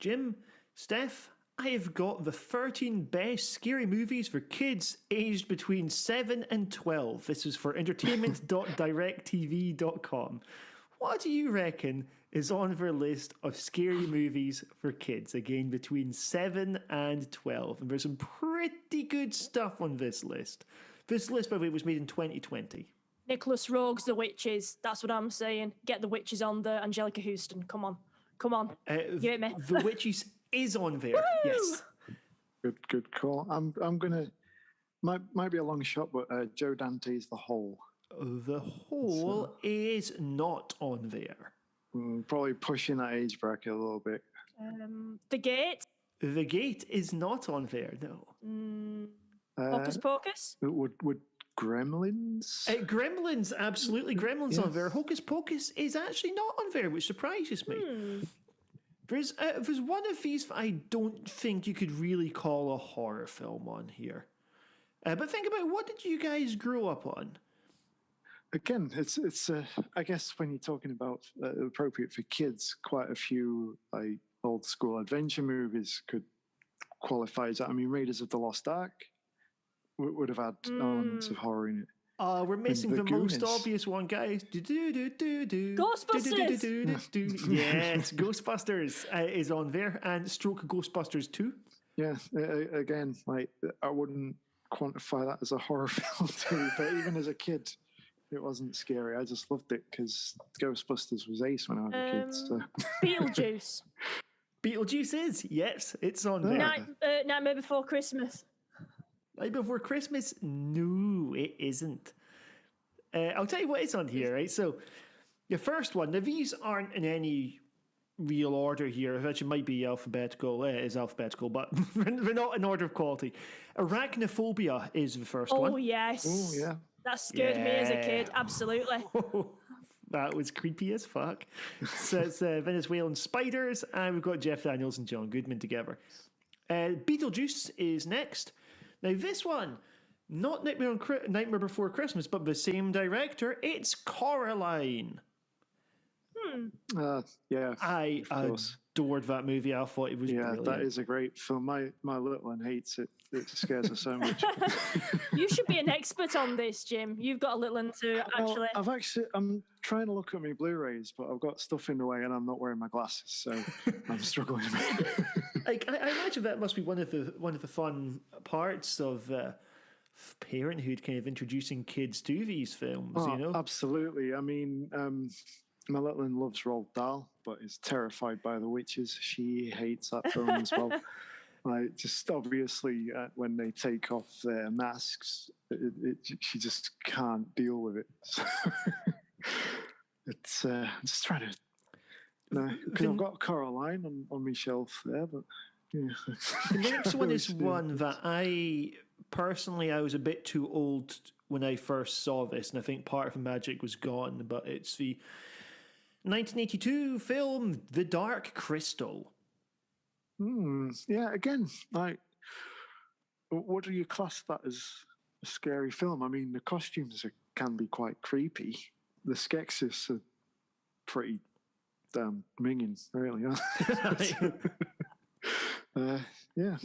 Jim, Steph, I have got the 13 best scary movies for kids aged between 7 and 12. This is for entertainment.directtv.com. What do you reckon is on their list of scary movies for kids, again, between 7 and 12? And there's some pretty good stuff on this list. This list, by the way, was made in 2020. Nicholas Roeg's The Witches. That's what I'm saying. Get The Witches on there. Angelica Houston. Come on. Give it me. The Witches is on there. Yes. Good call. I'm gonna might be a long shot, but Joe Dante's The Hole. The Hole is not on there. Probably pushing that age bracket a little bit. The Gate. The Gate is not on there, no. Hocus Pocus. Would Gremlins? Gremlins, absolutely. Gremlins on there. Hocus Pocus is actually not on there, which surprises me. There's one of these that I don't think you could really call a horror film on here. But think about, what did you guys grow up on? Again, it's I guess when you're talking about appropriate for kids, quite a few like old school adventure movies could qualify as that. I mean, Raiders of the Lost Ark would have had elements of horror in it. We're missing the most obvious one, guys. Ghostbusters! Yes, Ghostbusters is on there, and stroke Ghostbusters 2. Yeah, again, like I wouldn't quantify that as a horror film too, but even as a kid, it wasn't scary. I just loved it because Ghostbusters was ace when I was a kid. So. Beetlejuice. Beetlejuice is, yes, it's on there. Nightmare Before Christmas. Night Before Christmas? No, it isn't. I'll tell you what is on here, right? So, your first one, now these aren't in any real order here. It actually might be alphabetical. It is alphabetical, but they're not in order of quality. Arachnophobia is the first one. Oh, yes. Oh, yeah. That scared me as a kid, absolutely. That was creepy as fuck. So it's Venezuelan spiders, and we've got Jeff Daniels and John Goodman together. Beetlejuice is next. Now this one, not Nightmare Before Christmas, but the same director. It's Coraline. Yeah. I adored that movie. I thought it was brilliant. That is a great film. My little one hates it. It scares her so much. You should be an expert on this, Jim. You've got a little into actually. Well, I'm trying to look at my Blu-rays, but I've got stuff in the way, and I'm not wearing my glasses, so I'm struggling a bit. I imagine that must be one of the fun parts of parenthood, kind of introducing kids to these films. Oh, you know, absolutely. I mean, my little one loves Roald Dahl, but is terrified by The Witches. She hates that film as well. Like, just obviously, when they take off their masks, she just can't deal with it. So it's I'm just trying to, because I've got Coraline on my shelf there, but yeah. The next one is one that I was a bit too old when I first saw this, and I think part of the magic was gone. But it's the 1982 film The Dark Crystal. Yeah, again, like, what do you class that as a scary film? I mean, the costumes can be quite creepy. The Skeksis are pretty damn minging, really, aren't they? Yeah,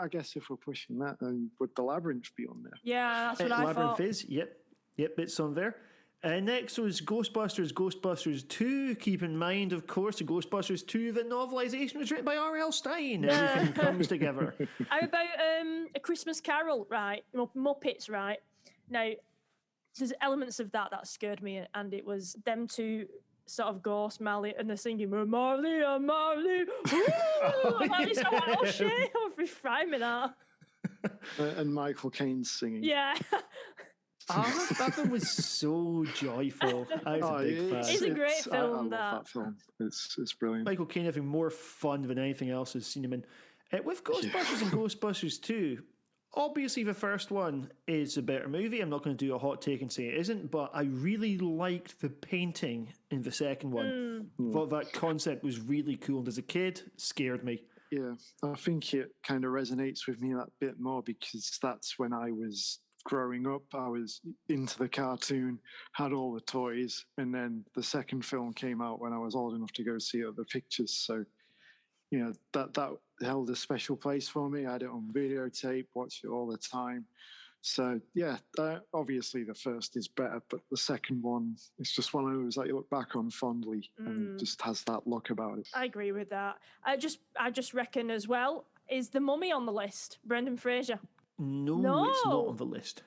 I guess if we're pushing that, then would the Labyrinth be on there? Yeah, that's what I Labyrinth thought. is, yep, it's on there. Next was Ghostbusters 2. Keep in mind, of course, the Ghostbusters 2, the novelisation was written by R.L. Stein. Everything comes together. How about A Christmas Carol, right? Muppets, right? Now, there's elements of that scared me, and it was them two sort of ghost Marley, and they're singing Marley, Marley, ooh! Oh shit, I'm frightened me that. And Michael Caine's singing. Yeah. That film was so joyful. I was a big fan. It's a great film. I love that film. It's brilliant. Michael Caine having more fun than anything else I've seen him in. With Ghostbusters and Ghostbusters 2, obviously the first one is a better movie. I'm not going to do a hot take and say it isn't, but I really liked the painting in the second one. Thought that concept was really cool, and as a kid, scared me. Yeah, I think it kind of resonates with me that bit more because that's when I was growing up. I was into the cartoon, had all the toys, and then the second film came out when I was old enough to go see other pictures. So, you know, that held a special place for me. I had it on videotape, watched it all the time. So, yeah, obviously the first is better, but the second one, it's just one of those that you look back on fondly and just has that look about it. I agree with that. I just reckon as well, is The Mummy on the list? Brendan Fraser. No, it's not on the list.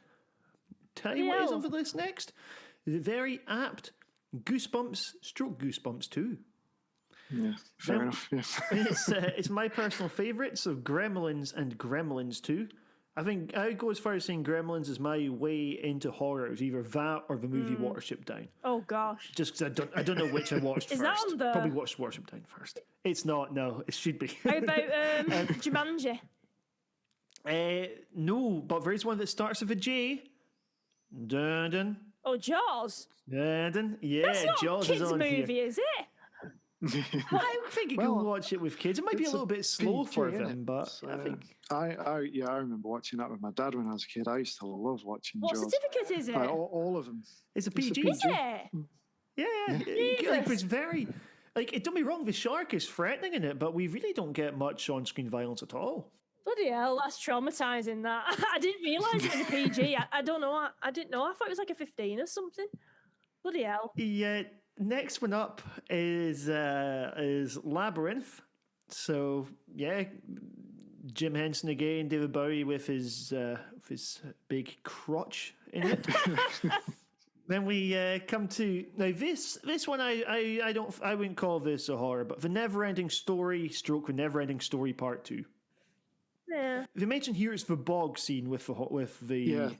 Tell you what is on the list next. Very apt. Goosebumps 2. Yeah, fair enough. Yeah. It's my personal favourite, so Gremlins and Gremlins 2. I think I would go as far as saying Gremlins is my way into horror. It was either that or the movie Watership Down. Oh gosh. Just because I don't know which I watched Is first. that on the... Probably watched Watership Down first. It's not, no. It should be. How about Jumanji? No, but there is one that starts with a J. Dun dun. Oh, Jaws? Dun dun. Yeah, That's not Jaws a kids' is on movie, here. is it? I think you can watch it with kids. It might be a little bit slow for them, but I think... I remember watching that with my dad when I was a kid. I used to love watching What Jaws. certificate is it? All of them. It's a PG. Is it? Yeah. Like, it's very... Like, don't be wrong, the shark is threatening in it, but we really don't get much on-screen violence at all. Bloody hell, that's traumatising, that. I didn't realise it was a PG. I don't know. I didn't know. I thought it was like a 15 or something. Bloody hell. Yeah, next one up is Labyrinth. So, yeah, Jim Henson again, David Bowie with his big crotch in it. Then we come to now this one I wouldn't call this a horror, but the Never-Ending Story / The Never-Ending Story Part 2. Yeah. They mentioned here it's the bog scene with the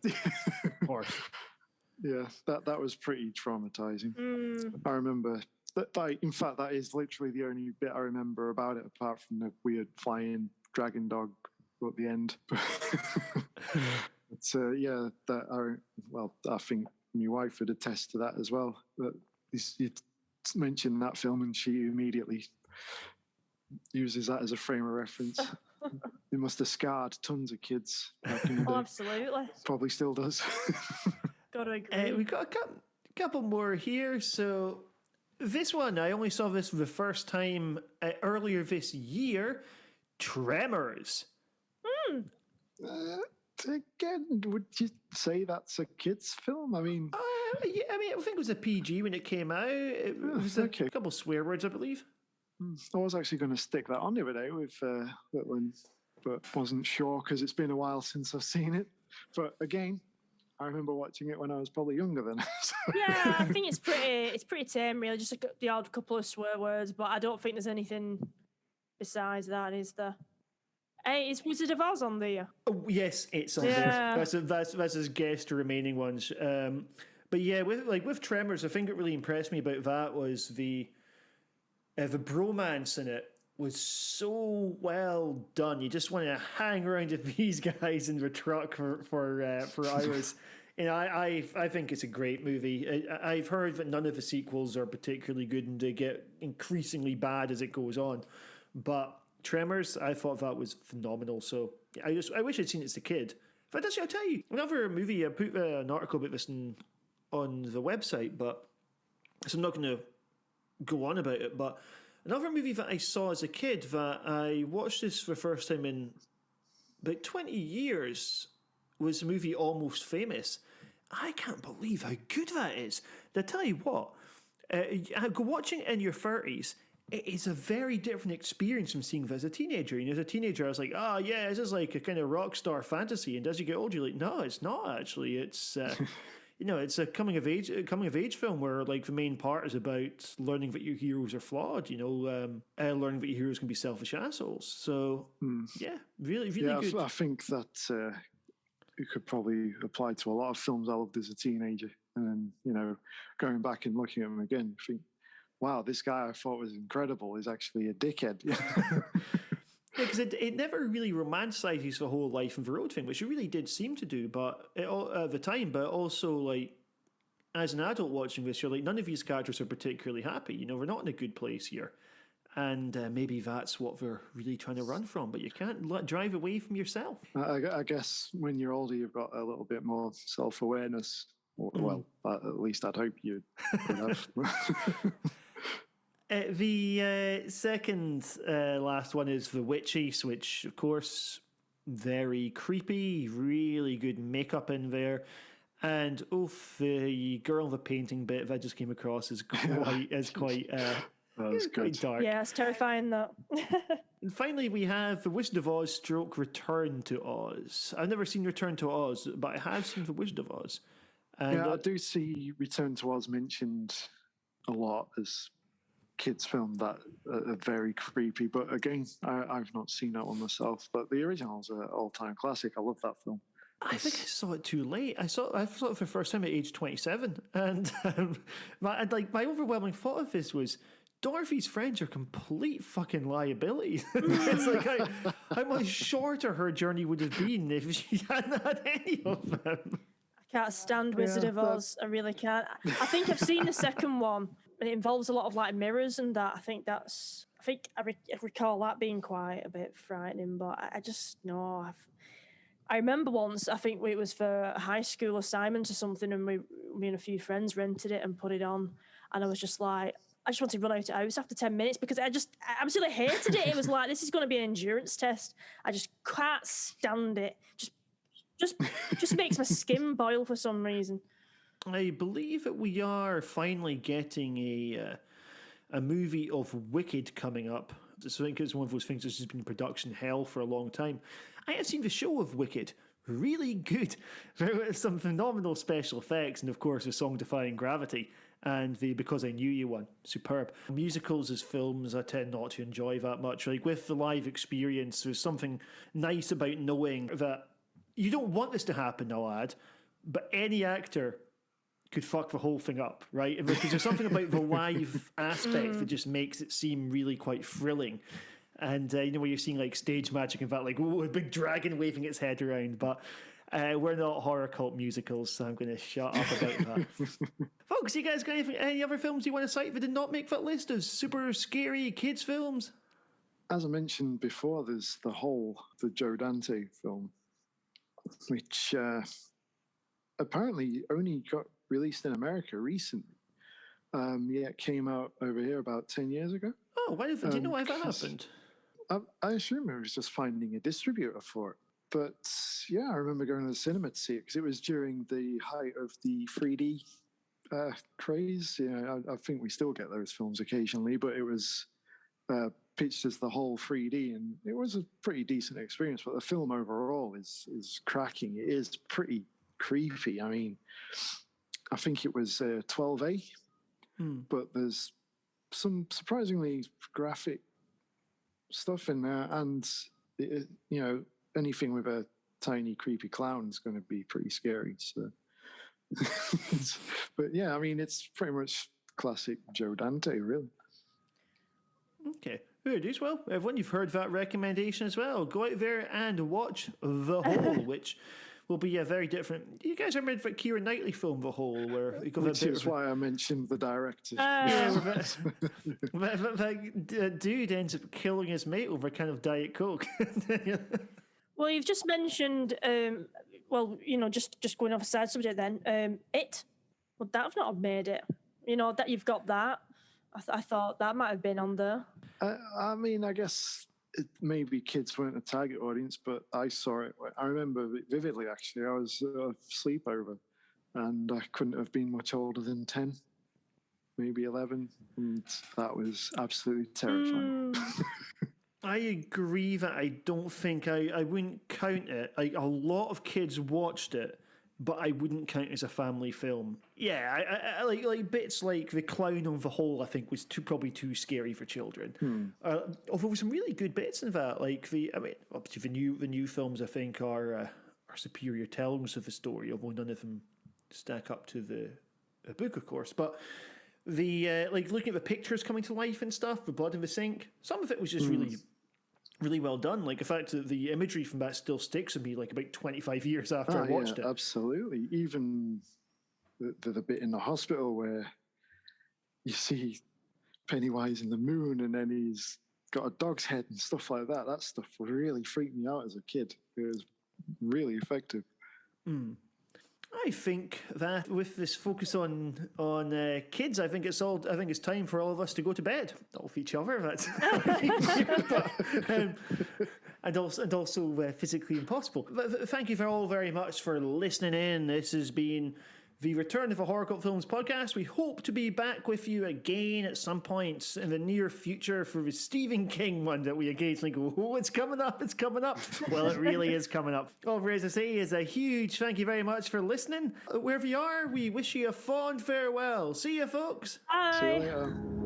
horse. Yeah, that was pretty traumatizing. I remember that. In fact, that is literally the only bit I remember about it, apart from the weird flying dragon dog at the end. But I think my wife would attest to that as well. That you mentioned that film, and she immediately uses that as a frame of reference. It must have scarred tons of kids back in the day. Absolutely. Probably still does. Gotta agree. We've got a couple more here. So this one, I only saw this for the first time earlier this year. Tremors. Again, would you say that's a kid's film? I mean... yeah, I think it was a PG when it came out. It was a couple swear words, I believe. I was actually going to stick that on the other day with that one, but wasn't sure because it's been a while since I've seen it. But again, I remember watching it when I was probably younger than. So. Yeah, I think it's pretty tame, really. Just the odd couple of swear words, but I don't think there's anything besides that, is there? Hey, is Wizard of Oz on there? Oh, yes, it's on there. That's his guest remaining ones. But yeah, with Tremors, I think it really impressed me about that was the bromance in it was so well done. You just want to hang around with these guys in the truck for hours. And I think it's a great movie. I've heard that none of the sequels are particularly good, and they get increasingly bad as it goes on. But Tremors, I thought that was phenomenal. So I wish I'd seen it as a kid. In fact, actually, I'll tell you another movie. I put an article about this on the website, but so I'm not going to go on about it. But Another movie that I saw as a kid that I watched this for the first time in about 20 years was the movie Almost Famous. I can't believe how good that is. I tell you what, watching it in your 30s, it is a very different experience from seeing it as a teenager. As a teenager, I was like, oh yeah, this is like a kind of rock star fantasy. And as you get older, you're like, no, it's not actually. It's it's a coming of age film where like the main part is about learning that your heroes are flawed. Learning that your heroes can be selfish assholes. So yeah, really good. I think that it could probably apply to a lot of films I loved as a teenager. And going back and looking at them again, I think, wow, this guy I thought was incredible is actually a dickhead. Because it never really romanticizes the whole life of the road thing, which it really did seem to do, but at the time. But also, like, as an adult watching this, you're like, none of these characters are particularly happy. We're not in a good place here, and maybe that's what they're really trying to run from. But you can't drive away from yourself. I guess when you're older, you've got a little bit more self-awareness. Well, at least I'd hope you would have. The second last one is The Witches, which, of course, very creepy, really good makeup in there. And the girl in the painting bit that I just came across is quite dark. Yeah, it's terrifying, that. And finally, we have The Wizard of Oz / Return to Oz. I've never seen Return to Oz, but I have seen The Wizard of Oz. And I do see Return to Oz mentioned a lot as kids' film that are very creepy. But again, I've not seen that one myself. But the original's an all-time classic. I love that film. I think I saw it too late. I saw it for the first time at age 27. And my overwhelming thought of this was, Dorothy's friends are complete fucking liabilities. It's like how much shorter her journey would have been if she hadn't had any of them. I can't stand Wizard of Oz. I really can't. I think I've seen the second one, and it involves a lot of like mirrors and that. I recall that being quite a bit frightening, but I just know. I remember once, I think it was for a high school assignment or something, and me and a few friends rented it and put it on, and I was just like, I just wanted to run out of the house after 10 minutes because I absolutely hated it. It was like, this is going to be an endurance test. I just can't stand it. Just makes my skin boil for some reason. I believe that we are finally getting a movie of Wicked coming up. I think it's one of those things that's just been in production hell for a long time. I have seen the show of Wicked. Really good. Some phenomenal special effects, and of course the song Defying Gravity and the Because I Knew You one. Superb. Musicals as films I tend not to enjoy that much. Like with the live experience, there's something nice about knowing that you don't want this to happen, I'll add, but any actor could fuck the whole thing up, right? Because there's something about the live aspect that just makes it seem really quite thrilling. And, where you're seeing like stage magic and that, like, ooh, a big dragon waving its head around. But we're not horror cult musicals, so I'm going to shut up about that. Folks, you guys got any other films you want to cite that did not make that list of super scary kids' films? As I mentioned before, there's the Joe Dante film, which apparently only got released in America recently. It came out over here about 10 years ago. Oh, do you know why that happened? I assume it was just finding a distributor for it. But yeah, I remember going to the cinema to see it because it was during the height of the 3D craze. Yeah, I think we still get those films occasionally, but it was pitched as the whole 3D, and it was a pretty decent experience. But the film overall is cracking. It is pretty creepy. I mean, I think it was 12A, but there's some surprisingly graphic stuff in there, and anything with a tiny creepy clown is going to be pretty scary. So, but yeah, I mean, it's pretty much classic Joe Dante, really. Okay. Good as well. Everyone, you've heard that recommendation as well. Go out there and watch The Hole, which will be a very different. You guys remember the Keira Knightley film, The Hole, where which is why I mentioned the director. That dude ends up killing his mate over a kind of Diet Coke. Well, you've just mentioned, just going off a side subject then, It. Would that have not have made it? That you've got that. I thought that might have been on there. I mean, I guess maybe kids weren't a target audience, but I saw it. I remember it vividly, actually. I was at a sleepover, and I couldn't have been much older than 10, maybe 11, and that was absolutely terrifying. I agree that I don't think I wouldn't count it. A lot of kids watched it, but I wouldn't count it as a family film. Yeah, I like bits like the clown on the hole. I think was probably too scary for children. Although there were some really good bits in that. Like obviously the new films I think are superior tellings of the story, although none of them stack up to the book, of course. But the like looking at the pictures coming to life and stuff, the blood in the sink. Some of it was just really well done. Like the fact that the imagery from that still sticks with me like about 25 years after I watched it. Absolutely. Even the bit in the hospital where you see Pennywise in the moon and then he's got a dog's head and stuff like that. That stuff really freaked me out as a kid. It was really effective. I think that with this focus on kids, I think it's time for all of us to go to bed. Not with each other, that's and also physically impossible. But thank you all very much for listening in. This has been the return of the Horror Cult Films Podcast. We hope to be back with you again at some point in the near future for the Stephen King one that we occasionally go, oh, it's coming up. Well, it really is coming up. All there is to say is a huge thank you very much for listening. Wherever you are, we wish you a fond farewell. See you, folks. Bye. See you later.